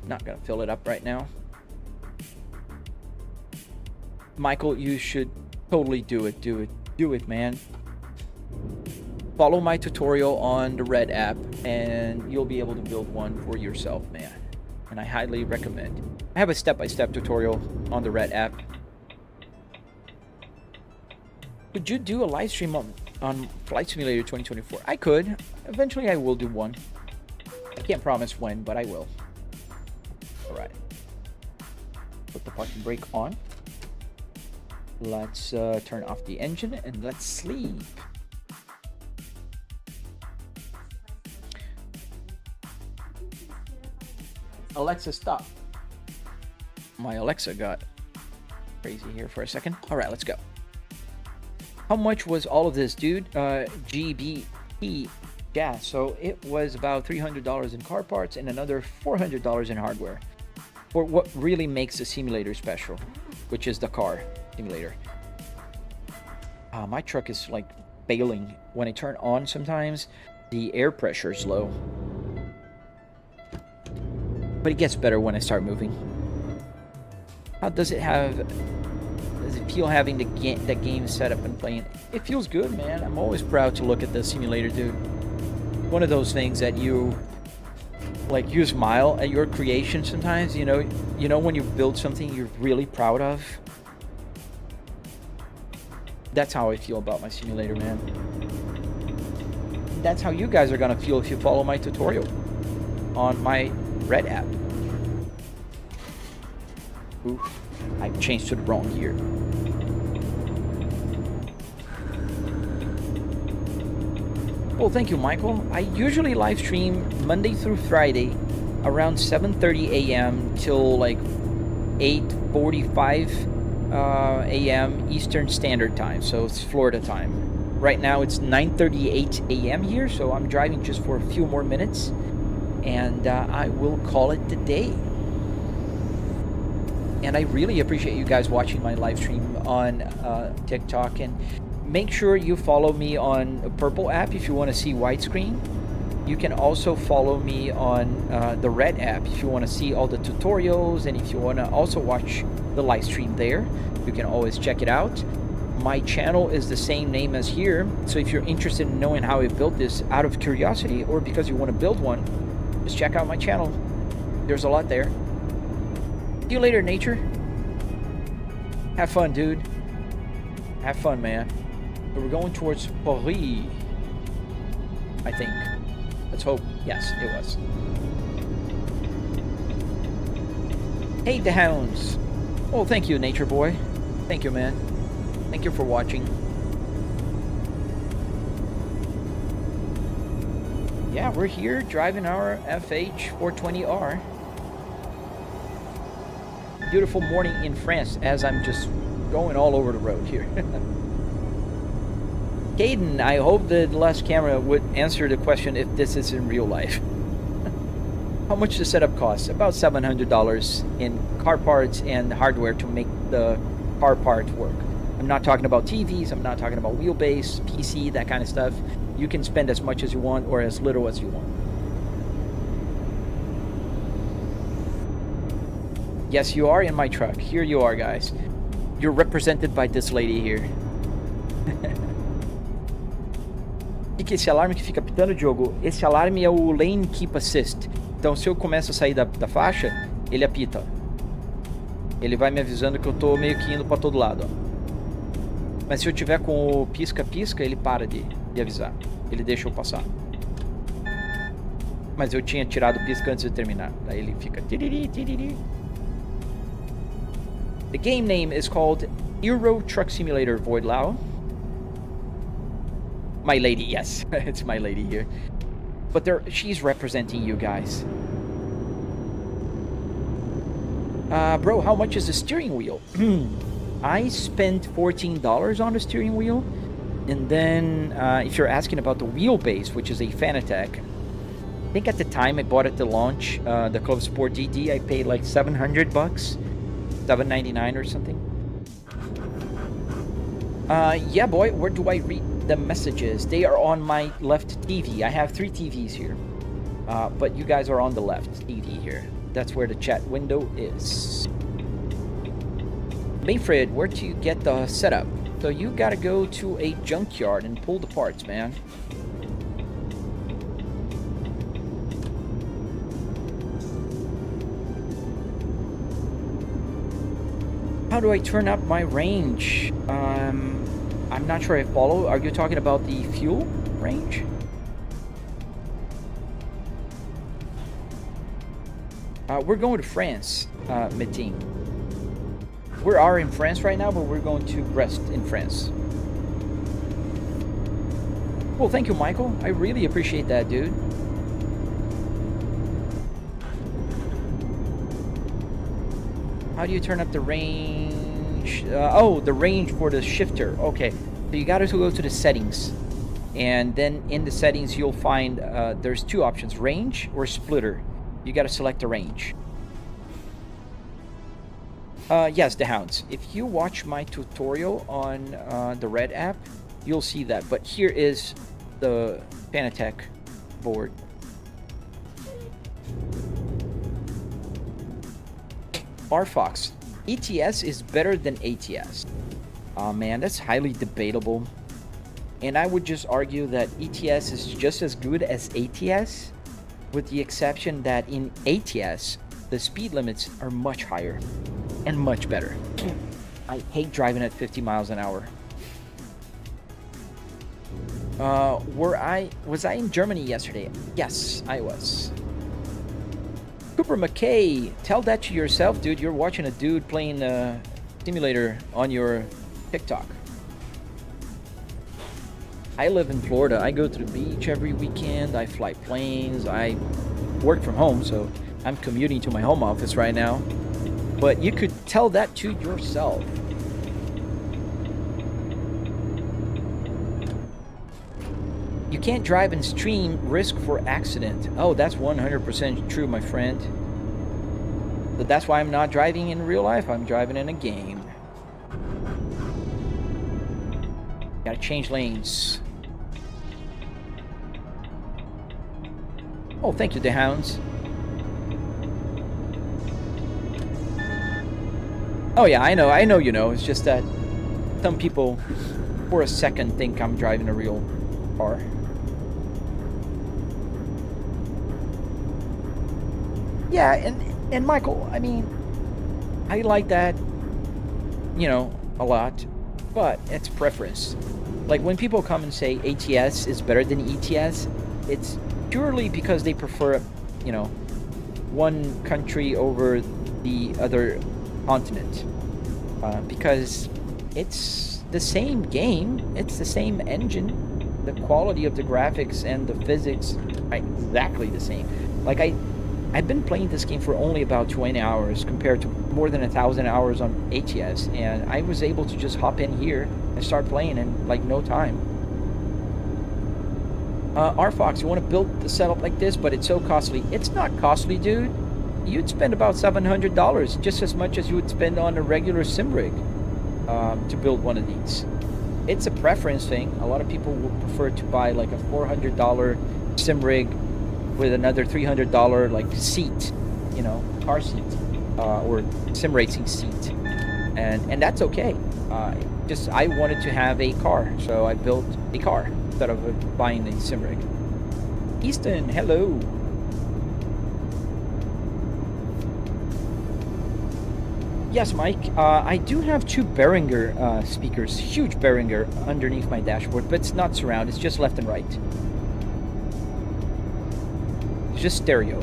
I'm not going to fill it up right now. Michael, you should totally do it. Do it. Do it, man. Follow my tutorial on the Red app, and you'll be able to build one for yourself, man. And I highly recommend. I have a step-by-step tutorial on the Red app. Could you do a live stream on Flight Simulator 2024? I could. Eventually I will do one. I can't promise when, but I will. Alright. Put the parking brake on. Let's turn off the engine and let's sleep. Alexa, stop. My Alexa got crazy here for a second. Alright, let's go. How much was all of this, dude? GBP gas. So it was about $300 in car parts and another $400 in hardware. For what really makes the simulator special, which is the car simulator. My truck is like failing. When I turn on sometimes, the air pressure is low. But it gets better when I start moving. How does it feel having the game set up and playing? It feels good, man. I'm always proud to look at the simulator, dude. One of those things that you smile at your creation sometimes, you know when you build something you're really proud of. That's how I feel about my simulator, man. That's how you guys are gonna feel if you follow my tutorial on my Red app. Ooh, I changed to the wrong gear. Well, thank you, Michael. I usually live stream Monday through Friday around 7:30 a.m. till like 8:45 a.m. Eastern Standard Time, so it's Florida time. Right now it's 9:38 a.m. here, so I'm driving just for a few more minutes, and I will call it the day. And I really appreciate you guys watching my live stream on TikTok, and make sure you follow me on a Purple app if you want to see widescreen. You can also follow me on the Red app if you want to see all the tutorials, and if you want to also watch the live stream there, you can always check it out. My channel is the same name as here, so if you're interested in knowing how I built this out of curiosity or because you want to build one, just check out my channel. There's a lot there. See you later, nature. Have fun, dude. Have fun, man. So we're going towards Paris, I think. Let's hope. Yes, it was. Hey, the hounds. Oh, thank you, nature boy. Thank you, man. Thank you for watching. Yeah, we're here driving our FH420R. Beautiful morning in France as I'm just going all over the road here. Caden, I hope the last camera would answer the question if this is in real life. How much the setup costs? About $700 in car parts and hardware to make the car part work. I'm not talking about TVs, I'm not talking about wheelbase, PC, that kind of stuff. You can spend as much as you want or as little as you want. Yes, you are in my truck. Here you are, guys. You're represented by this lady here. O que é esse alarme que fica pitando, Diogo? Esse alarme é o Lane Keep Assist. Então, se eu começo a sair da faixa, ele apita. Ele vai me avisando que eu tô meio que indo pra todo lado, ó. Mas se eu tiver com o pisca-pisca, ele para de avisar. Ele deixa eu passar. Mas eu tinha tirado o pisca antes de terminar. Daí ele fica... tiriri, tiriri. The game name is called Euro Truck Simulator Voidlau. My lady, yes. It's my lady here. But she's representing you guys. Bro, how much is the steering wheel? I spent $14 on the steering wheel. And then, if you're asking about the wheelbase, which is a Fanatec, I think at the time I bought it to launch the Club Sport DD, I paid like $700, $799 or something. Yeah, boy, where do I read the messages? They are on my left TV. I have 3 TVs here. But you guys are on the left TV here. That's where the chat window is. Mayfred, where do you get the setup? So you gotta go to a junkyard and pull the parts, man. How do I turn up my range? I'm not sure I follow. Are you talking about the fuel range? We're going to France, Metin. We are in France right now, but we're going to Brest in France. Well, thank you, Michael. I really appreciate that, dude. How do you turn up the range? Oh, the range for the shifter. Okay, so you gotta go to the settings. And then in the settings, you'll find there's 2 options, range or splitter. You gotta select the range. Yes, the hounds. If you watch my tutorial on the Red app, you'll see that. But here is the Fanatec board. Barfox, ETS is better than ATS. Oh man, that's highly debatable. And I would just argue that ETS is just as good as ATS, with the exception that in ATS, the speed limits are much higher and much better. I hate driving at 50 miles an hour. Was I in Germany yesterday? Yes, I was. Cooper McKay, tell that to yourself, dude. You're watching a dude playing a simulator on your TikTok. I live in Florida. I go to the beach every weekend. I fly planes. I work from home, so I'm commuting to my home office right now. But you could tell that to yourself. You can't drive and stream, risk for accident. Oh, that's 100% true, my friend. But that's why I'm not driving in real life. I'm driving in a game. Gotta change lanes. Oh, thank you, the hounds. Oh yeah, I know you know. It's just that some people, for a second, think I'm driving a real car. Yeah, and Michael, I mean, I like that, you know, a lot, but it's preference. Like when people come and say ATS is better than ETS, it's purely because they prefer, you know, one country over the other continent. Because it's the same game, it's the same engine, the quality of the graphics and the physics are exactly the same. Like I've been playing this game for only about 20 hours compared to more than 1,000 hours on ATS, and I was able to just hop in here and start playing in like no time. R-Fox, you want to build the setup like this, but it's so costly. It's not costly, dude. You'd spend about $700, just as much as you would spend on a regular sim rig to build one of these. It's a preference thing. A lot of people would prefer to buy like a $400 sim rig with another $300 like seat, you know, car seat or sim racing seat, and that's okay. Just I wanted to have a car, so I built a car instead of buying a sim rig. Easton, hello. Yes, Mike. I do have two Behringer speakers, huge Behringer, underneath my dashboard, but it's not surround. It's just left and right. Just stereo.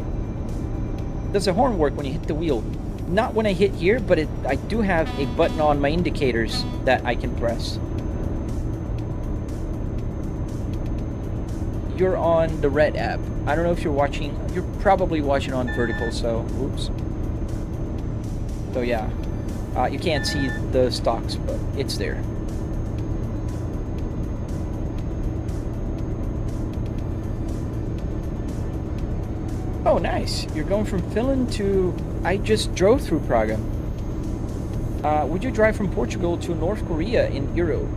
Does the horn work when you hit the wheel? Not when I hit here, but I do have a button on my indicators that I can press. You're on the red app. I don't know if you're watching. You're probably watching on vertical, so oops. So yeah, you can't see the stocks, but it's there. Oh, nice. You're going from Finland to... I just drove through Praga. Would you drive from Portugal to North Korea in Euro?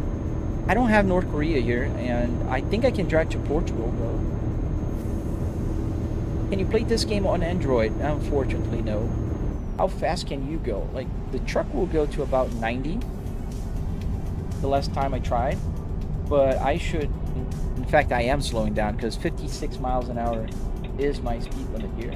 I don't have North Korea here, and I think I can drive to Portugal, though. Can you play this game on Android? Unfortunately, no. How fast can you go? Like, the truck will go to about 90 the last time I tried, but I should... In fact, I am slowing down, because 56 miles an hour is my speed limit here.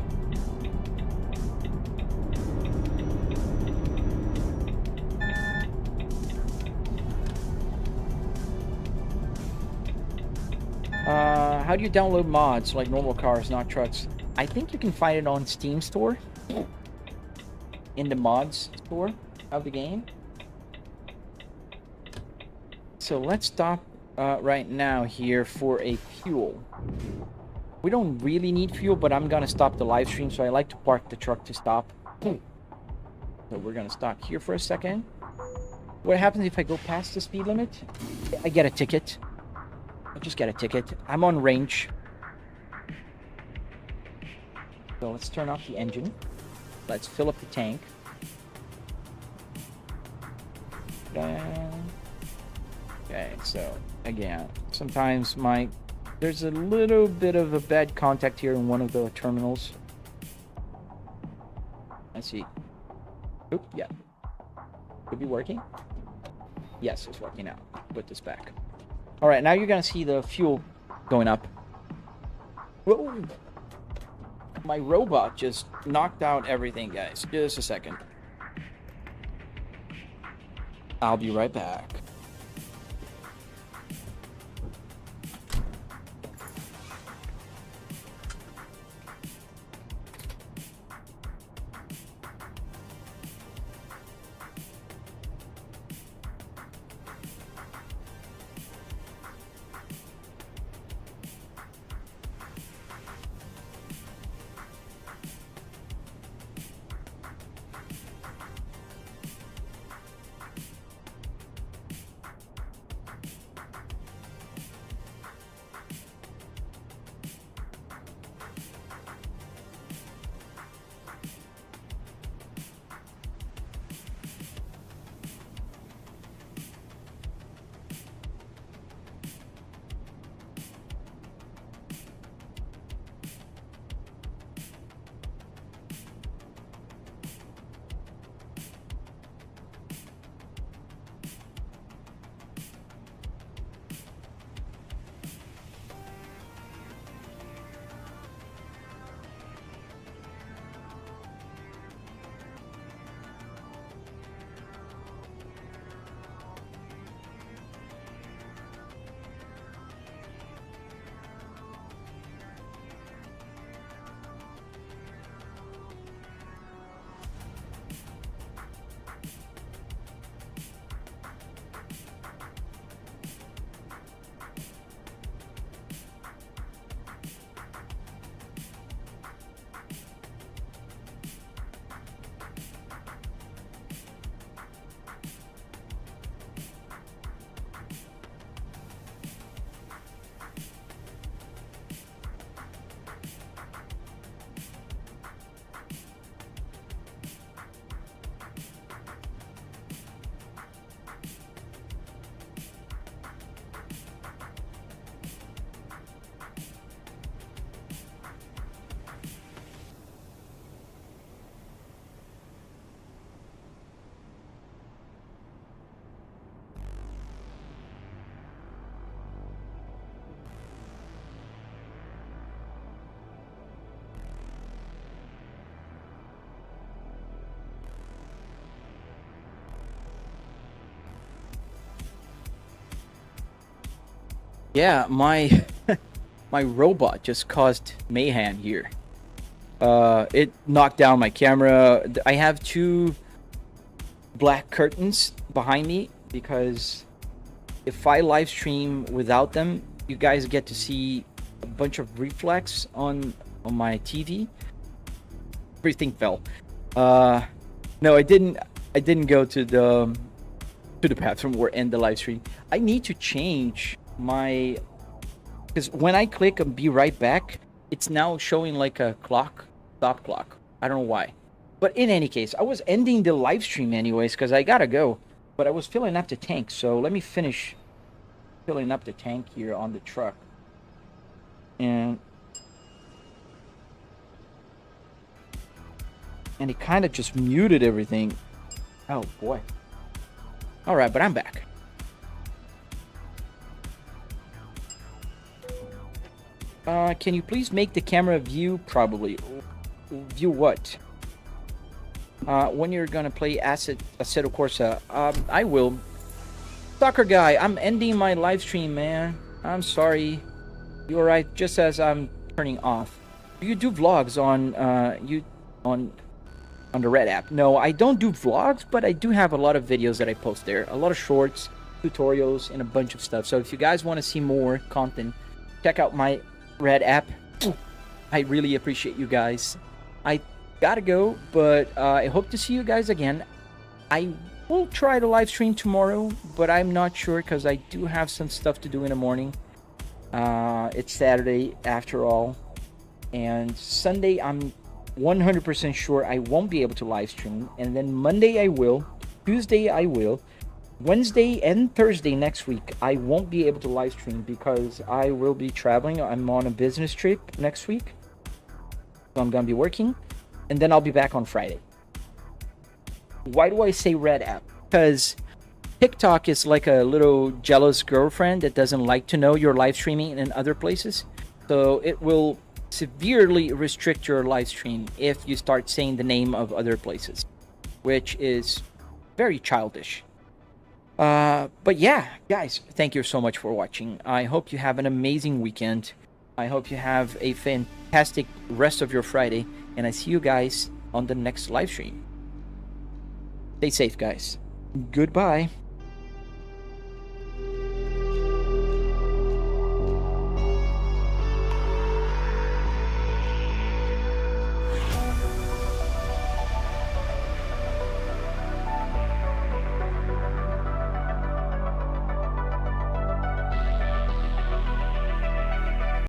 How do you download mods like normal cars, not trucks? I think you can find it on Steam store, in the mods store of the game. So let's stop right now here for a fuel. We don't really need fuel, but I'm gonna stop the live stream, so I like to park the truck to stop. So we're gonna stop here for a second. What happens if I go past the speed limit? I get a ticket. I just get a ticket. I'm on range. So let's turn off the engine. Let's fill up the tank. Okay, so again, sometimes there's a little bit of a bad contact here in one of the terminals. Let's see. Oop, yeah. Could be working. Yes, it's working now. Put this back. All right, now you're gonna see the fuel going up. Whoa! My robot just knocked out everything, guys. Just a second. I'll be right back. Yeah, my my robot just caused mayhem here. It knocked down my camera. I have two black curtains behind me because if I live stream without them, you guys get to see a bunch of reflex on my TV. Everything fell. No, I didn't. I didn't go to the bathroom or end the live stream. I need to change my, because when I click on be right back, it's now showing like a clock, stop clock. I don't know why. But in any case, I was ending the live stream anyways because I gotta go. But I was filling up the tank, so let me finish filling up the tank here on the truck. And it kind of just muted everything. Oh boy. All right, but I'm back. Can you please make the camera view? Probably. View what? When you're gonna play Assetto Corsa? I will. Soccer guy, I'm ending my live stream, man. I'm sorry. You're right. Just as I'm turning off. Do you do vlogs on on the Red app? No, I don't do vlogs, but I do have a lot of videos that I post there. A lot of shorts, tutorials, and a bunch of stuff. So if you guys want to see more content, check out my Red app. I really appreciate you guys. I gotta go, but I hope to see you guys again. I will try to live stream tomorrow, but I'm not sure because I do have some stuff to do in the morning. It's Saturday after all, and Sunday I'm 100% sure I won't be able to live stream, and then Monday I will, Tuesday I will, Wednesday and Thursday next week I won't be able to live stream because I will be traveling. I'm on a business trip next week, so I'm gonna be working, and then I'll be back on Friday. Why do I say Red app? Because TikTok is like a little jealous girlfriend that doesn't like to know you're live streaming in other places, so it will severely restrict your live stream if you start saying the name of other places, which is very childish. But yeah, guys, thank you so much for watching. I hope you have an amazing weekend. I hope you have a fantastic rest of your Friday, and I see you guys on the next live stream. Stay safe, guys. Goodbye.